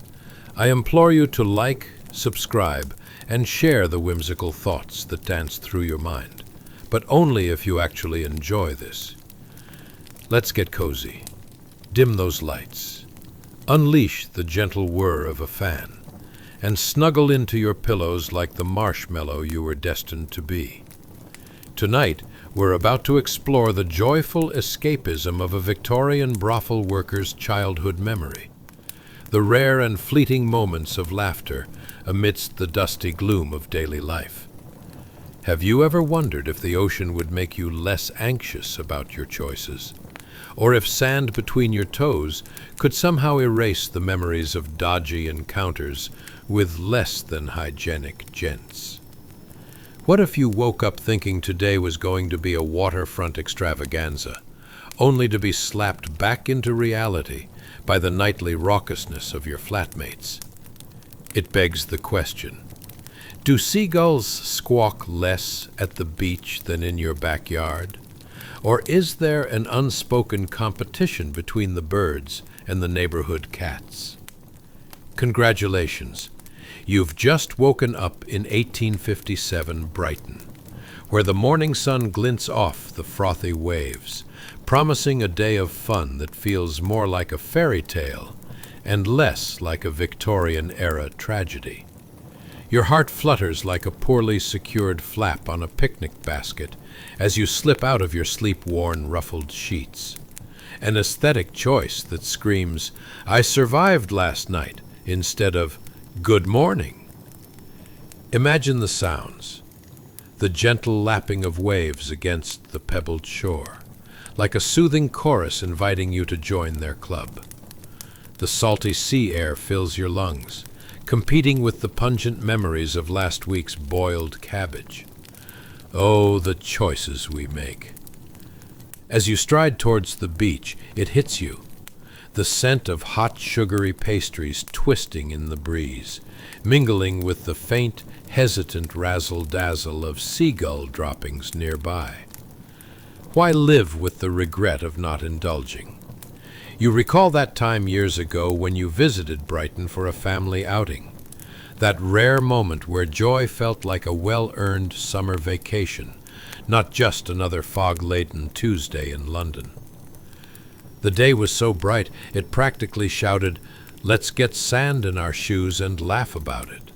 I implore you to like, subscribe, and share the whimsical thoughts that dance through your mind, but only if you actually enjoy this. Let's get cozy. Dim those lights. Unleash the gentle whir of a fan, and snuggle into your pillows like the marshmallow you were destined to be. Tonight, we're about to explore the joyful escapism of a Victorian brothel worker's childhood memory, the rare and fleeting moments of laughter amidst the dusty gloom of daily life. Have you ever wondered if the ocean would make you less anxious about your choices, or if sand between your toes could somehow erase the memories of dodgy encounters with less than hygienic gents? What if you woke up thinking today was going to be a waterfront extravaganza, only to be slapped back into reality by the nightly raucousness of your flatmates? It begs the question, do seagulls squawk less at the beach than in your backyard? Or is there an unspoken competition between the birds and the neighborhood cats? Congratulations, you've just woken up in 1857 Brighton, where the morning sun glints off the frothy waves, promising a day of fun that feels more like a fairy tale and less like a Victorian-era tragedy. Your heart flutters like a poorly secured flap on a picnic basket as you slip out of your sleep-worn, ruffled sheets. An aesthetic choice that screams, "I survived last night," instead of, "Good morning." Imagine the sounds. The gentle lapping of waves against the pebbled shore, like a soothing chorus inviting you to join their club. The salty sea air fills your lungs, competing with the pungent memories of last week's boiled cabbage. Oh, the choices we make. As you stride towards the beach, it hits you. The scent of hot, sugary pastries twisting in the breeze, mingling with the faint, hesitant razzle-dazzle of seagull droppings nearby. Why live with the regret of not indulging? You recall that time years ago when you visited Brighton for a family outing. That rare moment where joy felt like a well-earned summer vacation, not just another fog-laden Tuesday in London. The day was so bright it practically shouted, "Let's get sand in our shoes and laugh about it."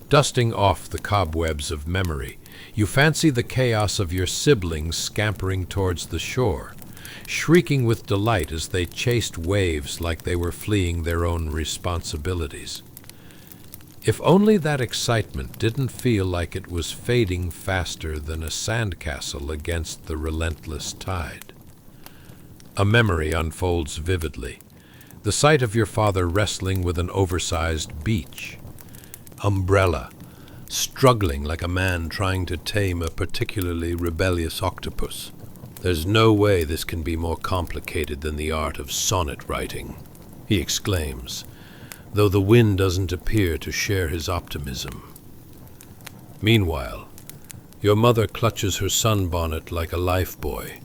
Dusting off the cobwebs of memory, you fancy the chaos of your siblings scampering towards the shore, shrieking with delight as they chased waves like they were fleeing their own responsibilities. If only that excitement didn't feel like it was fading faster than a sandcastle against the relentless tide. A memory unfolds vividly. The sight of your father wrestling with an oversized beach umbrella, struggling like a man trying to tame a particularly rebellious octopus. "There's no way this can be more complicated than the art of sonnet writing," he exclaims, though the wind doesn't appear to share his optimism. Meanwhile, your mother clutches her sunbonnet like a lifebuoy,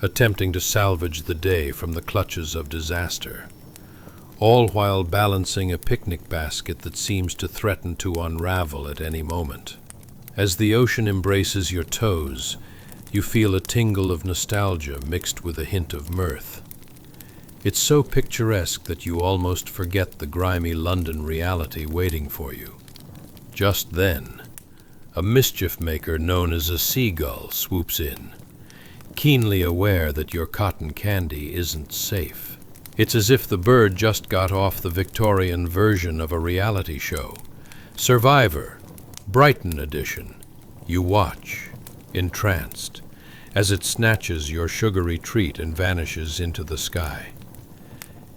attempting to salvage the day from the clutches of disaster, all while balancing a picnic basket that seems to threaten to unravel at any moment. As the ocean embraces your toes, you feel a tingle of nostalgia mixed with a hint of mirth. It's so picturesque that you almost forget the grimy London reality waiting for you. Just then, a mischief maker known as a seagull swoops in, keenly aware that your cotton candy isn't safe. It's as if the bird just got off the Victorian version of a reality show. Survivor, Brighton edition. You watch, entranced, as it snatches your sugary treat and vanishes into the sky.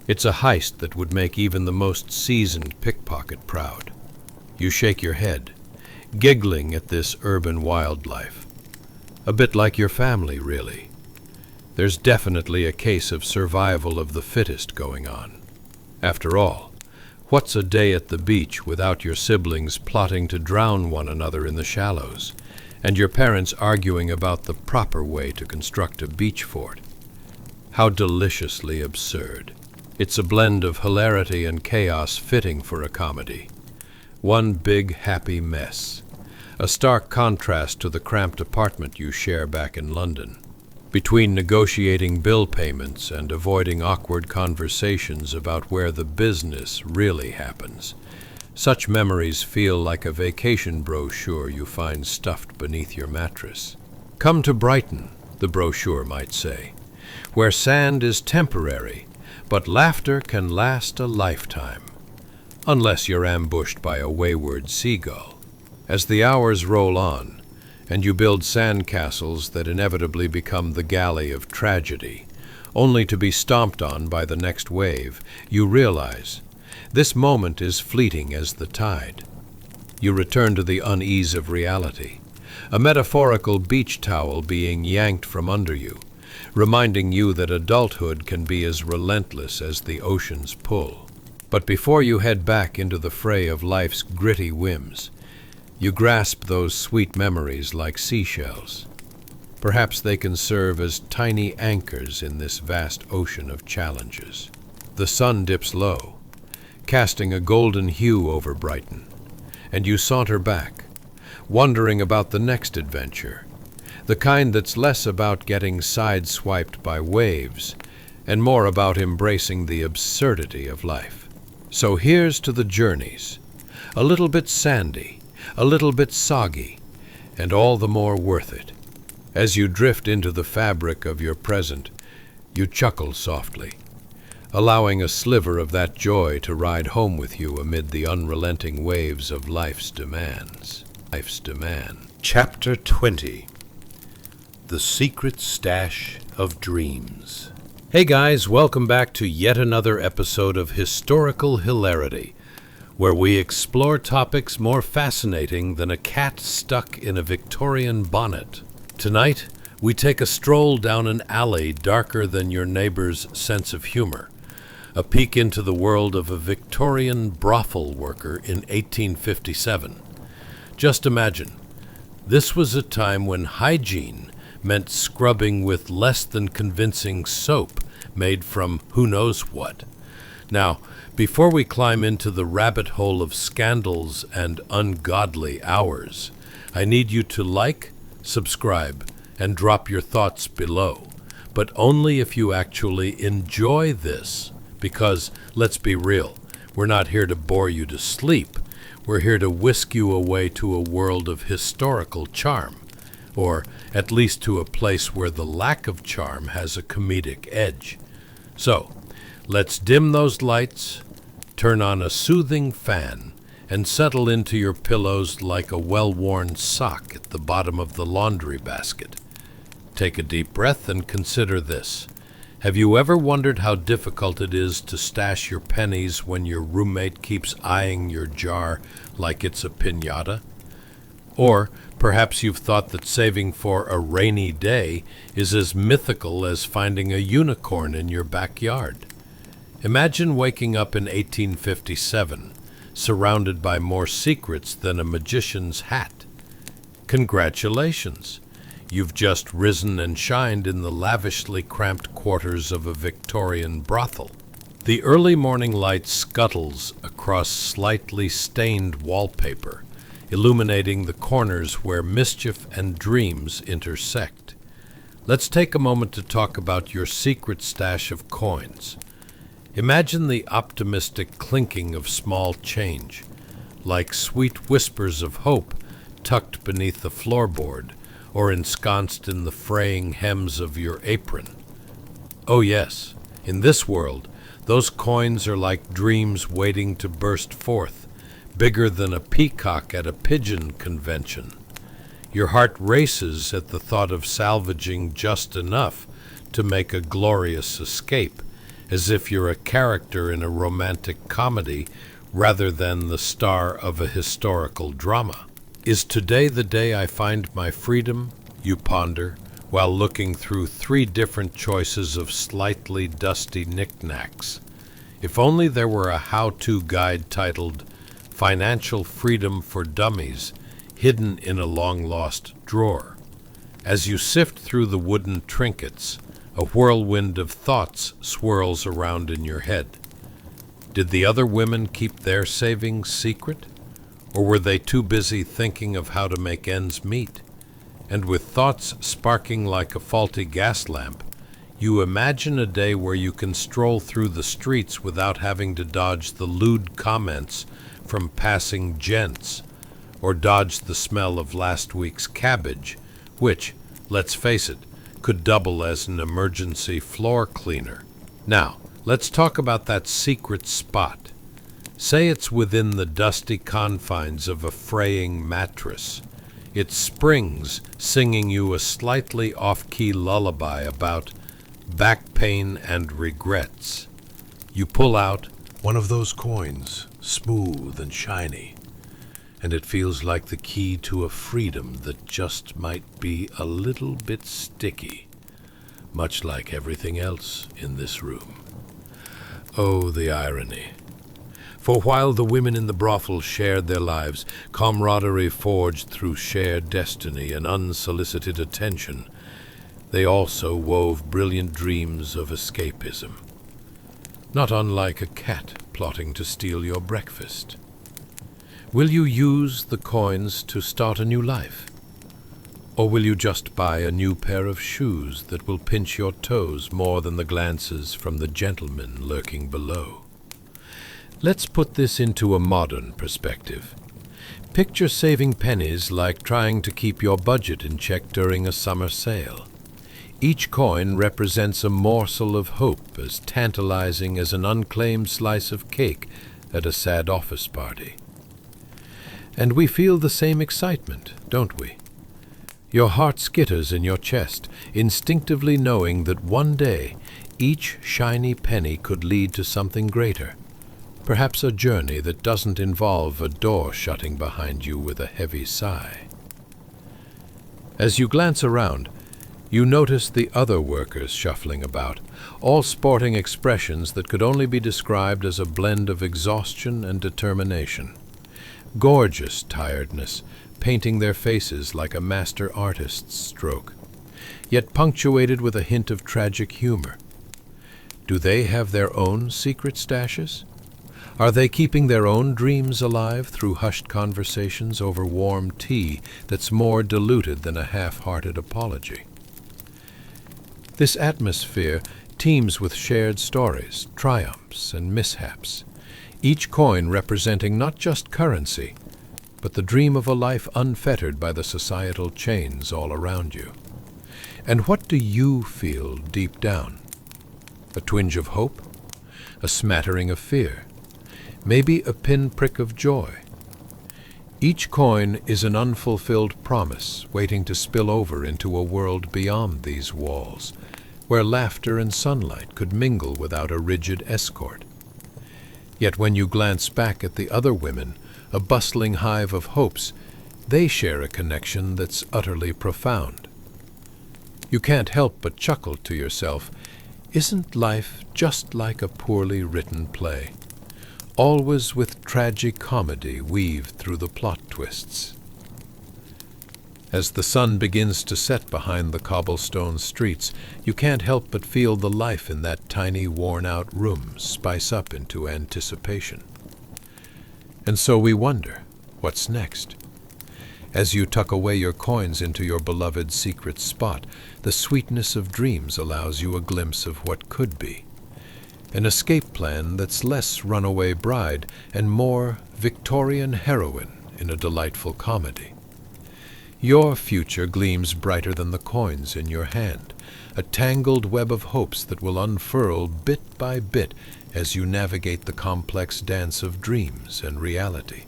It's a heist that would make even the most seasoned pickpocket proud. You shake your head, giggling at this urban wildlife. A bit like your family, really. There's definitely a case of survival of the fittest going on. After all, what's a day at the beach without your siblings plotting to drown one another in the shallows, and your parents arguing about the proper way to construct a beach fort? How deliciously absurd. It's a blend of hilarity and chaos fitting for a comedy. One big happy mess. A stark contrast to the cramped apartment you share back in London. Between negotiating bill payments and avoiding awkward conversations about where the business really happens, such memories feel like a vacation brochure you find stuffed beneath your mattress. Come to Brighton, the brochure might say, where sand is temporary, but laughter can last a lifetime, unless you're ambushed by a wayward seagull. As the hours roll on, and you build sandcastles that inevitably become the galley of tragedy, only to be stomped on by the next wave, you realize this moment is fleeting as the tide. You return to the unease of reality, a metaphorical beach towel being yanked from under you, reminding you that adulthood can be as relentless as the ocean's pull. But before you head back into the fray of life's gritty whims, you grasp those sweet memories like seashells. Perhaps they can serve as tiny anchors in this vast ocean of challenges. The sun dips low, casting a golden hue over Brighton, and you saunter back, wondering about the next adventure, the kind that's less about getting sideswiped by waves and more about embracing the absurdity of life. So here's to the journeys, a little bit sandy, a little bit soggy, and all the more worth it. As you drift into the fabric of your present, you chuckle softly, allowing a sliver of that joy to ride home with you amid the unrelenting waves of life's demands. Chapter 20. The Secret Stash of Dreams. Hey guys, welcome back to yet another episode of Historical Hilarity, where we explore topics more fascinating than a cat stuck in a Victorian bonnet. Tonight, we take a stroll down an alley darker than your neighbor's sense of humor, a peek into the world of a Victorian brothel worker in 1857. Just imagine, this was a time when hygiene meant scrubbing with less than convincing soap made from who knows what. Now, before we climb into the rabbit hole of scandals and ungodly hours, I need you to like, subscribe, and drop your thoughts below, but only if you actually enjoy this, because, let's be real, we're not here to bore you to sleep. We're here to whisk you away to a world of historical charm, or at least to a place where the lack of charm has a comedic edge. So, let's dim those lights, turn on a soothing fan, and settle into your pillows like a well-worn sock at the bottom of the laundry basket. Take a deep breath and consider this. Have you ever wondered how difficult it is to stash your pennies when your roommate keeps eyeing your jar like it's a piñata? Or perhaps you've thought that saving for a rainy day is as mythical as finding a unicorn in your backyard. Imagine waking up in 1857, surrounded by more secrets than a magician's hat. Congratulations! You've just risen and shined in the lavishly cramped quarters of a Victorian brothel. The early morning light scuttles across slightly stained wallpaper, illuminating the corners where mischief and dreams intersect. Let's take a moment to talk about your secret stash of coins. Imagine the optimistic clinking of small change, like sweet whispers of hope tucked beneath the floorboard or ensconced in the fraying hems of your apron. Oh yes, in this world, those coins are like dreams waiting to burst forth, bigger than a peacock at a pigeon convention. Your heart races at the thought of salvaging just enough to make a glorious escape, as if you're a character in a romantic comedy rather than the star of a historical drama. Is today the day I find my freedom? You ponder, while looking through 3 different choices of slightly dusty knickknacks. If only there were a how-to guide titled Financial Freedom for Dummies, hidden in a long-lost drawer. As you sift through the wooden trinkets, a whirlwind of thoughts swirls around in your head. Did the other women keep their savings secret? Or were they too busy thinking of how to make ends meet? And with thoughts sparking like a faulty gas lamp, you imagine a day where you can stroll through the streets without having to dodge the lewd comments from passing gents, or dodge the smell of last week's cabbage, which, let's face it, could double as an emergency floor cleaner. Now, let's talk about that secret spot. Say it's within the dusty confines of a fraying mattress. Its springs singing you a slightly off-key lullaby about back pain and regrets. You pull out one of those coins, smooth and shiny, and it feels like the key to a freedom that just might be a little bit sticky, much like everything else in this room. Oh, the irony. For while the women in the brothel shared their lives, camaraderie forged through shared destiny and unsolicited attention, they also wove brilliant dreams of escapism. Not unlike a cat plotting to steal your breakfast. Will you use the coins to start a new life? Or will you just buy a new pair of shoes that will pinch your toes more than the glances from the gentlemen lurking below? Let's put this into a modern perspective. Picture saving pennies like trying to keep your budget in check during a summer sale. Each coin represents a morsel of hope as tantalizing as an unclaimed slice of cake at a sad office party. And we feel the same excitement, don't we? Your heart skitters in your chest, instinctively knowing that one day, each shiny penny could lead to something greater, perhaps a journey that doesn't involve a door shutting behind you with a heavy sigh. As you glance around, you notice the other workers shuffling about, all sporting expressions that could only be described as a blend of exhaustion and determination. Gorgeous tiredness, painting their faces like a master artist's stroke, yet punctuated with a hint of tragic humor. Do they have their own secret stashes? Are they keeping their own dreams alive through hushed conversations over warm tea that's more diluted than a half-hearted apology? This atmosphere teems with shared stories, triumphs, and mishaps, each coin representing not just currency, but the dream of a life unfettered by the societal chains all around you. And what do you feel deep down? A twinge of hope? A smattering of fear? Maybe a pinprick of joy? Each coin is an unfulfilled promise waiting to spill over into a world beyond these walls, where laughter and sunlight could mingle without a rigid escort. Yet when you glance back at the other women, a bustling hive of hopes, they share a connection that's utterly profound. You can't help but chuckle to yourself, isn't life just like a poorly written play, always with tragic comedy weaved through the plot twists? As the sun begins to set behind the cobblestone streets, you can't help but feel the life in that tiny, worn-out room spice up into anticipation. And so we wonder, what's next? As you tuck away your coins into your beloved secret spot, the sweetness of dreams allows you a glimpse of what could be. An escape plan that's less runaway bride and more Victorian heroine in a delightful comedy. Your future gleams brighter than the coins in your hand, a tangled web of hopes that will unfurl bit by bit as you navigate the complex dance of dreams and reality.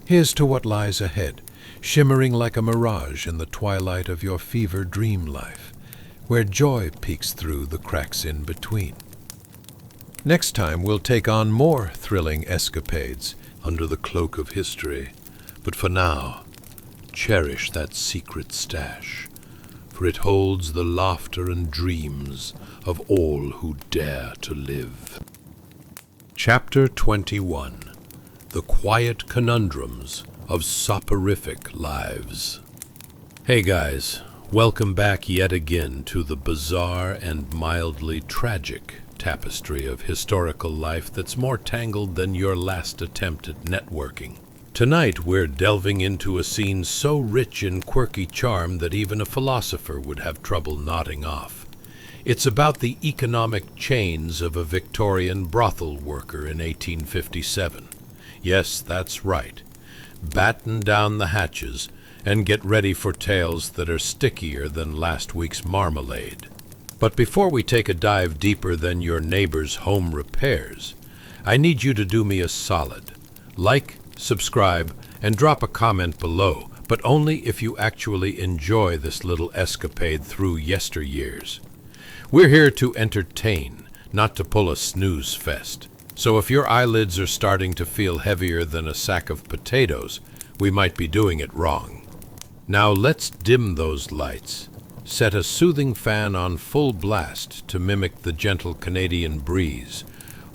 Here's to what lies ahead, shimmering like a mirage in the twilight of your fever dream life, where joy peeks through the cracks in between. Next time we'll take on more thrilling escapades under the cloak of history, but for now, cherish that secret stash, for it holds the laughter and dreams of all who dare to live. Chapter 21. The Quiet Conundrums of Soporific Lives. Hey guys, welcome back yet again to the bizarre and mildly tragic tapestry of historical life that's more tangled than your last attempt at networking. Tonight we're delving into a scene so rich in quirky charm that even a philosopher would have trouble nodding off. It's about the economic chains of a Victorian brothel worker in 1857. Yes, that's right. Batten down the hatches and get ready for tales that are stickier than last week's marmalade. But before we take a dive deeper than your neighbor's home repairs, I need you to do me a solid. Like, subscribe, and drop a comment below, but only if you actually enjoy this little escapade through yesteryears. We're here to entertain, not to pull a snooze fest. So if your eyelids are starting to feel heavier than a sack of potatoes, we might be doing it wrong. Now let's dim those lights. Set a soothing fan on full blast to mimic the gentle Canadian breeze,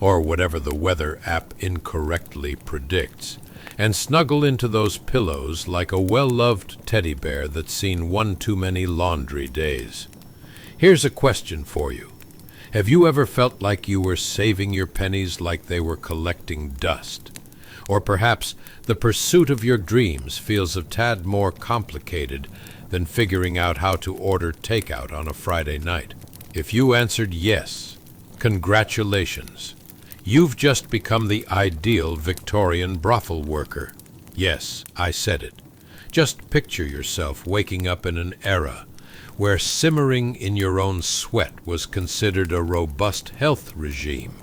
or whatever the weather app incorrectly predicts, and snuggle into those pillows like a well-loved teddy bear that's seen one too many laundry days. Here's a question for you. Have you ever felt like you were saving your pennies like they were collecting dust? Or perhaps the pursuit of your dreams feels a tad more complicated than figuring out how to order takeout on a Friday night? If you answered yes, congratulations. You've just become the ideal Victorian brothel worker. Yes, I said it. Just picture yourself waking up in an era where simmering in your own sweat was considered a robust health regime,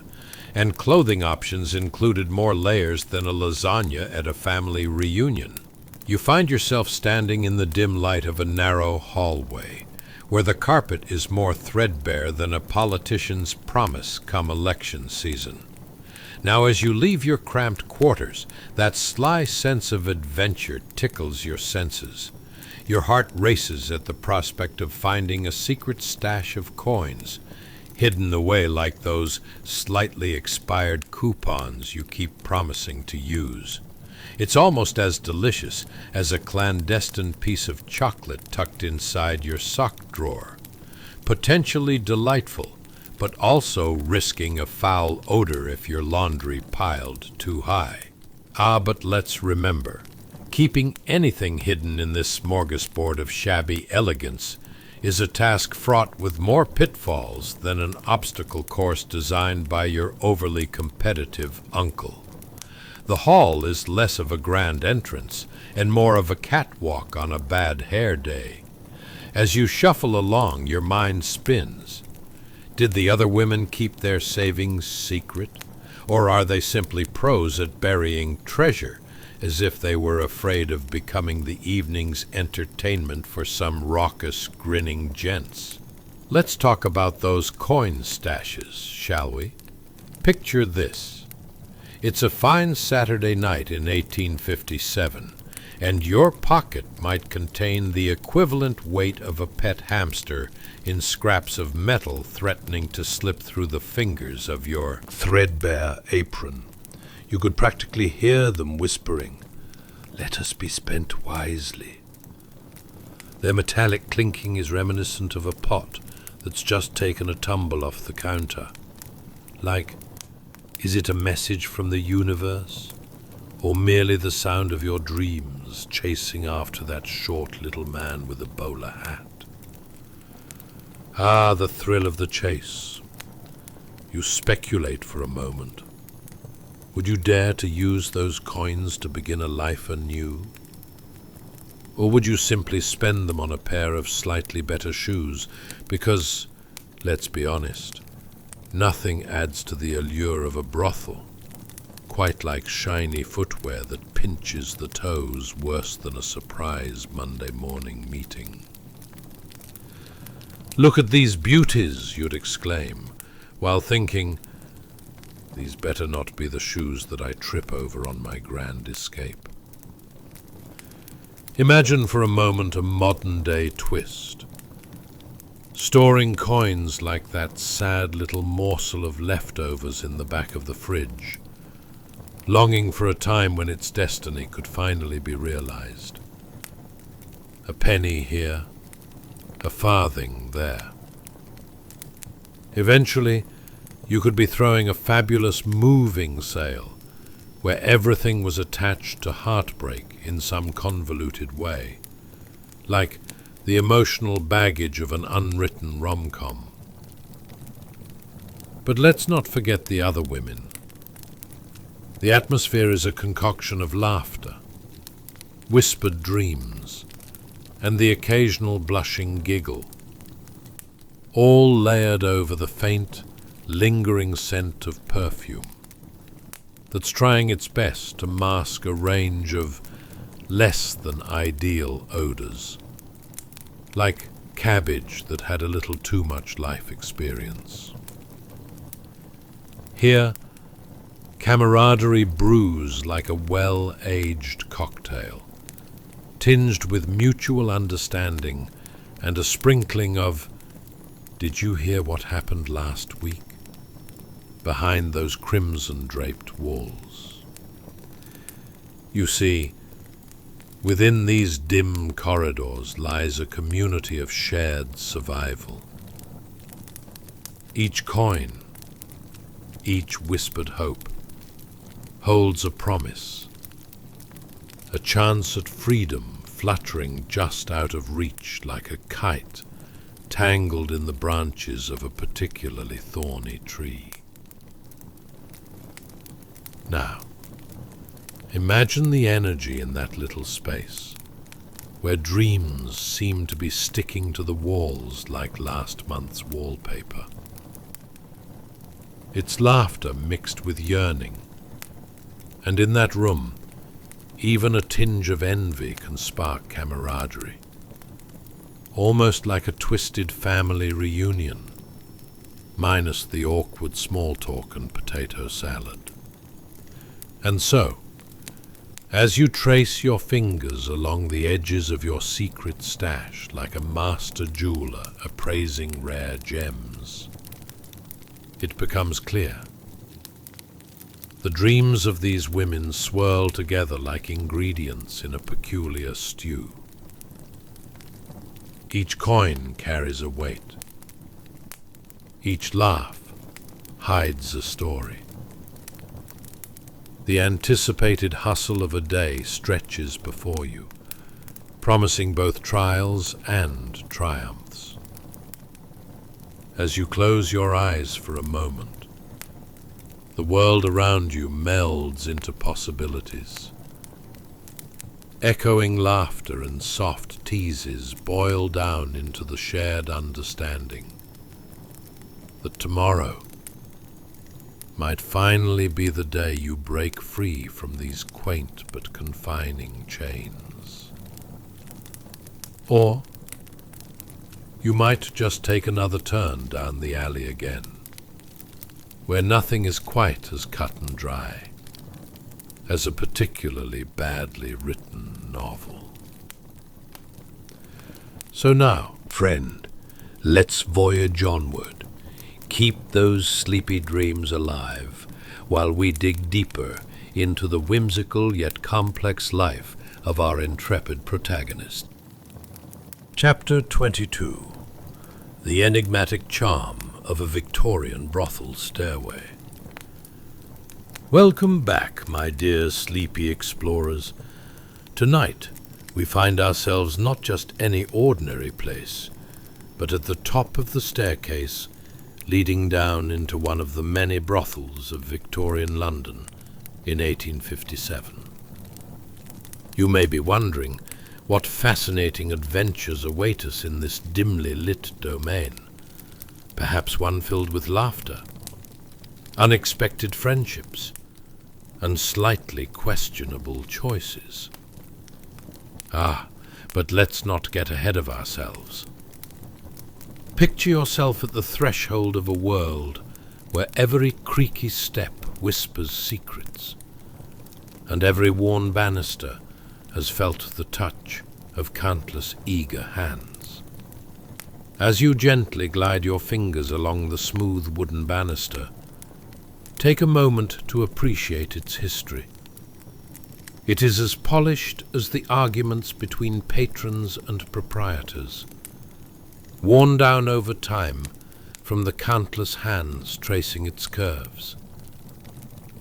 and clothing options included more layers than a lasagna at a family reunion. You find yourself standing in the dim light of a narrow hallway, where the carpet is more threadbare than a politician's promise come election season. Now, as you leave your cramped quarters, that sly sense of adventure tickles your senses. Your heart races at the prospect of finding a secret stash of coins, hidden away like those slightly expired coupons you keep promising to use. It's almost as delicious as a clandestine piece of chocolate tucked inside your sock drawer. Potentially delightful, but also risking a foul odor if your laundry piled too high. But let's remember, keeping anything hidden in this smorgasbord of shabby elegance is a task fraught with more pitfalls than an obstacle course designed by your overly competitive uncle. The hall is less of a grand entrance and more of a catwalk on a bad hair day. As you shuffle along, your mind spins. Did the other women keep their savings secret? Or are they simply pros at burying treasure, as if they were afraid of becoming the evening's entertainment for some raucous, grinning gents? Let's talk about those coin stashes, shall we? Picture this. It's a fine Saturday night in 1857, and your pocket might contain the equivalent weight of a pet hamster in scraps of metal threatening to slip through the fingers of your threadbare apron. You could practically hear them whispering, "Let us be spent wisely." Their metallic clinking is reminiscent of a pot that's just taken a tumble off the counter. Like, is it a message from the universe, or merely the sound of your dreams chasing after that short little man with a bowler hat? The thrill of the chase. You speculate for a moment. Would you dare to use those coins to begin a life anew? Or would you simply spend them on a pair of slightly better shoes? Because, let's be honest, nothing adds to the allure of a brothel quite like shiny footwear that pinches the toes worse than a surprise Monday morning meeting. "Look at these beauties," you'd exclaim, while thinking, "These better not be the shoes that I trip over on my grand escape." Imagine for a moment a modern-day twist. Storing coins like that sad little morsel of leftovers in the back of the fridge, longing for a time when its destiny could finally be realized. A penny here, a farthing there. Eventually, you could be throwing a fabulous moving sale where everything was attached to heartbreak in some convoluted way, like the emotional baggage of an unwritten rom-com. But let's not forget the other women. The atmosphere is a concoction of laughter, whispered dreams, and the occasional blushing giggle, all layered over the faint, lingering scent of perfume that's trying its best to mask a range of less than ideal odors, like cabbage that had a little too much life experience. Here, camaraderie brews like a well-aged cocktail, tinged with mutual understanding and a sprinkling of, "Did you hear what happened last week?" behind those crimson-draped walls. You see, within these dim corridors lies a community of shared survival. Each coin, each whispered hope, holds a promise, a chance at freedom fluttering just out of reach like a kite tangled in the branches of a particularly thorny tree. Now, imagine the energy in that little space, where dreams seem to be sticking to the walls like last month's wallpaper. It's laughter mixed with yearning, and in that room, even a tinge of envy can spark camaraderie. almost like a twisted family reunion, minus the awkward small talk and potato salad. And so, as you trace your fingers along the edges of your secret stash like a master jeweler appraising rare gems, it becomes clear. The dreams of these women swirl together like ingredients in a peculiar stew. Each coin carries a weight. Each laugh hides a story. The anticipated hustle of a day stretches before you, promising both trials and triumphs. As you close your eyes for a moment, the world around you melds into possibilities. Echoing laughter and soft teases boil down into the shared understanding that tomorrow might finally be the day you break free from these quaint but confining chains. Or you might just take another turn down the alley again, where nothing is quite as cut and dry as a particularly badly written novel. So now, friend, let's voyage onward. Keep those sleepy dreams alive while we dig deeper into the whimsical yet complex life of our intrepid protagonist. Chapter 22. The Enigmatic Charm of a Victorian Brothel Stairway. Welcome back, my dear sleepy explorers. Tonight, we find ourselves not just any ordinary place, but at the top of the staircase leading down into one of the many brothels of Victorian London in 1857. You may be wondering what fascinating adventures await us in this dimly lit domain, perhaps one filled with laughter, unexpected friendships, and slightly questionable choices. But let's not get ahead of ourselves. Picture yourself at the threshold of a world where every creaky step whispers secrets, and every worn banister has felt the touch of countless eager hands. As you gently glide your fingers along the smooth wooden banister, take a moment to appreciate its history. It is as polished as the arguments between patrons and proprietors, worn down over time from the countless hands tracing its curves,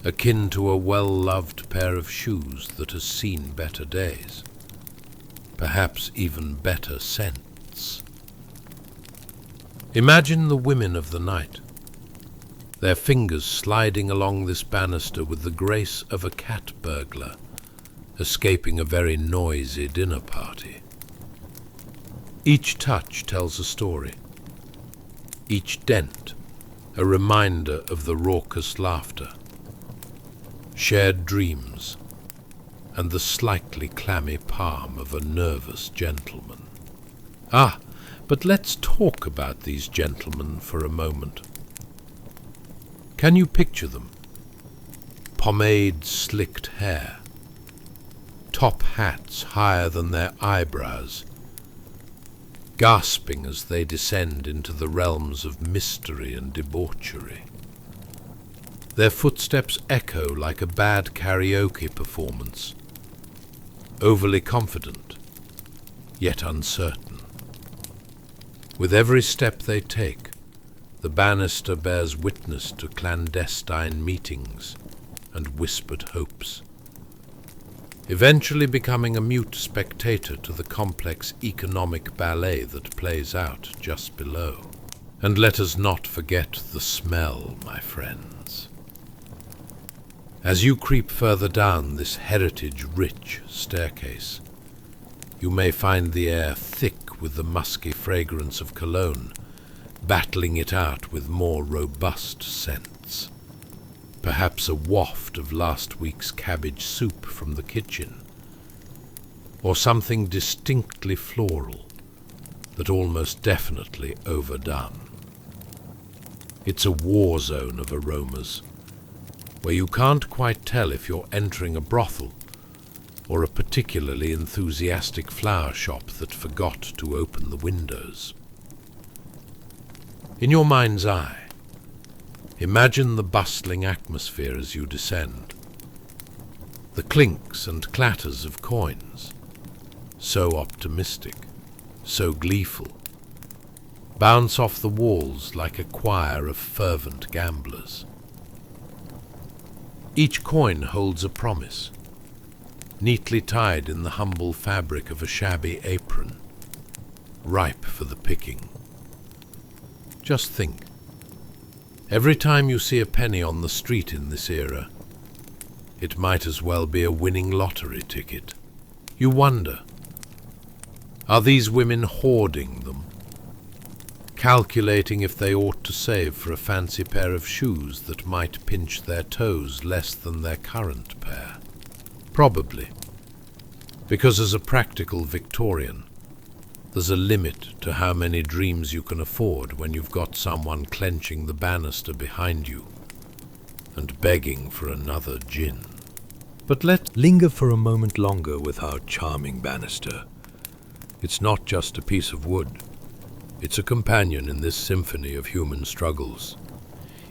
akin to a well-loved pair of shoes that has seen better days, perhaps even better scents. Imagine the women of the night, their fingers sliding along this banister with the grace of a cat burglar escaping a very noisy dinner party. Each touch tells a story, each dent a reminder of the raucous laughter, shared dreams, and the slightly clammy palm of a nervous gentleman. But let's talk about these gentlemen for a moment. Can you picture them? Pomade-slicked hair, top hats higher than their eyebrows, gasping as they descend into the realms of mystery and debauchery. Their footsteps echo like a bad karaoke performance, overly confident, yet uncertain. With every step they take, the banister bears witness to clandestine meetings and whispered hopes, eventually becoming a mute spectator to the complex economic ballet that plays out just below. And let us not forget the smell, my friends. As you creep further down this heritage-rich staircase, you may find the air thick with the musky fragrance of cologne, battling it out with more robust scents. Perhaps a waft of last week's cabbage soup from the kitchen, or something distinctly floral, that almost definitely overdone. It's a war zone of aromas, where you can't quite tell if you're entering a brothel or a particularly enthusiastic flower shop that forgot to open the windows. In your mind's eye, imagine the bustling atmosphere as you descend. The clinks and clatters of coins, so optimistic, so gleeful, bounce off the walls like a choir of fervent gamblers. Each coin holds a promise, neatly tied in the humble fabric of a shabby apron, ripe for the picking. Just think, every time you see a penny on the street in this era, it might as well be a winning lottery ticket. You wonder, are these women hoarding them, calculating if they ought to save for a fancy pair of shoes that might pinch their toes less than their current pair? Probably, because as a practical Victorian, there's a limit to how many dreams you can afford when you've got someone clenching the banister behind you and begging for another gin. But let's linger for a moment longer with our charming banister. It's not just a piece of wood. It's a companion in this symphony of human struggles.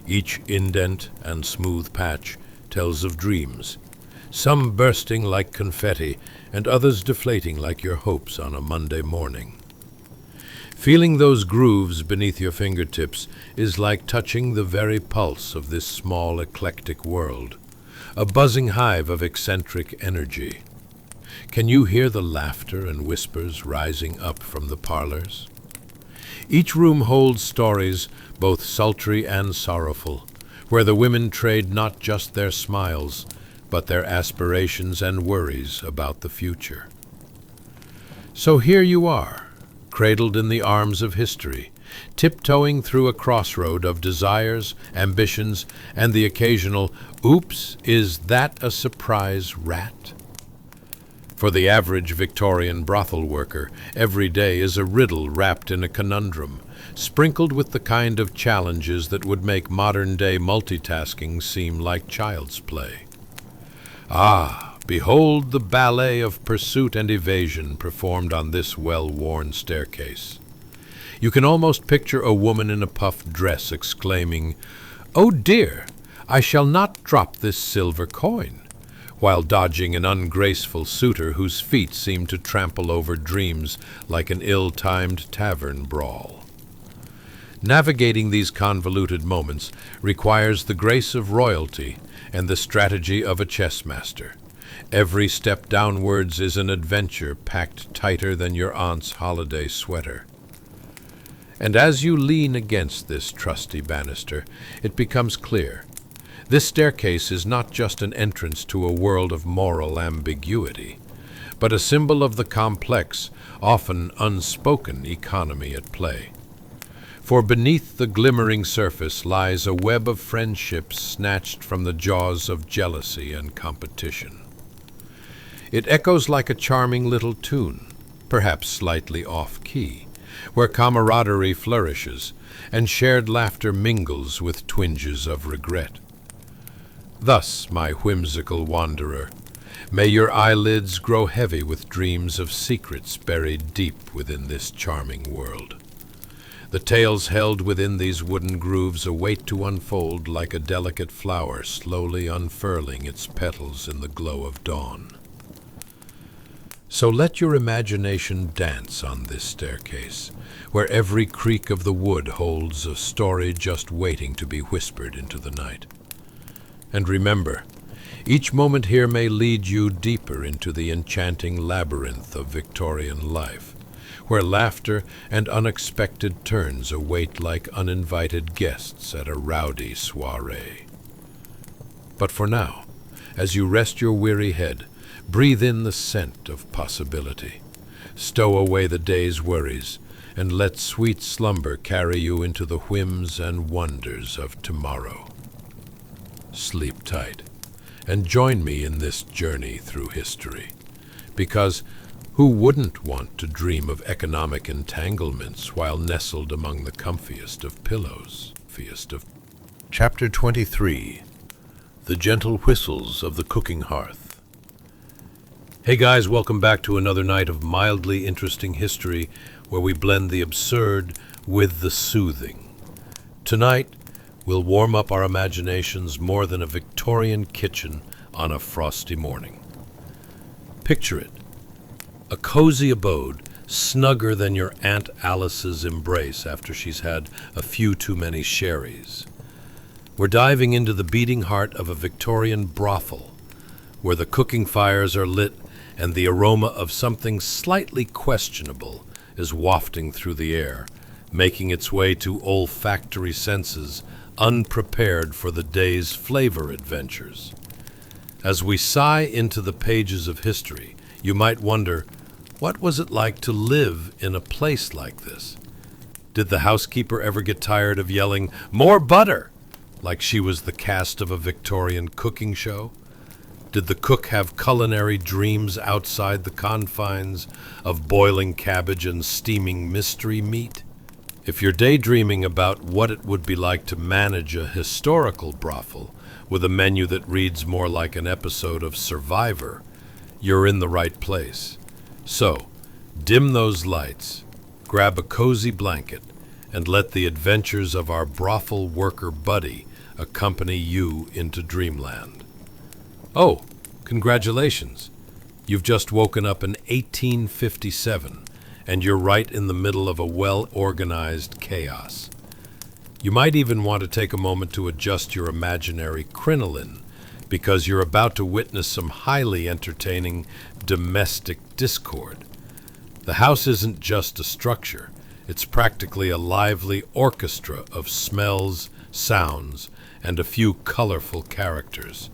Each indent and smooth patch tells of dreams, some bursting like confetti and others deflating like your hopes on a Monday morning. Feeling those grooves beneath your fingertips is like touching the very pulse of this small, eclectic world, a buzzing hive of eccentric energy. Can you hear the laughter and whispers rising up from the parlors? Each room holds stories, both sultry and sorrowful, where the women trade not just their smiles, but their aspirations and worries about the future. So here you are, cradled in the arms of history, tiptoeing through a crossroad of desires, ambitions, and the occasional, "Oops, is that a surprise rat?" For the average Victorian brothel worker, every day is a riddle wrapped in a conundrum, sprinkled with the kind of challenges that would make modern-day multitasking seem like child's play. Ah, behold the ballet of pursuit and evasion performed on this well-worn staircase. You can almost picture a woman in a puffed dress exclaiming, "Oh dear, I shall not drop this silver coin," while dodging an ungraceful suitor whose feet seem to trample over dreams like an ill-timed tavern brawl. Navigating these convoluted moments requires the grace of royalty and the strategy of a chess master. Every step downwards is an adventure packed tighter than your aunt's holiday sweater. And as you lean against this trusty banister, it becomes clear. This staircase is not just an entrance to a world of moral ambiguity, but a symbol of the complex, often unspoken economy at play. For beneath the glimmering surface lies a web of friendships snatched from the jaws of jealousy and competition. It echoes like a charming little tune, perhaps slightly off-key, where camaraderie flourishes and shared laughter mingles with twinges of regret. Thus, my whimsical wanderer, may your eyelids grow heavy with dreams of secrets buried deep within this charming world. The tales held within these wooden grooves await to unfold like a delicate flower slowly unfurling its petals in the glow of dawn. So let your imagination dance on this staircase, where every creak of the wood holds a story just waiting to be whispered into the night. And remember, each moment here may lead you deeper into the enchanting labyrinth of Victorian life, where laughter and unexpected turns await like uninvited guests at a rowdy soiree. But for now, as you rest your weary head, breathe in the scent of possibility. Stow away the day's worries, and let sweet slumber carry you into the whims and wonders of tomorrow. Sleep tight, and join me in this journey through history, because Who wouldn't want to dream of economic entanglements while nestled among the comfiest of pillows? Chapter 23. The Gentle Whistles of the Cooking Hearth. Hey guys, welcome back to another night of mildly interesting history where we blend the absurd with the soothing. Tonight, we'll warm up our imaginations more than a Victorian kitchen on a frosty morning. Picture it. A cozy abode, snugger than your Aunt Alice's embrace after she's had a few too many sherries. We're diving into the beating heart of a Victorian brothel, where the cooking fires are lit and the aroma of something slightly questionable is wafting through the air, making its way to olfactory senses unprepared for the day's flavor adventures. As we sigh into the pages of history, you might wonder, what was it like to live in a place like this? Did the housekeeper ever get tired of yelling, "More butter!" like she was the cast of a Victorian cooking show? Did the cook have culinary dreams outside the confines of boiling cabbage and steaming mystery meat? If you're daydreaming about what it would be like to manage a historical brothel with a menu that reads more like an episode of Survivor, you're in the right place. So, dim those lights, grab a cozy blanket, and let the adventures of our brothel worker buddy accompany you into dreamland. Oh, congratulations! You've just woken up in 1857, and you're right in the middle of a well-organized chaos. You might even want to take a moment to adjust your imaginary crinoline, because you're about to witness some highly entertaining domestic discord. The house isn't just a structure, it's practically a lively orchestra of smells, sounds, and a few colorful characters,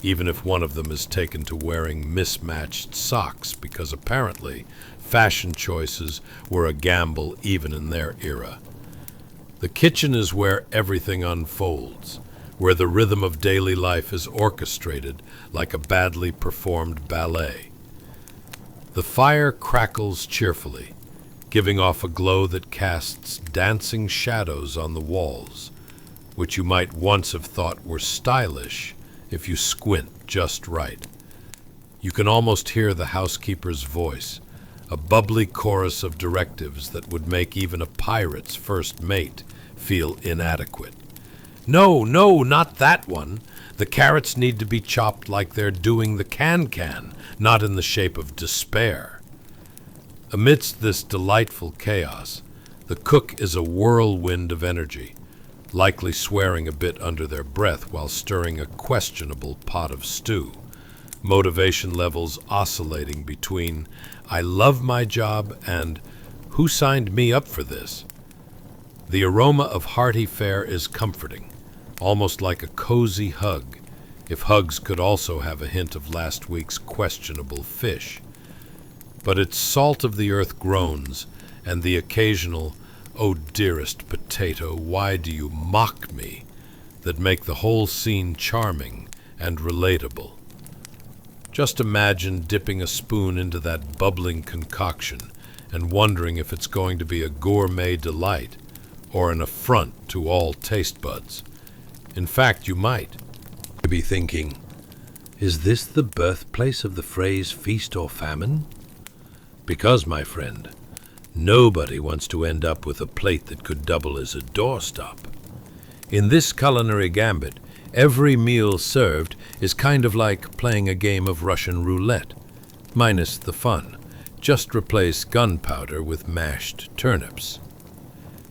even if one of them is taken to wearing mismatched socks because apparently fashion choices were a gamble even in their era. The kitchen is where everything unfolds, where the rhythm of daily life is orchestrated like a badly performed ballet. The fire crackles cheerfully, giving off a glow that casts dancing shadows on the walls, which you might once have thought were stylish if you squint just right. You can almost hear the housekeeper's voice, a bubbly chorus of directives that would make even a pirate's first mate feel inadequate. No, not that one. The carrots need to be chopped like they're doing the can-can, not in the shape of despair. Amidst this delightful chaos, the cook is a whirlwind of energy, likely swearing a bit under their breath while stirring a questionable pot of stew, motivation levels oscillating between "I love my job" and "Who signed me up for this?" The aroma of hearty fare is comforting, almost like a cozy hug, if hugs could also have a hint of last week's questionable fish. But its salt-of-the-earth groans and the occasional, "Oh, dearest potato, why do you mock me?" that make the whole scene charming and relatable. Just imagine dipping a spoon into that bubbling concoction and wondering if it's going to be a gourmet delight or an affront to all taste buds. In fact, you might be thinking, is this the birthplace of the phrase feast or famine? Because, my friend, nobody wants to end up with a plate that could double as a doorstop. In this culinary gambit, every meal served is kind of like playing a game of Russian roulette, minus the fun. Just replace gunpowder with mashed turnips.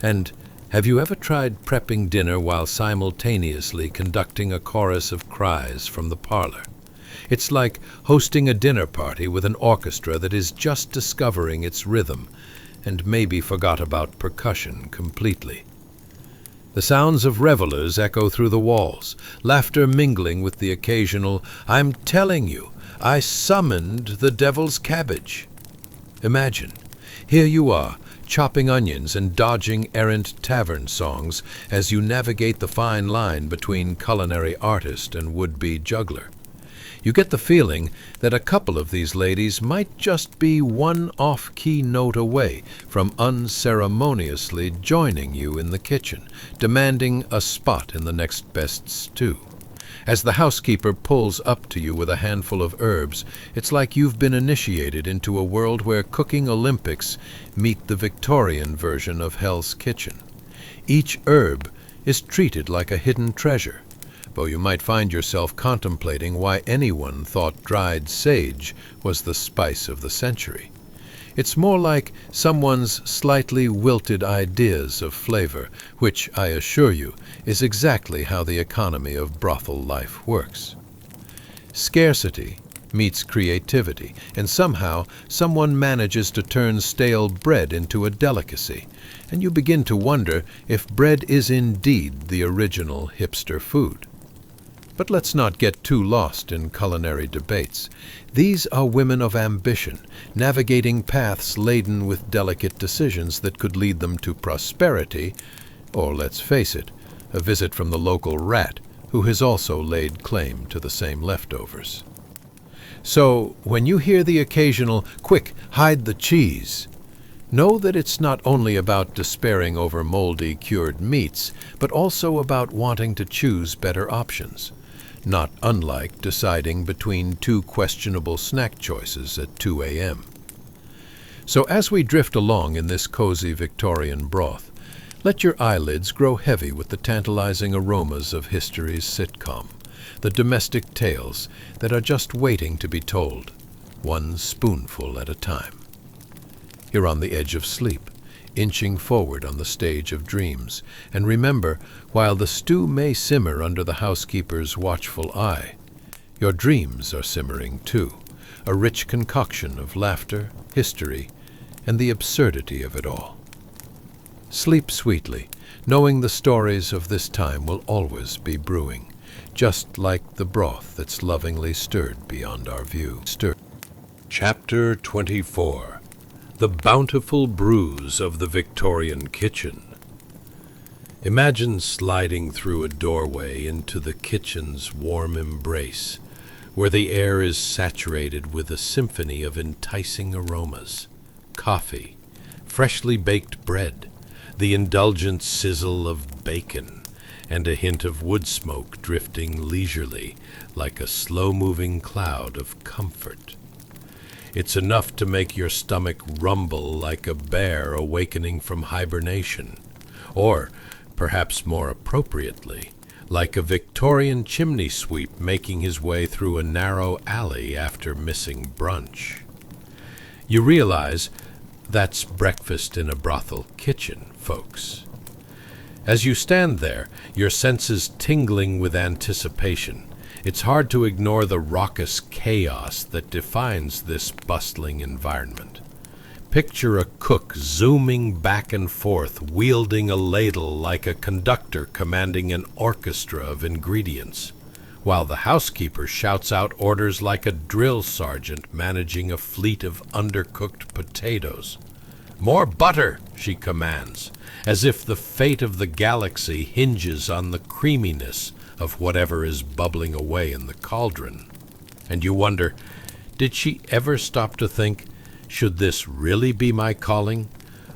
And have you ever tried prepping dinner while simultaneously conducting a chorus of cries from the parlor? It's like hosting a dinner party with an orchestra that is just discovering its rhythm and maybe forgot about percussion completely. The sounds of revelers echo through the walls, laughter mingling with the occasional, "I'm telling you, I summoned the devil's cabbage." Imagine, here you are, chopping onions and dodging errant tavern songs as you navigate the fine line between culinary artist and would-be juggler. You get the feeling that a couple of these ladies might just be one off-key note away from unceremoniously joining you in the kitchen, demanding a spot in the next best stew. As the housekeeper pulls up to you with a handful of herbs, it's like you've been initiated into a world where cooking Olympics meet the Victorian version of Hell's Kitchen. Each herb is treated like a hidden treasure, though you might find yourself contemplating why anyone thought dried sage was the spice of the century. It's more like someone's slightly wilted ideas of flavor, which, I assure you, is exactly how the economy of brothel life works. Scarcity meets creativity, and somehow someone manages to turn stale bread into a delicacy, and you begin to wonder if bread is indeed the original hipster food. But let's not get too lost in culinary debates. These are women of ambition, navigating paths laden with delicate decisions that could lead them to prosperity, or, let's face it, a visit from the local rat, who has also laid claim to the same leftovers. So, when you hear the occasional, "Quick, hide the cheese," know that it's not only about despairing over moldy, cured meats, but also about wanting to choose better options, not unlike deciding between two questionable snack choices at 2 a.m. So as we drift along in this cozy Victorian broth, let your eyelids grow heavy with the tantalizing aromas of history's sitcom, the domestic tales that are just waiting to be told, one spoonful at a time. You're on the edge of sleep, inching forward on the stage of dreams, and remember, while the stew may simmer under the housekeeper's watchful eye, your dreams are simmering too, a rich concoction of laughter, history, and the absurdity of it all. Sleep sweetly, knowing the stories of this time will always be brewing, just like the broth that's lovingly stirred beyond our view. Chapter 24. The Bountiful Brews of the Victorian Kitchen. Imagine sliding through a doorway into the kitchen's warm embrace, where the air is saturated with a symphony of enticing aromas: coffee, freshly baked bread, the indulgent sizzle of bacon, and a hint of wood smoke drifting leisurely like a slow-moving cloud of comfort. It's enough to make your stomach rumble like a bear awakening from hibernation, or, perhaps more appropriately, like a Victorian chimney sweep making his way through a narrow alley after missing brunch. You realize that's breakfast in a brothel kitchen, folks. As you stand there, your senses tingling with anticipation, it's hard to ignore the raucous chaos that defines this bustling environment. Picture a cook zooming back and forth, wielding a ladle like a conductor commanding an orchestra of ingredients, while the housekeeper shouts out orders like a drill sergeant managing a fleet of undercooked potatoes. "More butter," she commands, as if the fate of the galaxy hinges on the creaminess of whatever is bubbling away in the cauldron. And you wonder, did she ever stop to think, should this really be my calling?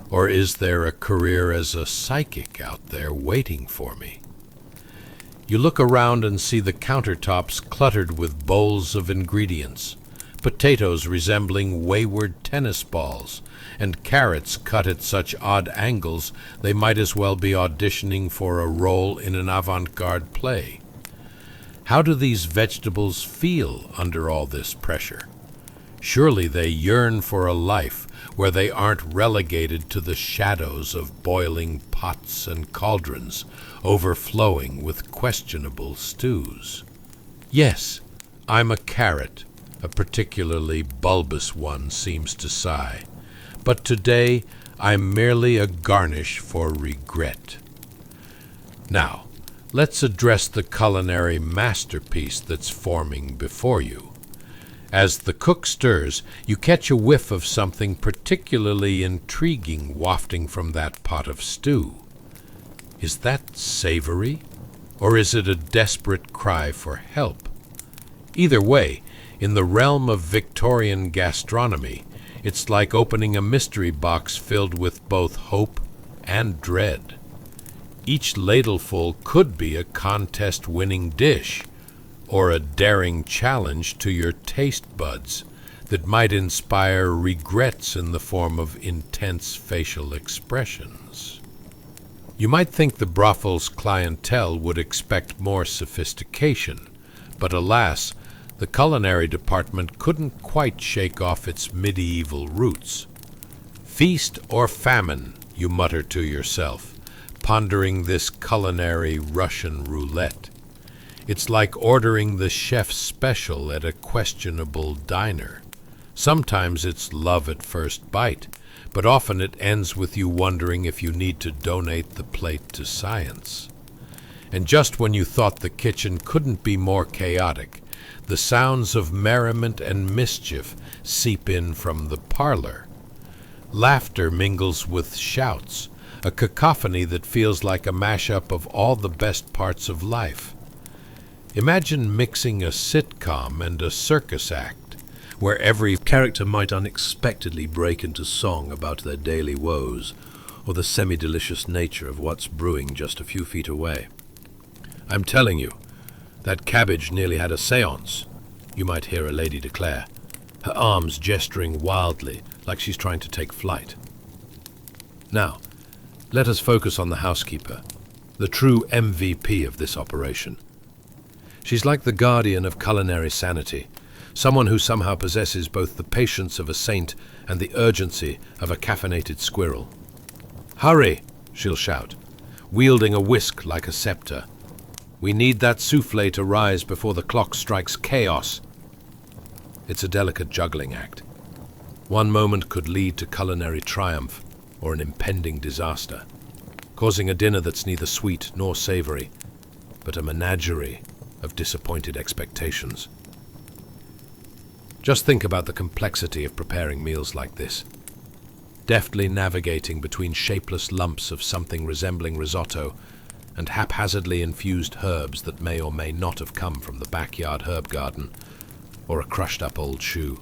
Or is there a career as a psychic out there waiting for me? You look around and see the countertops cluttered with bowls of ingredients, potatoes resembling wayward tennis balls, and carrots cut at such odd angles they might as well be auditioning for a role in an avant-garde play. How do these vegetables feel under all this pressure? Surely they yearn for a life where they aren't relegated to the shadows of boiling pots and cauldrons, overflowing with questionable stews. Yes, I'm a carrot, a particularly bulbous one seems to sigh. But today I'm merely a garnish for regret. Now, let's address the culinary masterpiece that's forming before you. As the cook stirs, you catch a whiff of something particularly intriguing wafting from that pot of stew. Is that savory, or is it a desperate cry for help? Either way, in the realm of Victorian gastronomy, it's like opening a mystery box filled with both hope and dread. Each ladleful could be a contest-winning dish, or a daring challenge to your taste buds that might inspire regrets in the form of intense facial expressions. You might think the brothel's clientele would expect more sophistication, but alas, the culinary department couldn't quite shake off its medieval roots. Feast or famine, you mutter to yourself, pondering this culinary Russian roulette. It's like ordering the chef's special at a questionable diner. Sometimes it's love at first bite, but often it ends with you wondering if you need to donate the plate to science. And just when you thought the kitchen couldn't be more chaotic, the sounds of merriment and mischief seep in from the parlor. Laughter mingles with shouts, a cacophony that feels like a mashup of all the best parts of life. Imagine mixing a sitcom and a circus act, where every character might unexpectedly break into song about their daily woes, or the semi-delicious nature of what's brewing just a few feet away. I'm telling you, that cabbage nearly had a séance, you might hear a lady declare, her arms gesturing wildly like she's trying to take flight. Now, let us focus on the housekeeper, the true MVP of this operation. She's like the guardian of culinary sanity, someone who somehow possesses both the patience of a saint and the urgency of a caffeinated squirrel. "Hurry!" she'll shout, wielding a whisk like a scepter. "We need that soufflé to rise before the clock strikes chaos." It's a delicate juggling act. One moment could lead to culinary triumph or an impending disaster, causing a dinner that's neither sweet nor savory, but a menagerie of disappointed expectations. Just think about the complexity of preparing meals like this. Deftly navigating between shapeless lumps of something resembling risotto and haphazardly infused herbs that may or may not have come from the backyard herb garden or a crushed-up old shoe.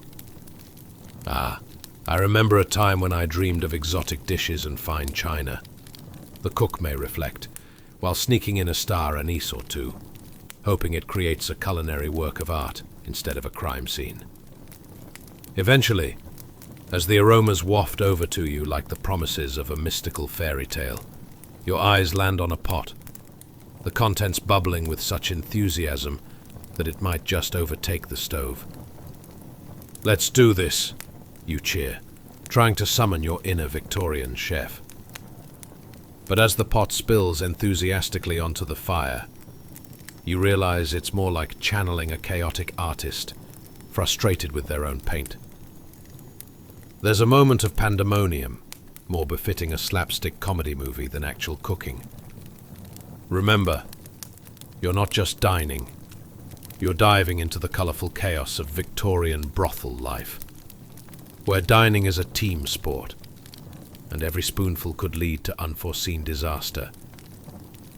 I remember a time when I dreamed of exotic dishes and fine china. The cook may reflect, while sneaking in a star anise or two, hoping it creates a culinary work of art instead of a crime scene. Eventually, as the aromas waft over to you like the promises of a mystical fairy tale, your eyes land on a pot, the contents bubbling with such enthusiasm that it might just overtake the stove. "Let's do this," you cheer, trying to summon your inner Victorian chef. But as the pot spills enthusiastically onto the fire, you realize it's more like channeling a chaotic artist, frustrated with their own paint. There's a moment of pandemonium, more befitting a slapstick comedy movie than actual cooking. Remember, you're not just dining, you're diving into the colorful chaos of Victorian brothel life, where dining is a team sport, and every spoonful could lead to unforeseen disaster,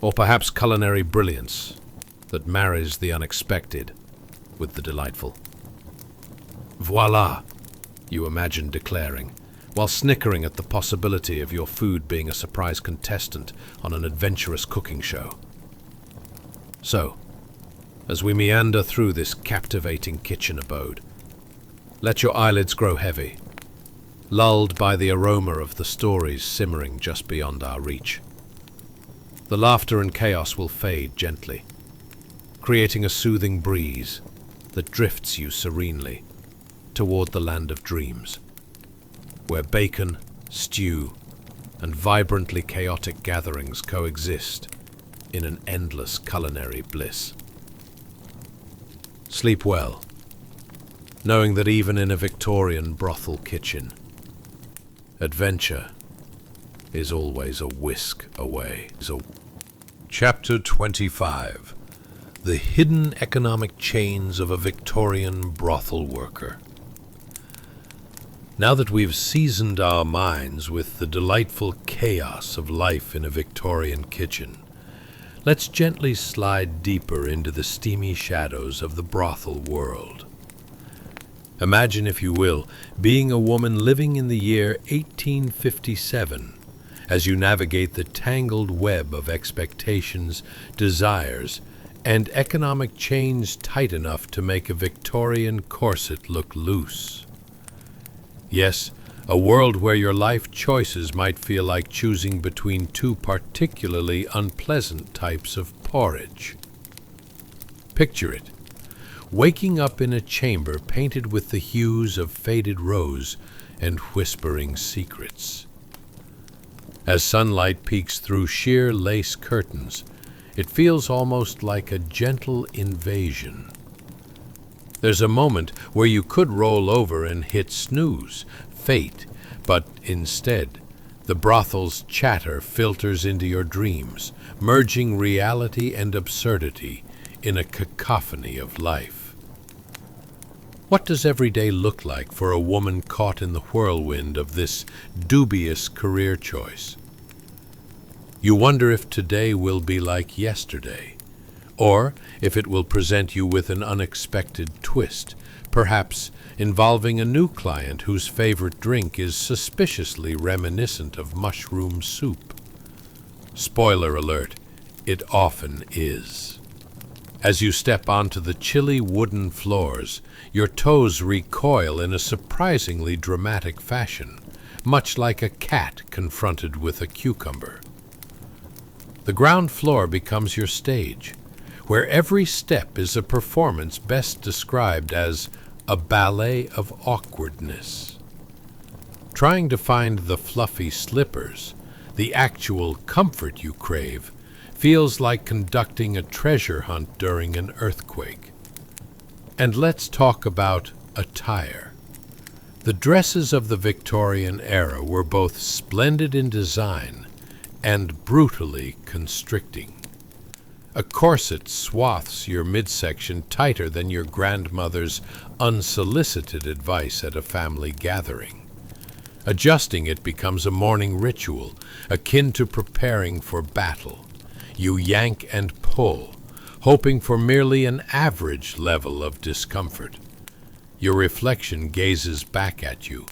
or perhaps culinary brilliance that marries the unexpected with the delightful. Voila, you imagine declaring, while snickering at the possibility of your food being a surprise contestant on an adventurous cooking show. So, as we meander through this captivating kitchen abode, let your eyelids grow heavy, lulled by the aroma of the stories simmering just beyond our reach. The laughter and chaos will fade gently, creating a soothing breeze that drifts you serenely toward the land of dreams, where bacon, stew, and vibrantly chaotic gatherings coexist in an endless culinary bliss. Sleep well, knowing that even in a Victorian brothel kitchen, adventure is always a whisk away. Chapter 25. The Hidden Economic Chains of a Victorian Brothel Worker. Now that we've seasoned our minds with the delightful chaos of life in a Victorian kitchen, let's gently slide deeper into the steamy shadows of the brothel world. Imagine, if you will, being a woman living in the year 1857 as you navigate the tangled web of expectations, desires, and economic chains tight enough to make a Victorian corset look loose. Yes, a world where your life choices might feel like choosing between two particularly unpleasant types of porridge. Picture it, waking up in a chamber painted with the hues of faded rose and whispering secrets. As sunlight peeks through sheer lace curtains, it feels almost like a gentle invasion. There's a moment where you could roll over and hit snooze, fate, but instead, the brothel's chatter filters into your dreams, merging reality and absurdity in a cacophony of life. What does every day look like for a woman caught in the whirlwind of this dubious career choice? You wonder if today will be like yesterday, or if it will present you with an unexpected twist, perhaps involving a new client whose favorite drink is suspiciously reminiscent of mushroom soup. Spoiler alert, it often is. As you step onto the chilly wooden floors, your toes recoil in a surprisingly dramatic fashion, much like a cat confronted with a cucumber. The ground floor becomes your stage, where every step is a performance best described as a ballet of awkwardness. Trying to find the fluffy slippers, the actual comfort you crave, feels like conducting a treasure hunt during an earthquake. And let's talk about attire. The dresses of the Victorian era were both splendid in design and brutally constricting. A corset swaths your midsection tighter than your grandmother's unsolicited advice at a family gathering. Adjusting it becomes a morning ritual, akin to preparing for battle. You yank and pull, hoping for merely an average level of discomfort. Your reflection gazes back at you,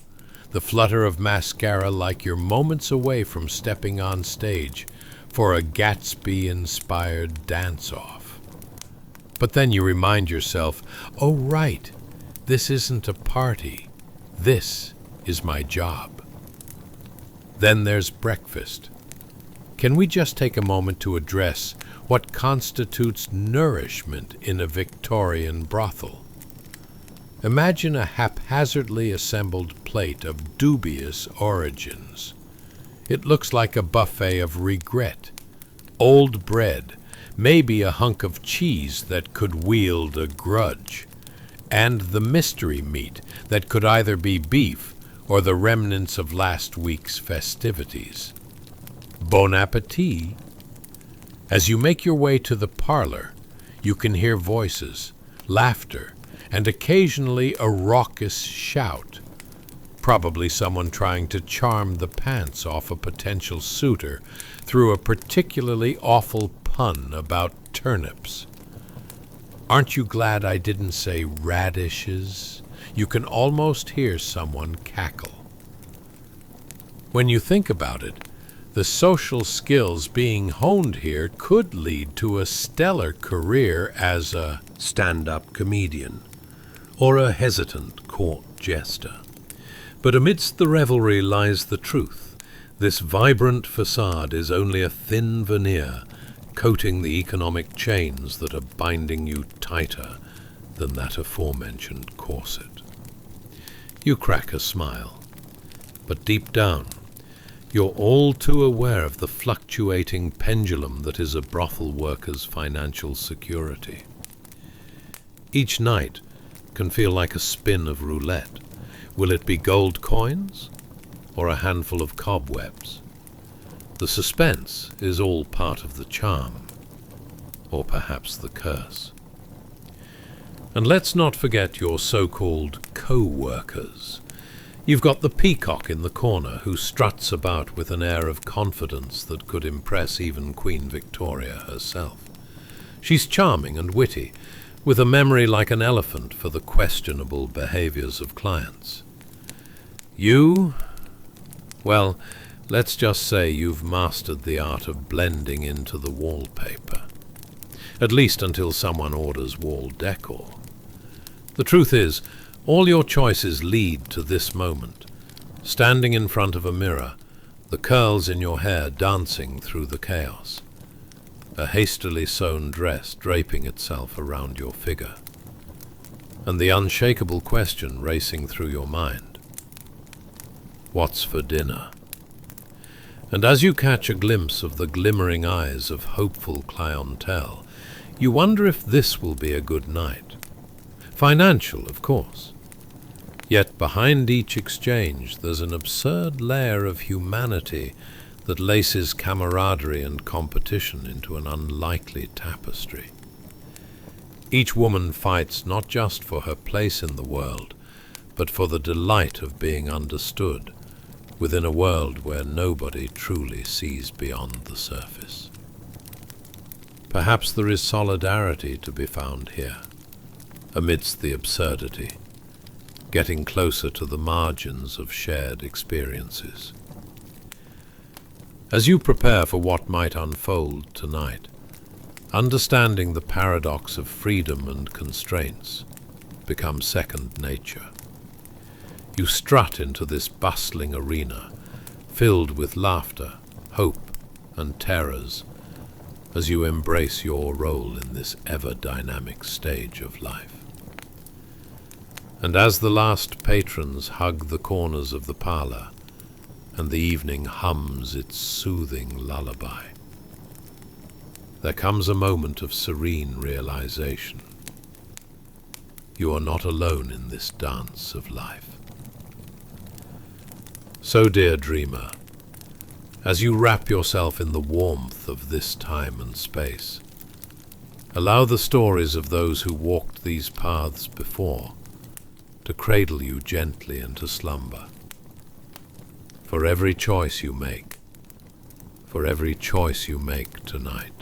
the flutter of mascara like you're moments away from stepping on stage for a Gatsby-inspired dance-off. But then you remind yourself, oh right, this isn't a party. This is my job. Then there's breakfast. Can we just take a moment to address what constitutes nourishment in a Victorian brothel? Imagine a haphazardly assembled plate of dubious origins. It looks like a buffet of regret. Old bread, maybe a hunk of cheese that could wield a grudge, and the mystery meat that could either be beef or the remnants of last week's festivities. Bon appetit! As you make your way to the parlor, you can hear voices, laughter, and occasionally a raucous shout. Probably someone trying to charm the pants off a potential suitor through a particularly awful pun about turnips. Aren't you glad I didn't say radishes? You can almost hear someone cackle. When you think about it, the social skills being honed here could lead to a stellar career as a stand-up comedian or a hesitant court jester. But amidst the revelry lies the truth. This vibrant facade is only a thin veneer coating the economic chains that are binding you tighter than that aforementioned corset. You crack a smile, but deep down, you're all too aware of the fluctuating pendulum that is a brothel worker's financial security. Each night can feel like a spin of roulette. Will it be gold coins or a handful of cobwebs? The suspense is all part of the charm, or perhaps the curse. And let's not forget your so-called co-workers. You've got the peacock in the corner who struts about with an air of confidence that could impress even Queen Victoria herself. She's charming and witty, with a memory like an elephant for the questionable behaviors of clients. You, well, let's just say you've mastered the art of blending into the wallpaper. At least until someone orders wall decor. The truth is, all your choices lead to this moment, standing in front of a mirror, the curls in your hair dancing through the chaos, a hastily sewn dress draping itself around your figure, and the unshakable question racing through your mind. What's for dinner? And as you catch a glimpse of the glimmering eyes of hopeful clientele, you wonder if this will be a good night. Financial, of course. Yet behind each exchange there's an absurd layer of humanity that laces camaraderie and competition into an unlikely tapestry. Each woman fights not just for her place in the world, but for the delight of being understood within a world where nobody truly sees beyond the surface. Perhaps there is solidarity to be found here, amidst the absurdity, getting closer to the margins of shared experiences. As you prepare for what might unfold tonight, understanding the paradox of freedom and constraints becomes second nature. You strut into this bustling arena, filled with laughter, hope, and terrors, as you embrace your role in this ever-dynamic stage of life. And as the last patrons hug the corners of the parlor, and the evening hums its soothing lullaby, there comes a moment of serene realization. You are not alone in this dance of life. So, dear dreamer, as you wrap yourself in the warmth of this time and space, allow the stories of those who walked these paths before to cradle you gently into slumber. For every choice you make tonight,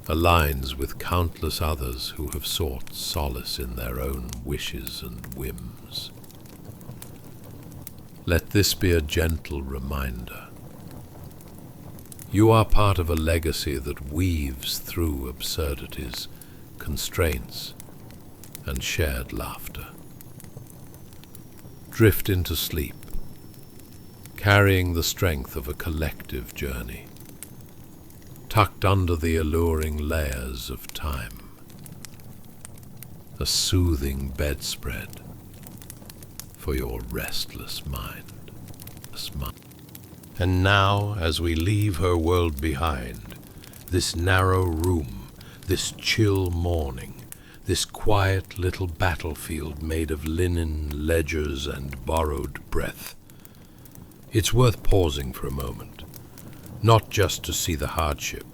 aligns with countless others who have sought solace in their own wishes and whims. Let this be a gentle reminder. You are part of a legacy that weaves through absurdities, constraints, and shared laughter. Drift into sleep, carrying the strength of a collective journey, tucked under the alluring layers of time. A soothing bedspread for your restless mind. And now, as we leave her world behind, this narrow room, this chill morning, this quiet little battlefield made of linen, ledgers, and borrowed breath, it's worth pausing for a moment, not just to see the hardship,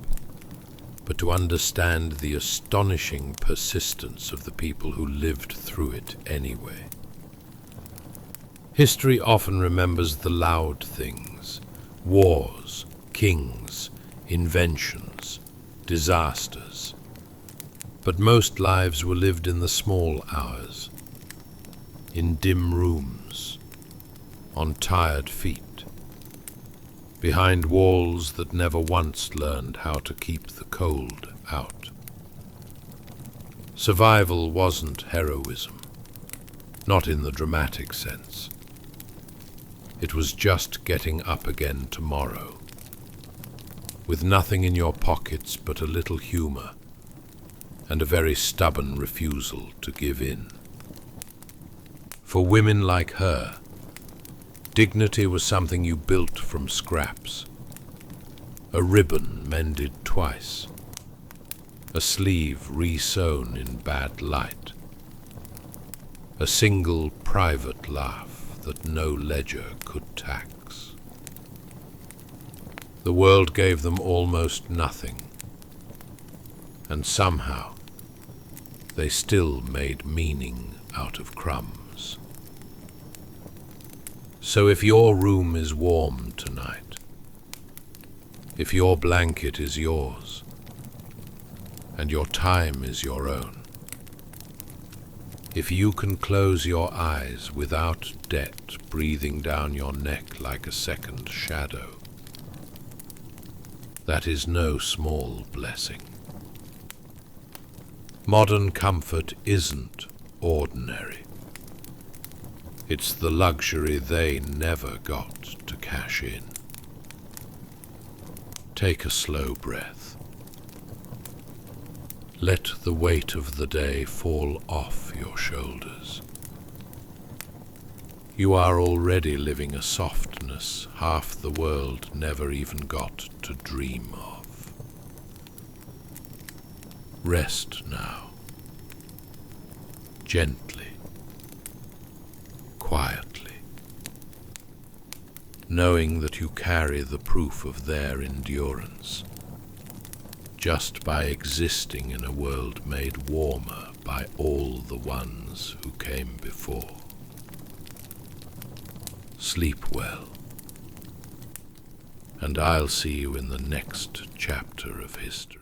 but to understand the astonishing persistence of the people who lived through it anyway. History often remembers the loud things: wars, kings, inventions, disasters. But most lives were lived in the small hours, in dim rooms, on tired feet, behind walls that never once learned how to keep the cold out. Survival wasn't heroism, not in the dramatic sense. It was just getting up again tomorrow, with nothing in your pockets but a little humor and a very stubborn refusal to give in. For women like her, dignity was something you built from scraps. A ribbon mended twice, a sleeve re-sewn in bad light, a single private laugh that no ledger could tax. The world gave them almost nothing, and somehow they still made meaning out of crumbs. So if your room is warm tonight, if your blanket is yours, and your time is your own, if you can close your eyes without debt breathing down your neck like a second shadow, that is no small blessing. Modern comfort isn't ordinary. It's the luxury they never got to cash in. Take a slow breath. Let the weight of the day fall off your shoulders. You are already living a softness half the world never even got to dream of. Rest now, gently, quietly, knowing that you carry the proof of their endurance, just by existing in a world made warmer by all the ones who came before. Sleep well, and I'll see you in the next chapter of history.